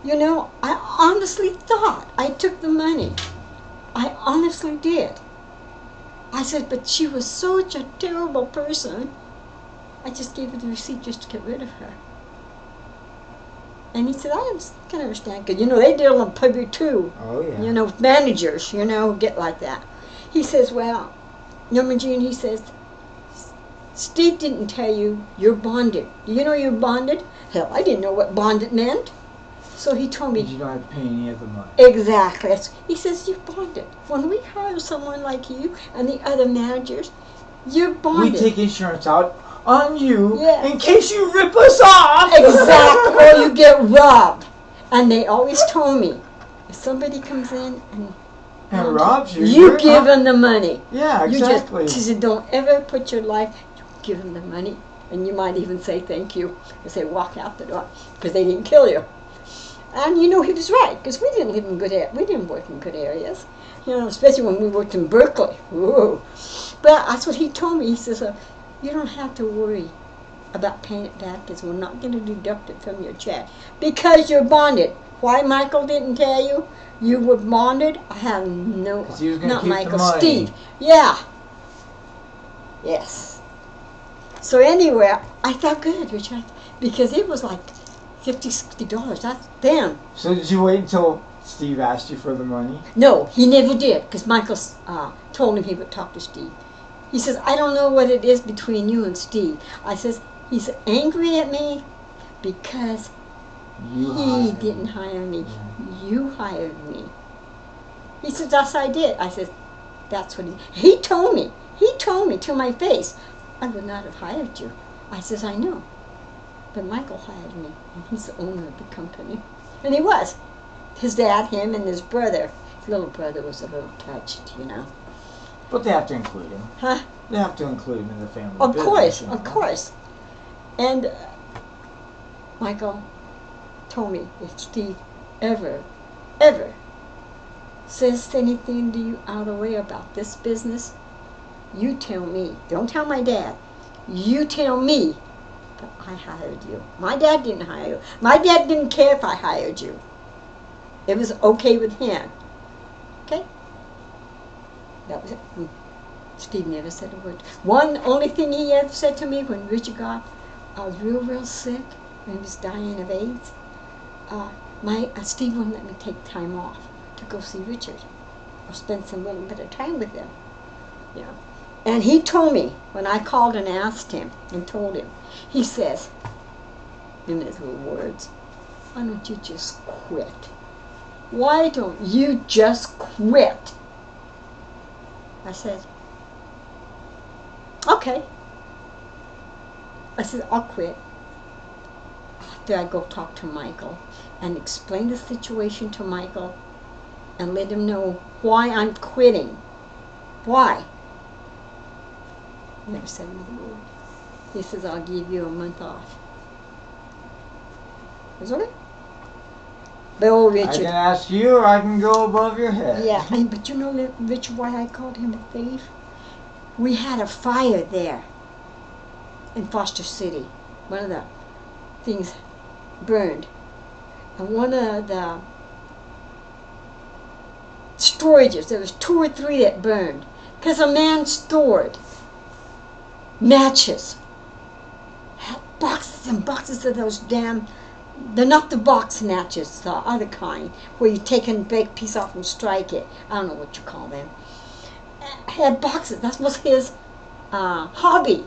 I honestly thought I took the money. I honestly did. I said, but she was such a terrible person. I just gave her the receipt just to get rid of her. And he said, I can understand. Because, they deal in public too. Oh, yeah. Managers, who get like that. He says, well, Norma Jean, he says, Steve didn't tell you you're bonded. Do you know you're bonded? Hell, I didn't know what bonded meant. So he told me. You don't have to pay any of the money. Exactly. He says, you're bonded. When we hire someone like you and the other managers, you're bonded. We take insurance out on you in case you rip us off. Exactly. Or you get robbed. And they always told me, if somebody comes in and robs you, you give them the money. Yeah, exactly. She said, don't ever put your life, give them the money. And you might even say thank you as they walk out the door because they didn't kill you. And he was right because we didn't live in we didn't work in good areas, especially when we worked in Berkeley. Whoa. But that's what he told me. He says, you don't have to worry about paying it back because we're not going to deduct it from your check because you're bonded. Why Michael didn't tell you you were bonded? I have no. Not Michael, Steve. Yeah. Yes. So anyway, I felt good, Richard, because it was like $50, $60. That's them. So did you wait until Steve asked you for the money? No, he never did, because Michael told him he would talk to Steve. He says, I don't know what it is between you and Steve. I says, he's angry at me because he didn't hire me. Yeah. You hired me. He says, yes, I did. I said, that's what he told me. He told me to my face, I would not have hired you. I says, I know. But Michael hired me, and he's the owner of the company. And he was. His dad, him, and his brother. His little brother was a little touched, But they have to include him. Huh? They have to include him in the family Of business. Of course. And Michael told me if Steve ever says anything to you out of the way about this business, you tell me. Don't tell my dad. You tell me that I hired you. My dad didn't hire you. My dad didn't care if I hired you. It was okay with him. Okay? That was it. Steve never said a word. Only thing he ever said to me when Richard got real sick, when he was dying of AIDS, Steve wouldn't let me take time off to go see Richard or spend some little bit of time with him. And he told me, when I called and asked him and told him, he says, in his little words, why don't you just quit? Why don't you just quit? I said, okay. I said, I'll quit. After I go talk to Michael and explain the situation to Michael and let him know why I'm quitting. Why? Never said another word. He says, I'll give you a month off. Is that it? But old Richard. I can ask you or I can go above your head. Yeah, but you know, Richard, why I called him a thief? We had a fire there in Foster City. One of the things burned. And one of the storages, there was 2 or 3 that burned. Because a man stored matches, boxes and boxes of those damn. They're not the box matches, the other kind, where you take a big piece off and strike it. I don't know what you call them. Had boxes. That was his hobby.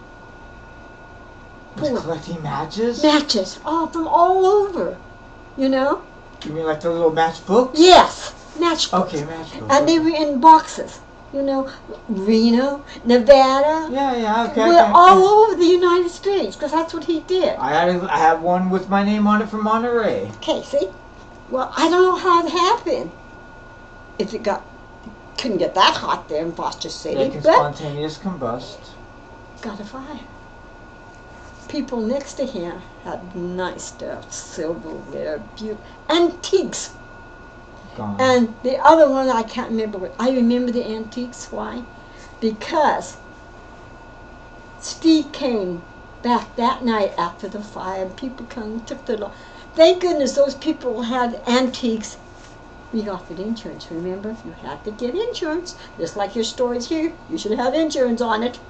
Was collecting matches? Matches, all from all over, you know? You mean like the little matchbooks? Yes, matchbooks. Okay, matchbooks. And they were in boxes, you know? Reno, Nevada. Yeah, okay. We're all over the United States, because that's what he did. I had one with my name on it from Monterey. Okay, see? Well, I don't know how it happened. If it couldn't get that hot there in Foster City. They can spontaneous combust. Got a fire. People next to him had nice stuff, silverware, beautiful, antiques. Gone. And the other one, I can't remember what. I remember the antiques. Why? Because Steve came back that night after the fire, and people come and took the. Thank goodness those people had antiques. We offered insurance, remember? You had to get insurance. Just like your storage here, you should have insurance on it.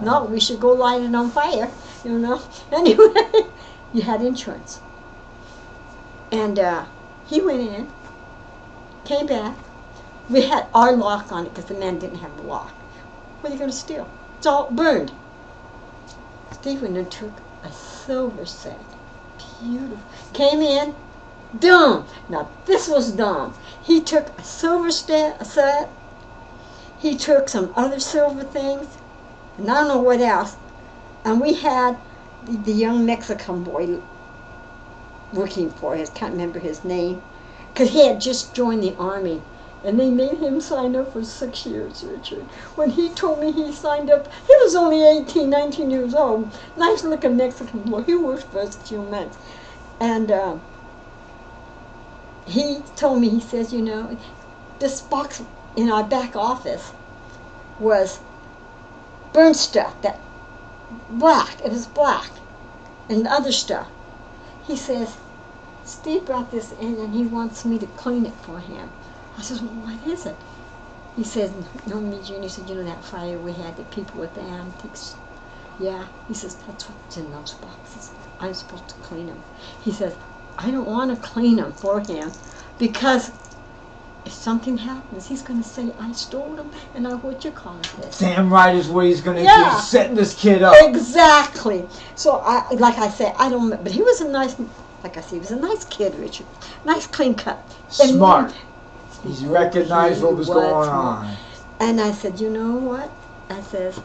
No, we should go light it on fire, you know. Anyway, you had insurance. And he went in, came back. We had our lock on it because the man didn't have the lock. What are you going to steal? It's all burned. Steve went and took a silver set. Beautiful. Came in, dumb. Now, this was dumb. He took a silver set. He took some other silver things. And I don't know what else. And we had the young Mexican boy working for us. Can't remember his name. Because he had just joined the army. And they made him sign up for 6 years, Richard. When he told me he signed up, he was only 18, 19 years old. Nice looking Mexican boy. He worked for us a few months. And he told me, he says, you know, this box in our back office was burnt stuff, that black, it was black, and other stuff. He says, Steve brought this in and he wants me to clean it for him. I says, well, what is it? He says, Norma Jr. said, you know that fire we had, the people with the antiques? Yeah. He says, that's what's in those boxes. I'm supposed to clean them. He says, I don't want to clean them for him because if something happens, he's going to say, I stole them and I what you call this. Damn right is what he's going to do, setting this kid up. Exactly. So, like I say, I don't, but he was a nice, like I say, he was a nice kid, Richard. Nice, clean cut. Smart. He's recognized what was going on. And I said, you know what? I says,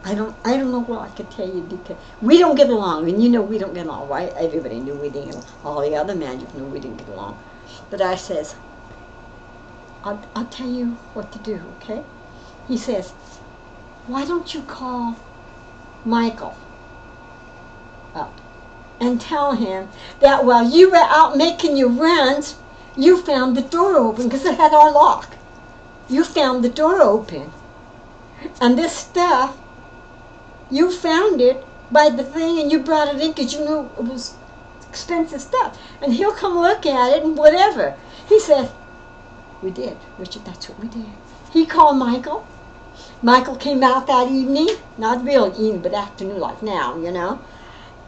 I don't know what I could tell you because we don't get along, and you know we don't get along, right? Everybody knew we didn't get along. All the other men knew we didn't get along. But I says, I'll tell you what to do, okay? He says, why don't you call Michael up and tell him that while you were out making your runs, you found the door open because it had our lock. You found the door open. And this stuff, you found it by the thing and you brought it in because you knew it was expensive stuff. And he'll come look at it and whatever. He said, we did, Richard, that's what we did. He called Michael. Michael came out that evening, not real evening, but afternoon like now, you know.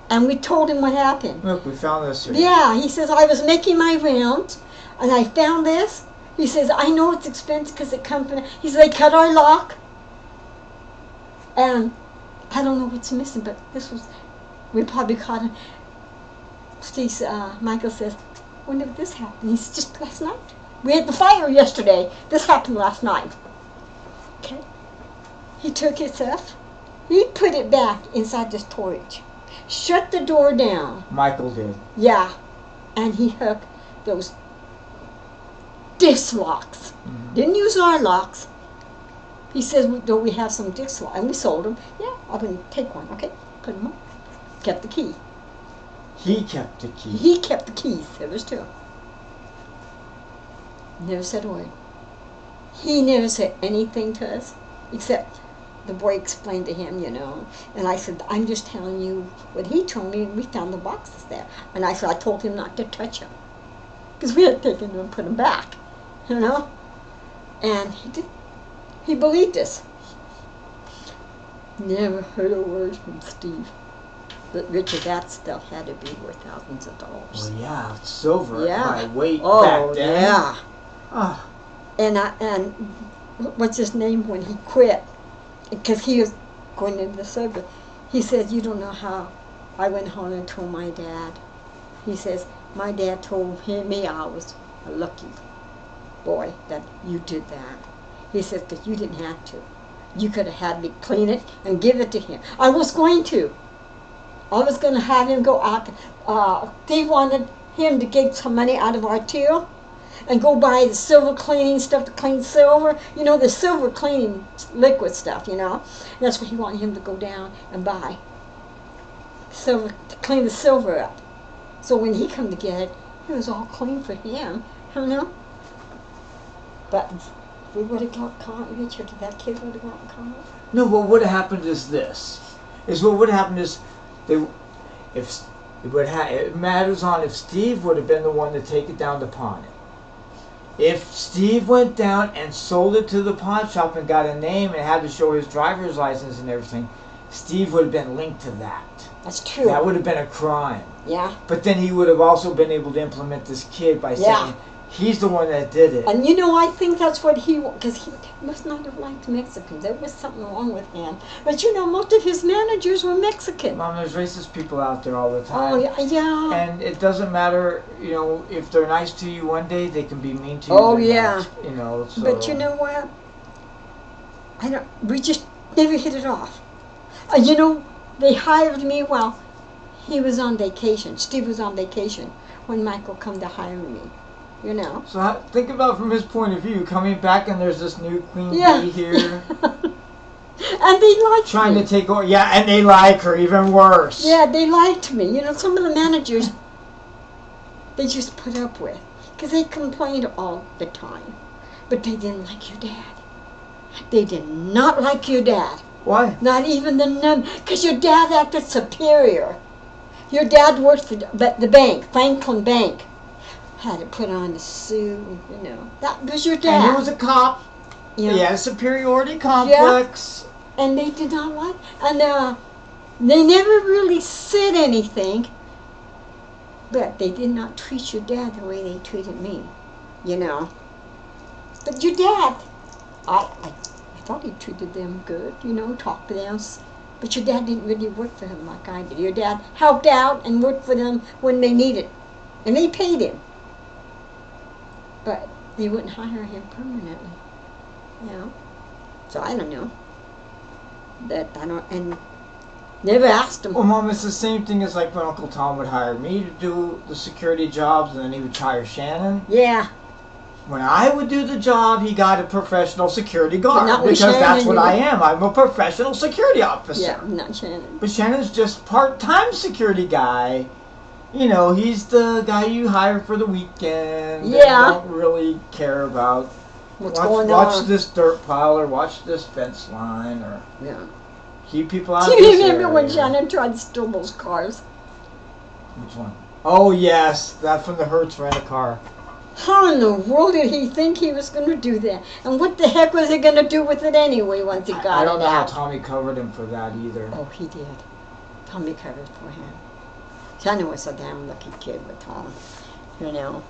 And we told him what happened. Look, we found this here. Yeah, he says, I was making my rounds and I found this. He says, I know it's expensive because it comes from, he says, they cut our lock. And I don't know what's missing, but this was, we probably caught him. Steve, Michael says, when did this happen? He says, just last night. We had the fire yesterday. This happened last night. Okay. He took his stuff. He put it back inside the storage. Shut the door down. Michael did. Yeah. And he hooked those disc locks. Mm-hmm. Didn't use our locks. He says, do we have some disc locks? And we sold them. Yeah, I'm going to take one. Okay. Put them on. Kept the key. He kept the key. He kept the keys. There was two. Never said a word. He never said anything to us, except the boy explained to him, you know. And I said, I'm just telling you what he told me, and we found the boxes there. And I said, I told him not to touch them, because we had taken them and put them back, you know. And he did. He believed us. Never heard a word from Steve. But Richard, that stuff had to be worth thousands of dollars. Well, yeah, silver Yeah. by weight Oh, back then. yeah. Ah, And what's his name when he quit? Because he was going into the service. He said, "You don't know how I went home and told my dad." He says, "My dad told me I was a lucky boy that you did that." He says, "Because you didn't have to. You could have had me clean it and give it to him." I was going to. I was going to have him go out. They wanted him to get some money out of our till and go buy the silver cleaning stuff to clean silver. You know, the silver cleaning liquid stuff, you know. And that's what he wanted him to go down and buy. Silver, to clean the silver up. So when he come to get it, it was all clean for him, you know. But if we would have got caught, Richard, that kid would have gotten caught. no, what would have happened is this. What would have happened is, it matters on if Steve would have been the one to take it down to pawn it. If Steve went down and sold it to the pawn shop and got a name and had to show his driver's license and everything, Steve would have been linked to that. That's true. That would have been a crime. Yeah. But then he would have also been able to implement this kid by Yeah. saying he's the one that did it. And you know, I think that's what because he must not have liked Mexicans. There was something wrong with him. But you know, most of his managers were Mexican. Mom, there's racist people out there all the time. Oh, yeah. And it doesn't matter, you know, if they're nice to you one day, they can be mean to you. Oh, the yeah. next, you know. So. But you know what? We just never hit it off. You know, they hired me while he was on vacation. Steve was on vacation when Michael come to hire me. You know. So think about from his point of view, coming back and there's this new queen bee here. And they liked trying me. to take over. Yeah, and they like her even worse. Yeah, they liked me. You know, some of the managers, they just put up with. Because they complained all the time. But they didn't like your dad. They did not like your dad. Why? Not even the nun. Because your dad acted superior. Your dad worked for the bank, Franklin Bank. Had to put on a suit, you know. That was your dad. And he was a cop. Yeah. He had a superiority complex. Yeah. And they did not like. And they never really said anything. But they did not treat your dad the way they treated me. You know. But your dad, I thought he treated them good, you know, talked to them. But your dad didn't really work for him like I did. Your dad helped out and worked for them when they needed. And they paid him. But they wouldn't hire him permanently. You know? So I don't know. And never asked him. Well, Mom, it's the same thing as like when Uncle Tom would hire me to do the security jobs, and then he would hire Shannon. Yeah. When I would do the job, he got a professional security guard. Not with because that's Shannon, what I am. I'm a professional security officer. Yeah, not Shannon. But Shannon's just part-time security guy. You know, he's the guy you hire for the weekend. Yeah. And don't really care about What's going on? Watch this dirt pile or watch this fence line or Yeah. keep people out Do of you this remember when area. Shannon tried to steal those cars? Which one? Oh, yes. That from the Hertz rent-a-car. How in the world did he think he was going to do that? And what the heck was he going to do with it anyway once he got it out? I don't know how Tommy covered him for that either. Oh, he did. Tommy covered for him. Shannon was a damn lucky kid with Tom, you know.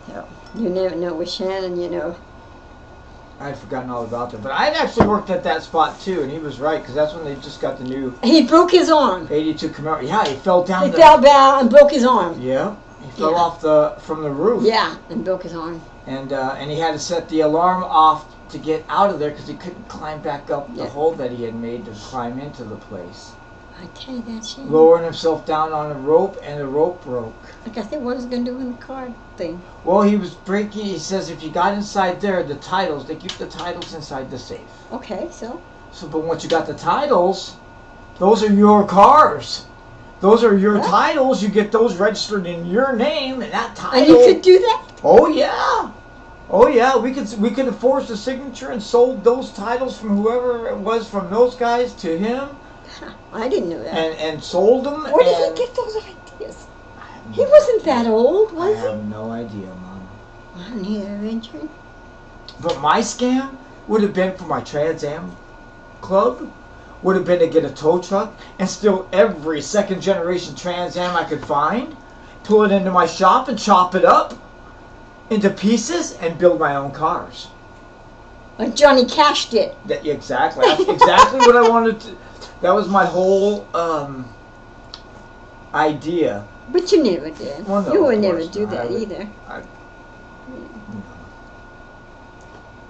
So, you never know with Shannon, you know. I'd forgotten all about that. But I'd actually worked at that spot too, and he was right, because that's when they just got the new He broke his arm. 82 Camaro. Yeah, he fell down He fell down and broke his arm. Yeah, he fell Yeah. off from the roof. Yeah, and broke his arm. And he had to set the alarm off to get out of there because he couldn't climb back up the Yeah. hole that he had made to climb into the place. I tell you that shit. Lowering himself down on a rope, and the rope broke. Like I said, what was he going to do in the car thing? Well, he was breaking. He says if you got inside there, the titles, they keep the titles inside the safe. Okay, so? So, but once you got the titles, those are your cars. Those are your What? titles. You get those registered in your name, and that title. And you could do that? Oh yeah, oh yeah. We could have forged a signature and sold those titles from whoever it was from those guys to him, I didn't know that. and sold them. Where did and he get those ideas? He wasn't that old, I was he? have no idea, Mom. I don't either, Richard. But my scam would have been for my Trans Am club, would have been to get a tow truck and steal every second generation Trans Am I could find, pull it into my shop and chop it up into pieces and build my own cars. Like Johnny Cash did. Exactly. That's exactly what I wanted to. That was my whole idea. But you never did. Well, no, you would of never course do not. that either.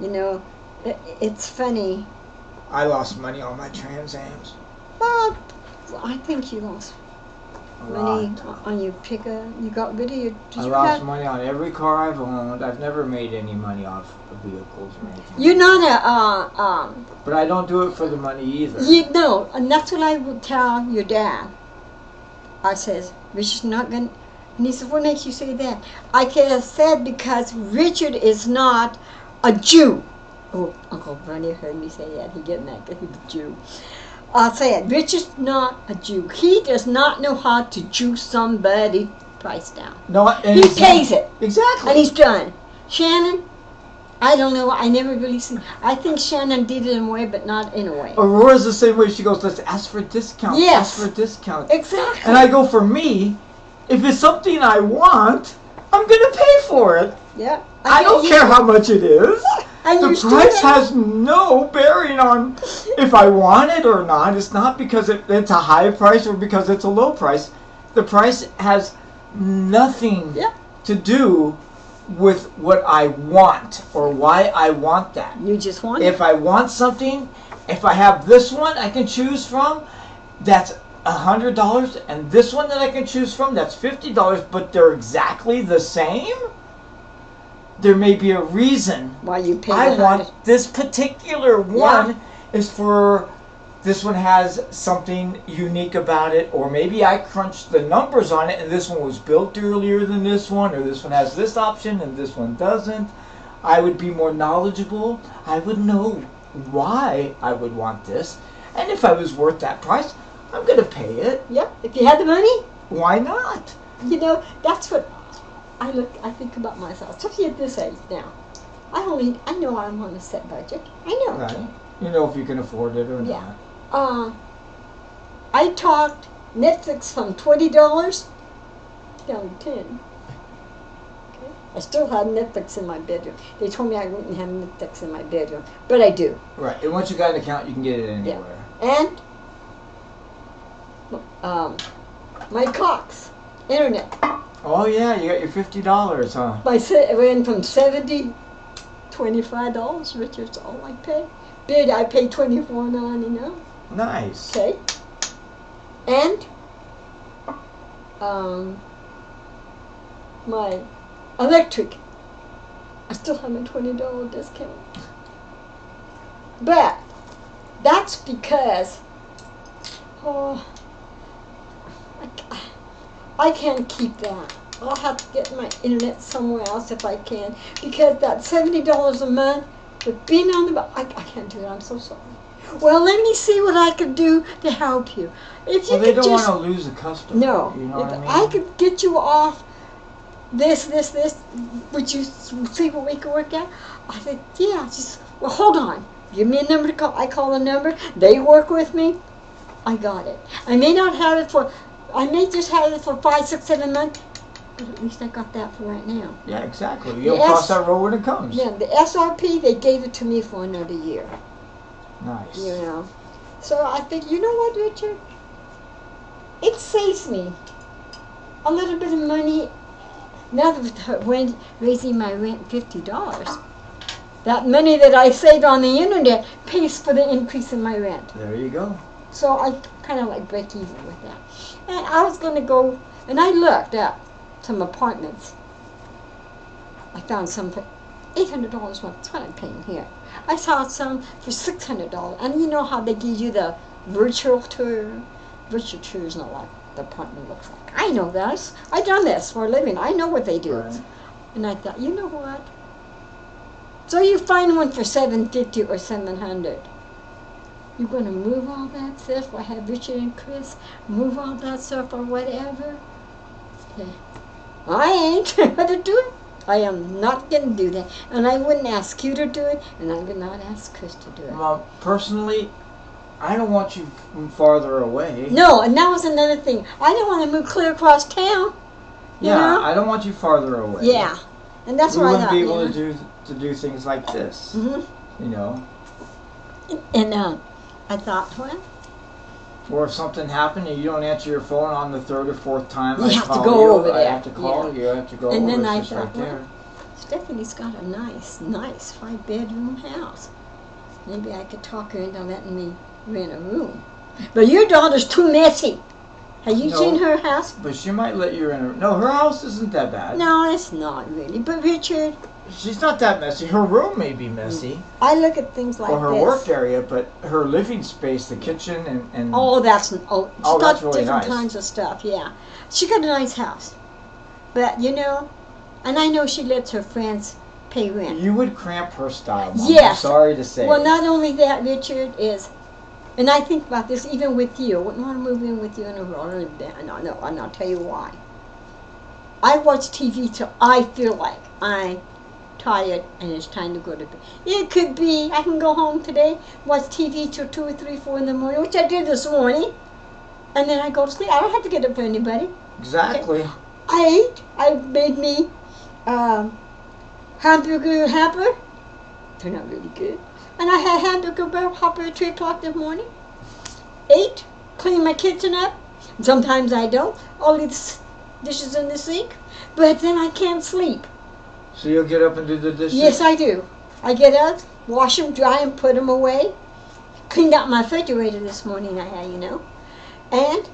You know, it's funny. I lost money on my Trans Ams. Well, I think you lost A money lot. on your pickup. You got rid of your. I lost money on every car I've owned. I've never made any money off of vehicles or anything. You're not But I don't do it for the money either. You know, and that's what I would tell your dad. I says, Richard's not going to... And he says, what makes you say that? I could have said because Richard is not a Jew. Oh, Uncle Bernie heard me say that. He get mad because he's a Jew. I'll say it. Richard's not a Jew. He does not know how to Jew somebody price down. No, He pays it. Exactly. And he's done. Shannon, I don't know. I never really seen. I think Shannon did it in a way, but not in a way. Aurora's the same way. She goes, let's ask for a discount. Yes. Ask for a discount. Exactly. And I go, for me, if it's something I want, I'm going to pay for it. Yeah. I don't care how much it is. And The you're price still- has no bearing on if I want it or not. It's not because it's a high price or because it's a low price. The price has nothing Yeah. to do with what I want or why I want that. You just want If I want something, if I have this one I can choose from, that's $100, and this one that I can choose from, that's $50, but they're exactly the same, there may be a reason why you pay I the want high- this particular one is for this one has something unique about it, or maybe I crunched the numbers on it and this one was built earlier than this one, or this one has this option and this one doesn't. I would be more knowledgeable. I would know why I would want this, and if I was worth that price, I'm gonna pay it. Yeah, if you had the money, Why not? you know, that's what I think about myself, especially at this age now. I know I'm on a set budget. I know. Right. You know if you can afford it or Yeah. not. I talked Netflix from $20 down to 10. Okay. I still have Netflix in my bedroom. They told me I wouldn't have Netflix in my bedroom, but I do. Right. And once you got an account, you can get it anywhere. And my Cox internet. Oh yeah, you got your $50, huh? I went from $70, $25, Richard's all I pay. Bid I pay $24.99. Nice. Okay. And my electric, I still have a $20 discount. But that's because I can't keep that. I'll have to get my internet somewhere else if I can, because that $70 a month, with being on the, I can't do it. I'm so sorry. Well, let me see what I could do to help you. If you Well, they could don't just, want to lose a customer. no, You know if what I I mean? could get you off this, would you see what we could work out? I said, yeah, just, well, hold on. Give me a number to call. I call a number. They work with me. I got it. I may not have it I may just have it for 5, 6, 7 months, but at least I got that for right now. Yeah, exactly. You'll cross that road when it comes. Yeah, the SRP, they gave it to me for another year, Nice. you know. So I think, you know what, Richard? It saves me a little bit of money now that we're raising my rent $50. That money that I saved on the internet pays for the increase in my rent. There you go. So I kind of like break even with that. And I was going to go, and I looked at some apartments. I found some for $800 month. That's what I'm paying here. I saw some for $600. And you know how they give you the virtual tour? Virtual tour is not like the apartment looks like. I know this. I've done this for a living. I know what they do. Right. And I thought, you know what? So you find one for $750 or $700. You're going to move all that stuff, or have Richard and Chris move all that stuff or whatever? Yeah. I ain't going to do it. I am not going to do that. And I wouldn't ask you to do it, and I would not ask Chris to do it. Well, personally, I don't want you farther away. No, and that was another thing. I didn't want to move clear across town. Yeah, know? I don't want you farther away. Yeah, and that's we what I wouldn't thought. be able to do things like this. Mm-hmm. You know. And I thought, well. Or if something happened and you don't answer your phone on the third or fourth time, You I have to call go you. over I there. have to call you. I have to go And over. then It's I just thought, right there. Stephanie's got a nice 5-bedroom house. Maybe I could talk her into letting me rent a room. But your daughter's too messy. Have you seen her house? But she might let you in. No, her house isn't that bad. No, it's not really. But Richard, she's not that messy. Her room may be messy. I look at things like or her this. work area, but her living space, the kitchen, and oh, that's that's really different nice. kinds of stuff. Yeah, she got a nice house, but you know, and I know she lets her friends pay rent. You would cramp her style, Mom. Yes. I'm sorry to say. Well, not only that, Richard is. And I think about this even with you. I wouldn't want to move in with you in a roller bed. No, and I'll tell you why. I watch TV till I feel like I'm tired and it's time to go to bed. It could be I can go home today, watch TV till 2 or 3, 4 in the morning, which I did this morning, and then I go to sleep. I don't have to get up for anybody. Exactly. I ate. I made me hamburger hamper. They're not really good. And I had hamburger hopper at 3 o'clock this morning. Ate, cleaned my kitchen up. Sometimes I don't. All these dishes in the sink. But then I can't sleep. So you'll get up and do the dishes? Yes, I do. I get up, wash them, dry them, put them away. Cleaned out my refrigerator this morning, And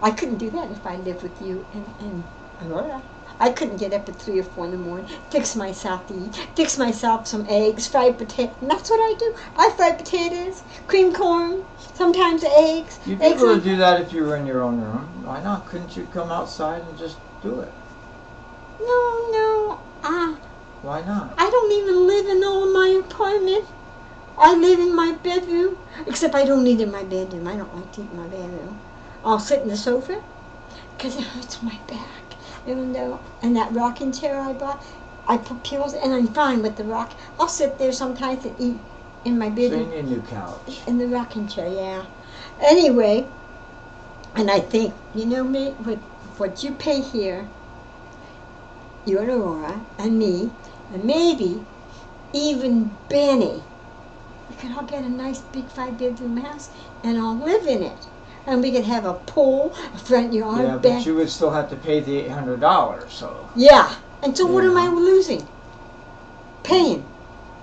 I couldn't do that if I lived with you and Aurora. I couldn't get up at 3 or 4 in the morning, fix myself to eat, fix myself some eggs, fried potato, and that's what I do. I fry potatoes, cream corn, sometimes eggs. You'd be able to do that if you were in your own room. Why not? Couldn't you come outside and just do it? No. Why not? I don't even live in all my apartment. I live in my bedroom, except I don't eat in my bedroom. I don't like to eat in my bedroom. I'll sit in the sofa because it hurts my back. Even though, and that rocking chair I bought, I put pillows, and I'm fine with the rock. I'll sit there sometimes and eat in my bedroom. So you need a new couch. In the rocking chair, yeah. Anyway, and I think, mate, with what you pay here, you and Aurora, and me, and maybe even Benny, we could all get a nice big 5-bedroom house, and I'll live in it. And we could have a pool, a front yard, yeah, but you would still have to pay the $800, so. Yeah, and so what am I losing? Paying.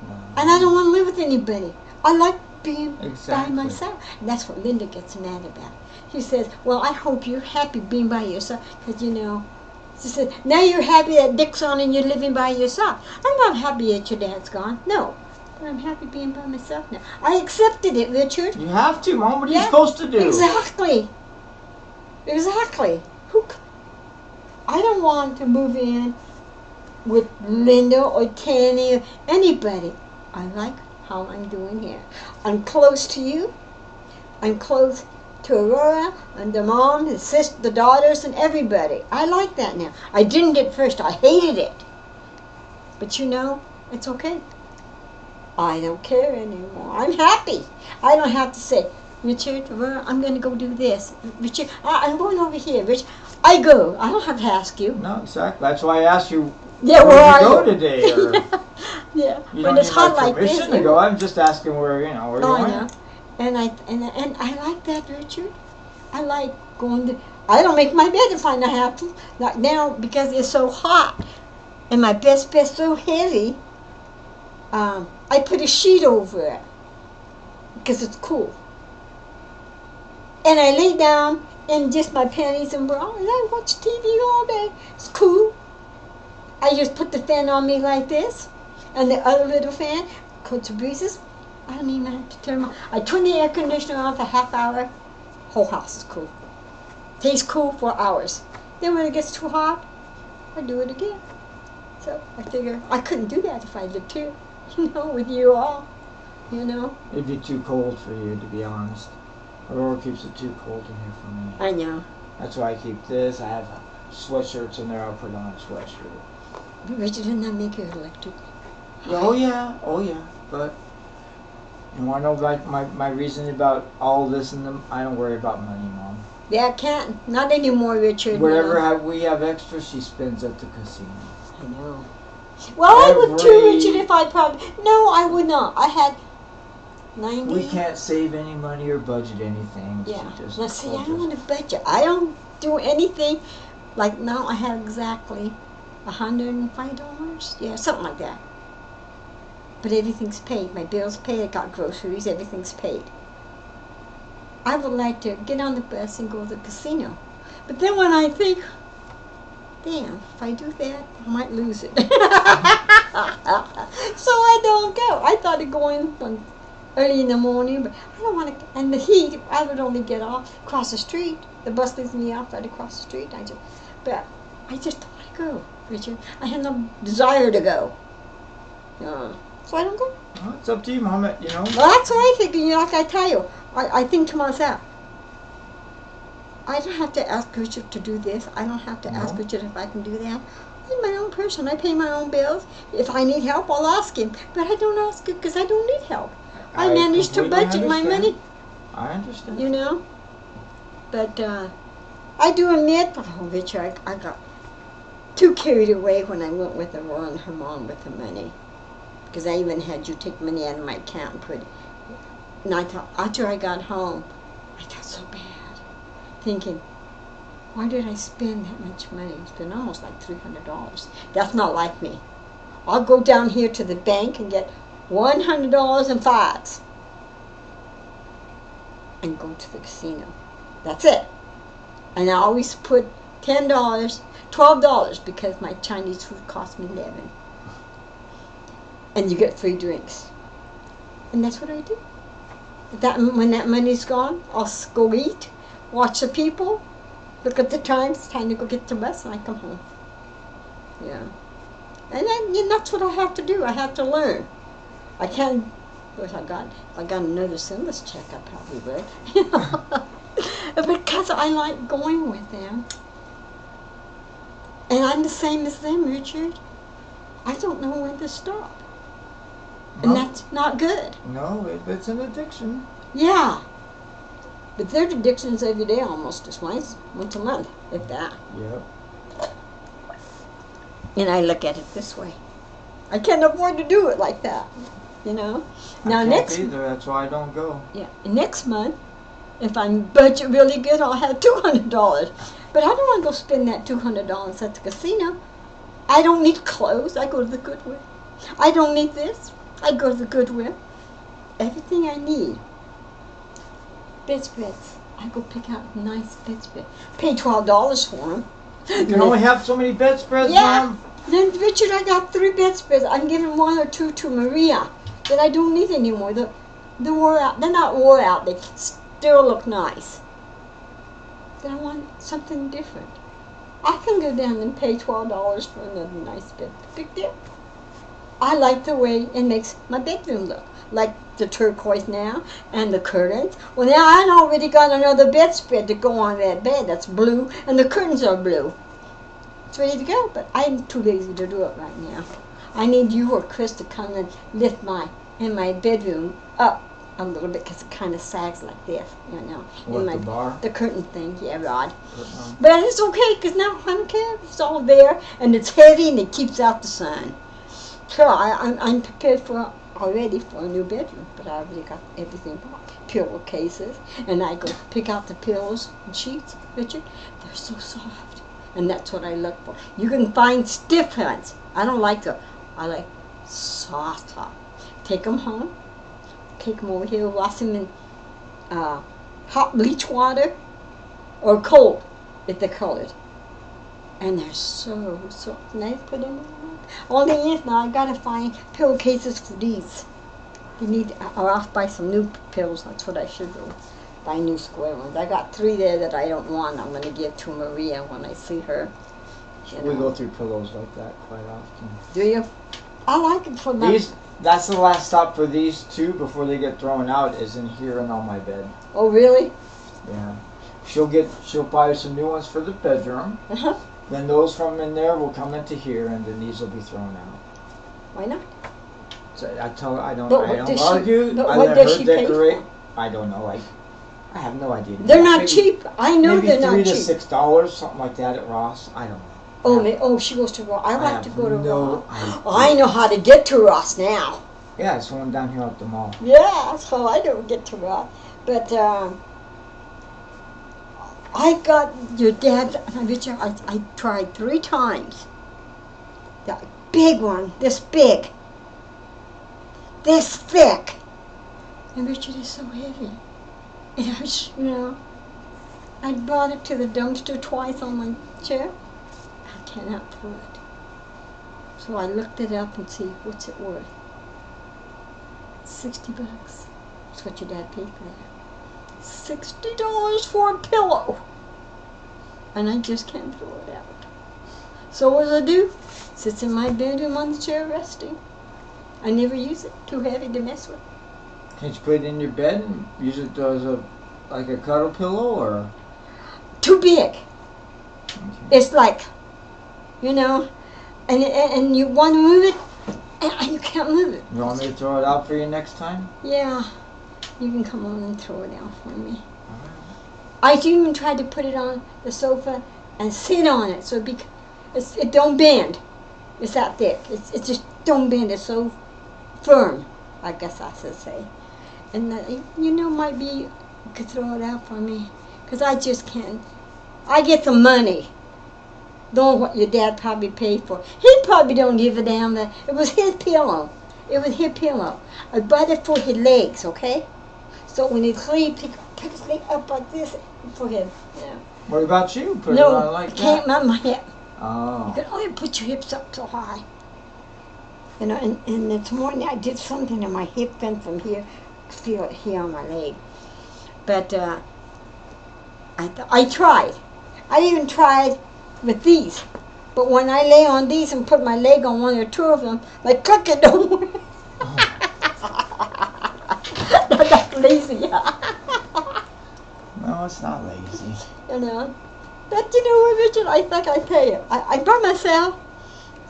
No. And I don't want to live with anybody. I like being Exactly. by myself. And that's what Linda gets mad about. She says, well, I hope you're happy being by yourself. Because, she said, now you're happy that Dick's on and you're living by yourself. I'm not happy that your dad's gone. No. But I'm happy being by myself now. I accepted it, Richard. You have to, Mom. What are you supposed to do? Exactly. I don't want to move in with Linda or Tanny or anybody. I like how I'm doing here. I'm close to you. I'm close to Aurora and the mom, the sister, the daughters, and everybody. I like that now. I didn't at first. I hated it. But it's okay. I don't care anymore. I'm happy. I don't have to say, Richard, I'm going to go do this. Richard, I'm going over here. Richard, I go. I don't have to ask you. No, exactly. That's why I asked you, where did you go today? Or yeah. You When don't it's need hot my like this. permission to go. I'm just asking where you're going. I know. And I like that, Richard. I like going to. I don't make my bed if I don't have to. Like now, because it's so hot, and my bed's so heavy. I put a sheet over it because it's cool. And I lay down in just my panties and bra, and I watch TV all day. It's cool. I just put the fan on me like this, and the other little fan, coats the breezes. I don't even have to turn on. I turn the air conditioner on for a half hour. Whole house is cool. Stays cool for hours. Then when it gets too hot, I do it again. So I figure I couldn't do that if I lived here, with you all, It'd be too cold for you, to be honest. Aurora keeps it too cold in here for me. I know. That's why I keep this. I have sweatshirts in there. I'll put on a sweatshirt. Richard did not make it electric. Oh yeah. But You want to know my reason about all this and them? I don't worry about money, Mom. Yeah, I can't. Not anymore, Richard. Whatever we have extra, she spends at the casino. I know. Well, I would too, Richard, if I probably... No, I would not. I had 90... We can't save any money or budget anything. Yeah. Now, see, I don't want to budget. I don't do anything. Like now I have exactly $105. Yeah, something like that. But everything's paid. My bill's paid. I got groceries. Everything's paid. I would like to get on the bus and go to the casino. But then when I think, damn, if I do that, I might lose it. So I don't go. I thought of going early in the morning, but I don't want to. And the heat, I would only get off across the street. The bus leaves me off right across the street. But I just don't want to go, Richard. I have no desire to go. So I don't go. Well, it's up to you, Mom. You know. Well, that's what I think. Like I tell you, I think to myself, I don't have to ask Richard to do this. I don't have to ask Richard if I can do that. I'm my own person. I pay my own bills. If I need help, I'll ask him. But I don't ask him because I don't need help. I manage to budget my money. I understand. You know. But I do admit, oh, Richard, I got too carried away when I went with Aurora and her mom with the money. Because I even had you take money out of my account and put it. And I thought, after I got home, I felt so bad. Thinking, why did I spend that much money? It's been almost like $300. That's not like me. I'll go down here to the bank and get $100 in fives. And go to the casino. That's it. And I always put $10, $12 because my Chinese food cost me $11. And you get free drinks. And that's what I do. When that money's gone, I'll go eat, watch the people, look at the time, it's time to go get the bus, and I come home. Yeah. And then that's what I have to do. I have to learn. I can't, if I got another stimulus check, I probably would. Because I like going with them. And I'm the same as them, Richard. I don't know when to stop. And that's not good. No, it's an addiction. Yeah. But their addictions every day almost, just once a month, if that. Yep. And I look at it this way. I can't afford to do it like that, you know. Now I can't next either, that's why I don't go. Yeah, next month, if I'm budget really good, I'll have $200. But I don't want to go spend that $200 at the casino. I don't need clothes. I go to the Goodwill. I don't need this. I go to the Goodwill. Everything I need. Bedspreads. I go pick out nice bedspreads. Pay $12 for them. You can only have so many bedspreads, Yeah. Mom. Then, Richard, I got 3 bedspreads. I'm giving 1 or 2 to Maria that I don't need anymore. They're wore out. They're not wore out. They still look nice. But I want something different. I can go down and pay $12 for another nice bed. Big deal. I like the way it makes my bedroom look. Like the turquoise now and the curtains. Well, now I already got another bedspread to go on that bed that's blue, and the curtains are blue. It's ready to go, but I'm too lazy to do it right now. I need you or Chris to come and lift my bedroom up a little bit because it kind of sags like this, you know. What, the bar? The curtain thing, yeah, Rod. But it's okay because now I don't care. It's all there, and it's heavy, and it keeps out the sun. So I'm prepared already for a new bedroom, but I already got everything bought. Pillowcases, and I go pick out the pillows and sheets, Richard. They're so soft, and that's what I look for. You can find stiff ones. I like soft. Take them home. Take them over here, wash them in hot bleach water or cold if they're colored. And they're so soft. Nice, put them in. All the is now I gotta find pillowcases for these. Or I'll buy some new pillows. That's what I should do. Buy new square ones. I got 3 there that I don't want. I'm gonna give to Maria when I see her. We go through pillows like that quite often. Do you? I like it for my... That's the last stop for these 2 before they get thrown out, is in here and on my bed. Oh, really? Yeah. She'll buy some new ones for the bedroom. Uh-huh. Then those from in there will come into here, and then these will be thrown out. Why not? So I told I don't But what I does don't she- argue. but I what let does her she pay decorate. for? I don't know. I have no idea. They're not Maybe- cheap. I know Maybe they're not $3 to cheap. $6, something like that at Ross. I don't know. She goes to Ross. I like to have go to no Ross. idea. I know how to get to Ross now. Yeah, it's one down here at the mall. Yeah, so I don't get to Ross. But I got your dad's, I tried 3 times. The big one, this big, this thick. And Richard is so heavy. And I was, I brought it to the dumpster twice on my chair. I cannot pull it. So I looked it up and see what's it worth. $60. That's what your dad paid for that. $60 for a pillow. And I just can't throw it out. So what does I do? Sits in my bedroom on the chair resting. I never use it. Too heavy to mess with. Can't you put it in your bed and use it as a cuddle pillow or? Too big. Okay. It's like, and you want to move it, and you can't move it. You want me to throw it out for you next time? Yeah, you can come on and throw it out for me. Alright. I even tried to put it on the sofa and sit on it so it don't bend. It's that thick. It just don't bend. It's so firm, I guess I should say. And might be you could throw it out for me, because I just can't. I get the money. Knowing what your dad probably paid for. He probably don't give a damn that it was his pillow. It was his pillow. I bought it for his legs, okay? So when he sleeps, he put his leg up like this for him. Yeah. What about you? Put it No, on like I can't that? on my hip. Oh. You can only put your hips up so high. And this morning I did something and my hip went from here, feel it here on my leg. But I tried. I even tried with these. But when I lay on these and put my leg on one or two of them, my cookie don't work. That's lazy. No, it's not lazy. But what, Richard, I think I tell you, I by myself,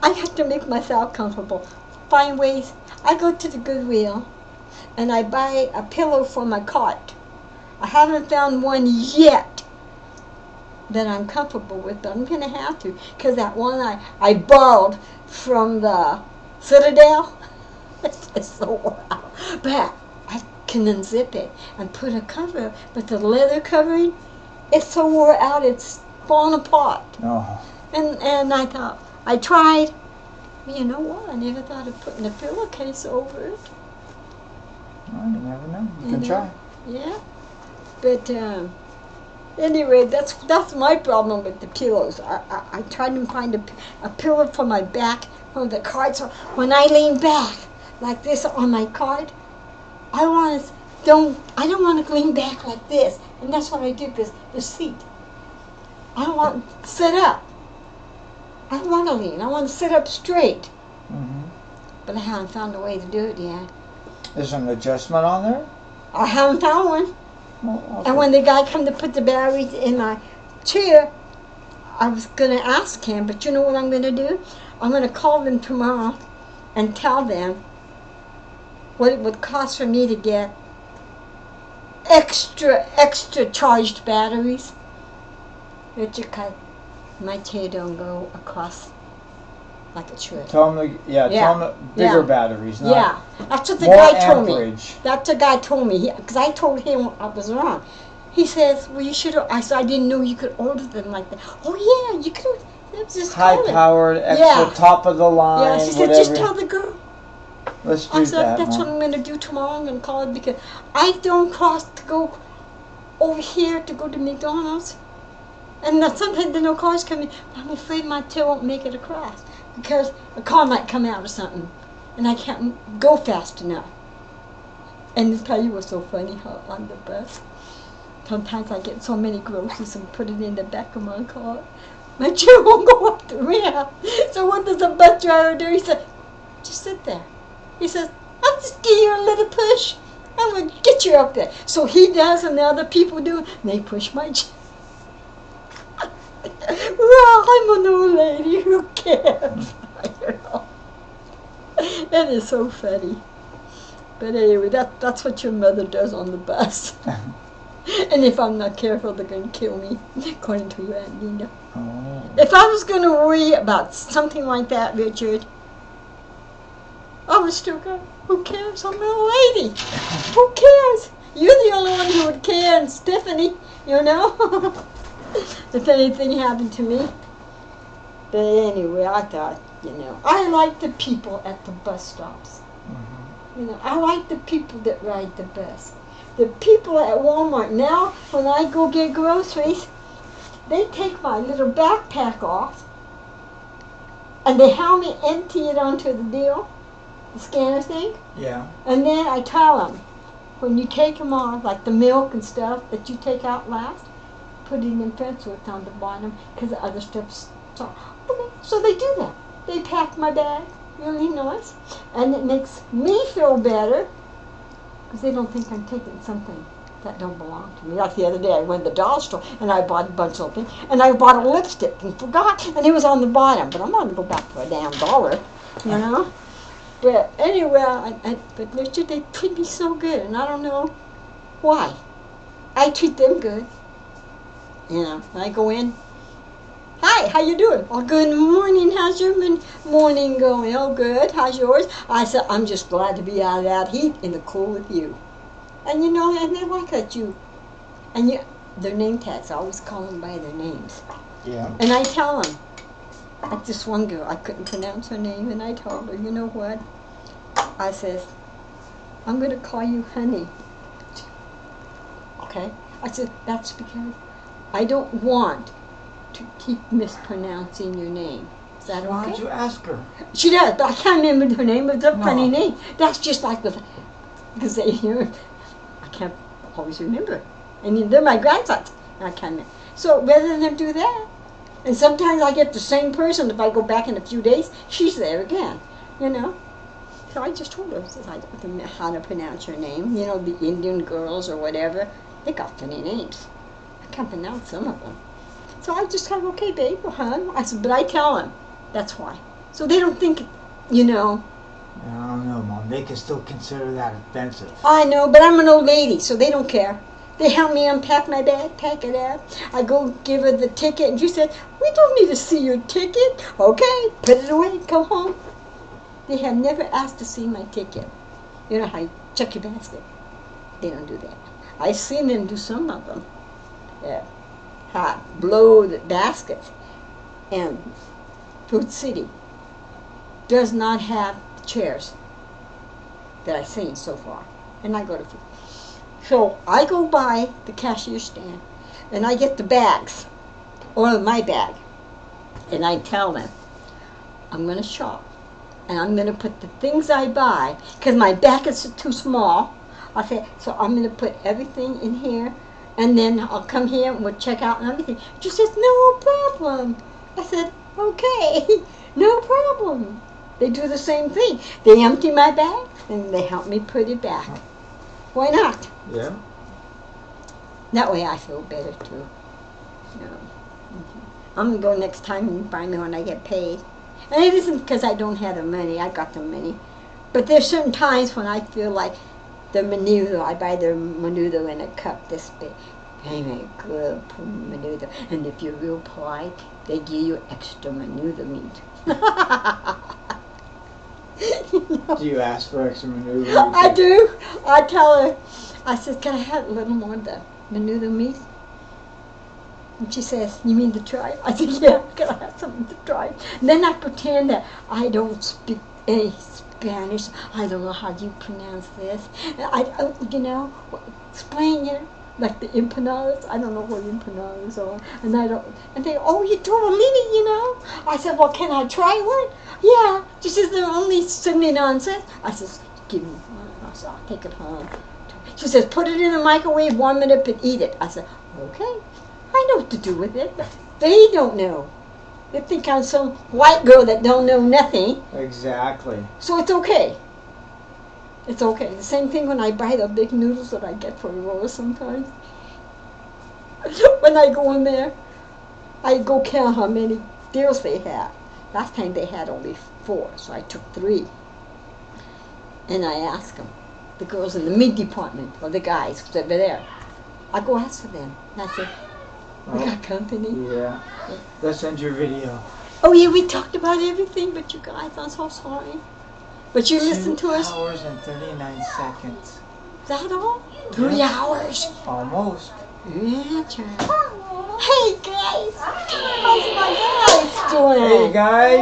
I have to make myself comfortable. Find ways. I go to the Goodwill and I buy a pillow for my cot. I haven't found one yet that I'm comfortable with, but I'm going to have to, because that one I borrowed from the Citadel, it's so wow. But I can unzip it and put a cover, but the leather covering, it's so wore out, it's falling apart. Oh. And I thought, I tried, but you know what, I never thought of putting a pillowcase over it. Well, you never know. You can try. Yeah, but anyway, that's my problem with the pillows. I tried to find a pillow for my back from the cart. So when I lean back like this on my cart, I don't want to lean back like this, and that's what I do because the seat. I don't want to sit up. I don't want to lean. I want to sit up straight. Mm-hmm. But I haven't found a way to do it yet. Is there an adjustment on there? I haven't found one. Well, And when the guy come to put the batteries in my chair, I was going to ask him, but you know what I'm going to do? I'm going to call them tomorrow and tell them what it would cost for me to get extra charged batteries. Richard, my chair don't go across like it should. Tell them, tell them bigger batteries, not Yeah, that's what the more guy told me. amperage. That's what the guy told me, because I told him I was wrong. He says, well, you should have, I said, I didn't know you could order them like that. Oh, yeah, you could just call it. High-powered, extra top of the line, Yeah, she said, whatever. just tell the girl. Let's do I said, that, that's what I'm going to do tomorrow. I'm going to call it, because I don't cross to go over here to go to McDonald's. And sometimes there are no cars coming. I'm afraid my tail won't make it across, because a car might come out or something, and I can't go fast enough. And to tell you what's so funny, how on the bus, sometimes I get so many groceries and put it in the back of my car. My chair won't go up the ramp. So what does the bus driver do? He said, just sit there. He says, I'll just give you a little push. I'm going to get you up there. So he does, and the other people do, and they push my chair. Well, I'm an old lady, who cares? It is so funny. But anyway, that's what your mother does on the bus. And if I'm not careful, they're going to kill me, according to your Aunt Nina. Oh. If I was going to worry about something like that, Richard, I would still go, who cares? I'm a lady. Who cares? You're the only one who would care, and Stephanie, you know, if anything happened to me. But anyway, I thought, I like the people at the bus stops. I like the people that ride the bus. The people at Walmart now, when I go get groceries, they take my little backpack off and they help me empty it onto the deal, the scanner thing. Yeah. And then I tell them, when you take them off, like the milk and stuff that you take out last, put it in front so it's on the bottom because the other stuff's so. Okay, so they do that. They pack my bag really nice, and it makes me feel better because they don't think I'm taking something that don't belong to me. Like the other day, I went to the dollar store and I bought a bunch of things, and I bought a lipstick and forgot, and it was on the bottom. But I'm not gonna go back for a damn dollar, But anyway, but Richard, they treat me so good, and I don't know why. I treat them good. I go in. Hi, how you doing? Oh, good morning. How's your morning going? Oh, good. How's yours? I said, I'm just glad to be out of that heat in the cool with you. And and they like that and their name tags, I always call them by their names. Yeah. And I tell them, like this one girl, I couldn't pronounce her name, and I told her, you know what? I says, I'm going to call you honey. Okay? I said, that's because I don't want to keep mispronouncing your name. Is that okay? Why don't you ask her? She does, but I can't remember her name. It's a funny name. That's just like because I can't always remember. And they're my grandsons, and I can't remember. So rather than do that, and sometimes I get the same person. If I go back in a few days, she's there again, So I just told her, I don't know how to pronounce her name. The Indian girls or whatever, they got funny names. I can't pronounce some of them. So I just kind of, okay, babe, hon. I said, but I tell them, that's why. So they don't think, I don't know, Mom. They can still consider that offensive. I know, but I'm an old lady, so they don't care. They help me unpack my bag, pack it up. I go give her the ticket, and she said, we don't need to see your ticket. Okay, put it away, go home. They have never asked to see my ticket. You know how you check your basket. They don't do that. I've seen them do some of them. Yeah. Blow the baskets. And Food City does not have chairs that I've seen so far. And I go to food. So I go by the cashier stand and I get the bags, or my bag, and I tell them, I'm going to shop and I'm going to put the things I buy, because my bag is too small. I say, so I'm going to put everything in here, and then I'll come here and we'll check out and everything. She says, no problem. I said, okay, no problem. They do the same thing. They empty my bag and they help me put it back. Why not? Yeah. That way I feel better too. I'm going to go next time and buy me when I get paid. And it isn't because I don't have the money. I got the money. But there's certain times when I feel like the menudo, I buy the menudo in a cup this big. They make good menudo. And if you're real polite, they give you extra menudo meat. Do you ask for extra menudo? I do. I tell her, I said, can I have a little more of the menudo meat? And she says, you mean the tripe? I said, yeah, can I have something to try? And then I pretend that I don't speak any Spanish. I don't know how you pronounce this. And explain, like the empanadas. I don't know what empanadas are. And and they, oh, you tortellini, I said, well, can I try one? Yeah. She says, they're only 79 cents. I says, give me one. I said, I'll take it home. She says, put it in the microwave, warm it up, and eat it. I said, okay. I know what to do with it. But they don't know. They think I'm some white girl that don't know nothing. Exactly. So it's okay. It's okay. The same thing when I buy the big noodles that I get from Rosa sometimes. When I go in there, I go count how many deals they have. Last time they had only 4, so I took 3. And I ask them, the girls in the meat department, or the guys that were there. I go ask for them. And I said, we got company. Yeah. Let's end your video. Oh yeah, we talked about everything, but you guys, I'm so sorry. But you listened to us. 2 hours and 39 seconds. Is that all? 3 hours. Almost. Yeah, child. Hey guys, how's my guys doing? Hey guys.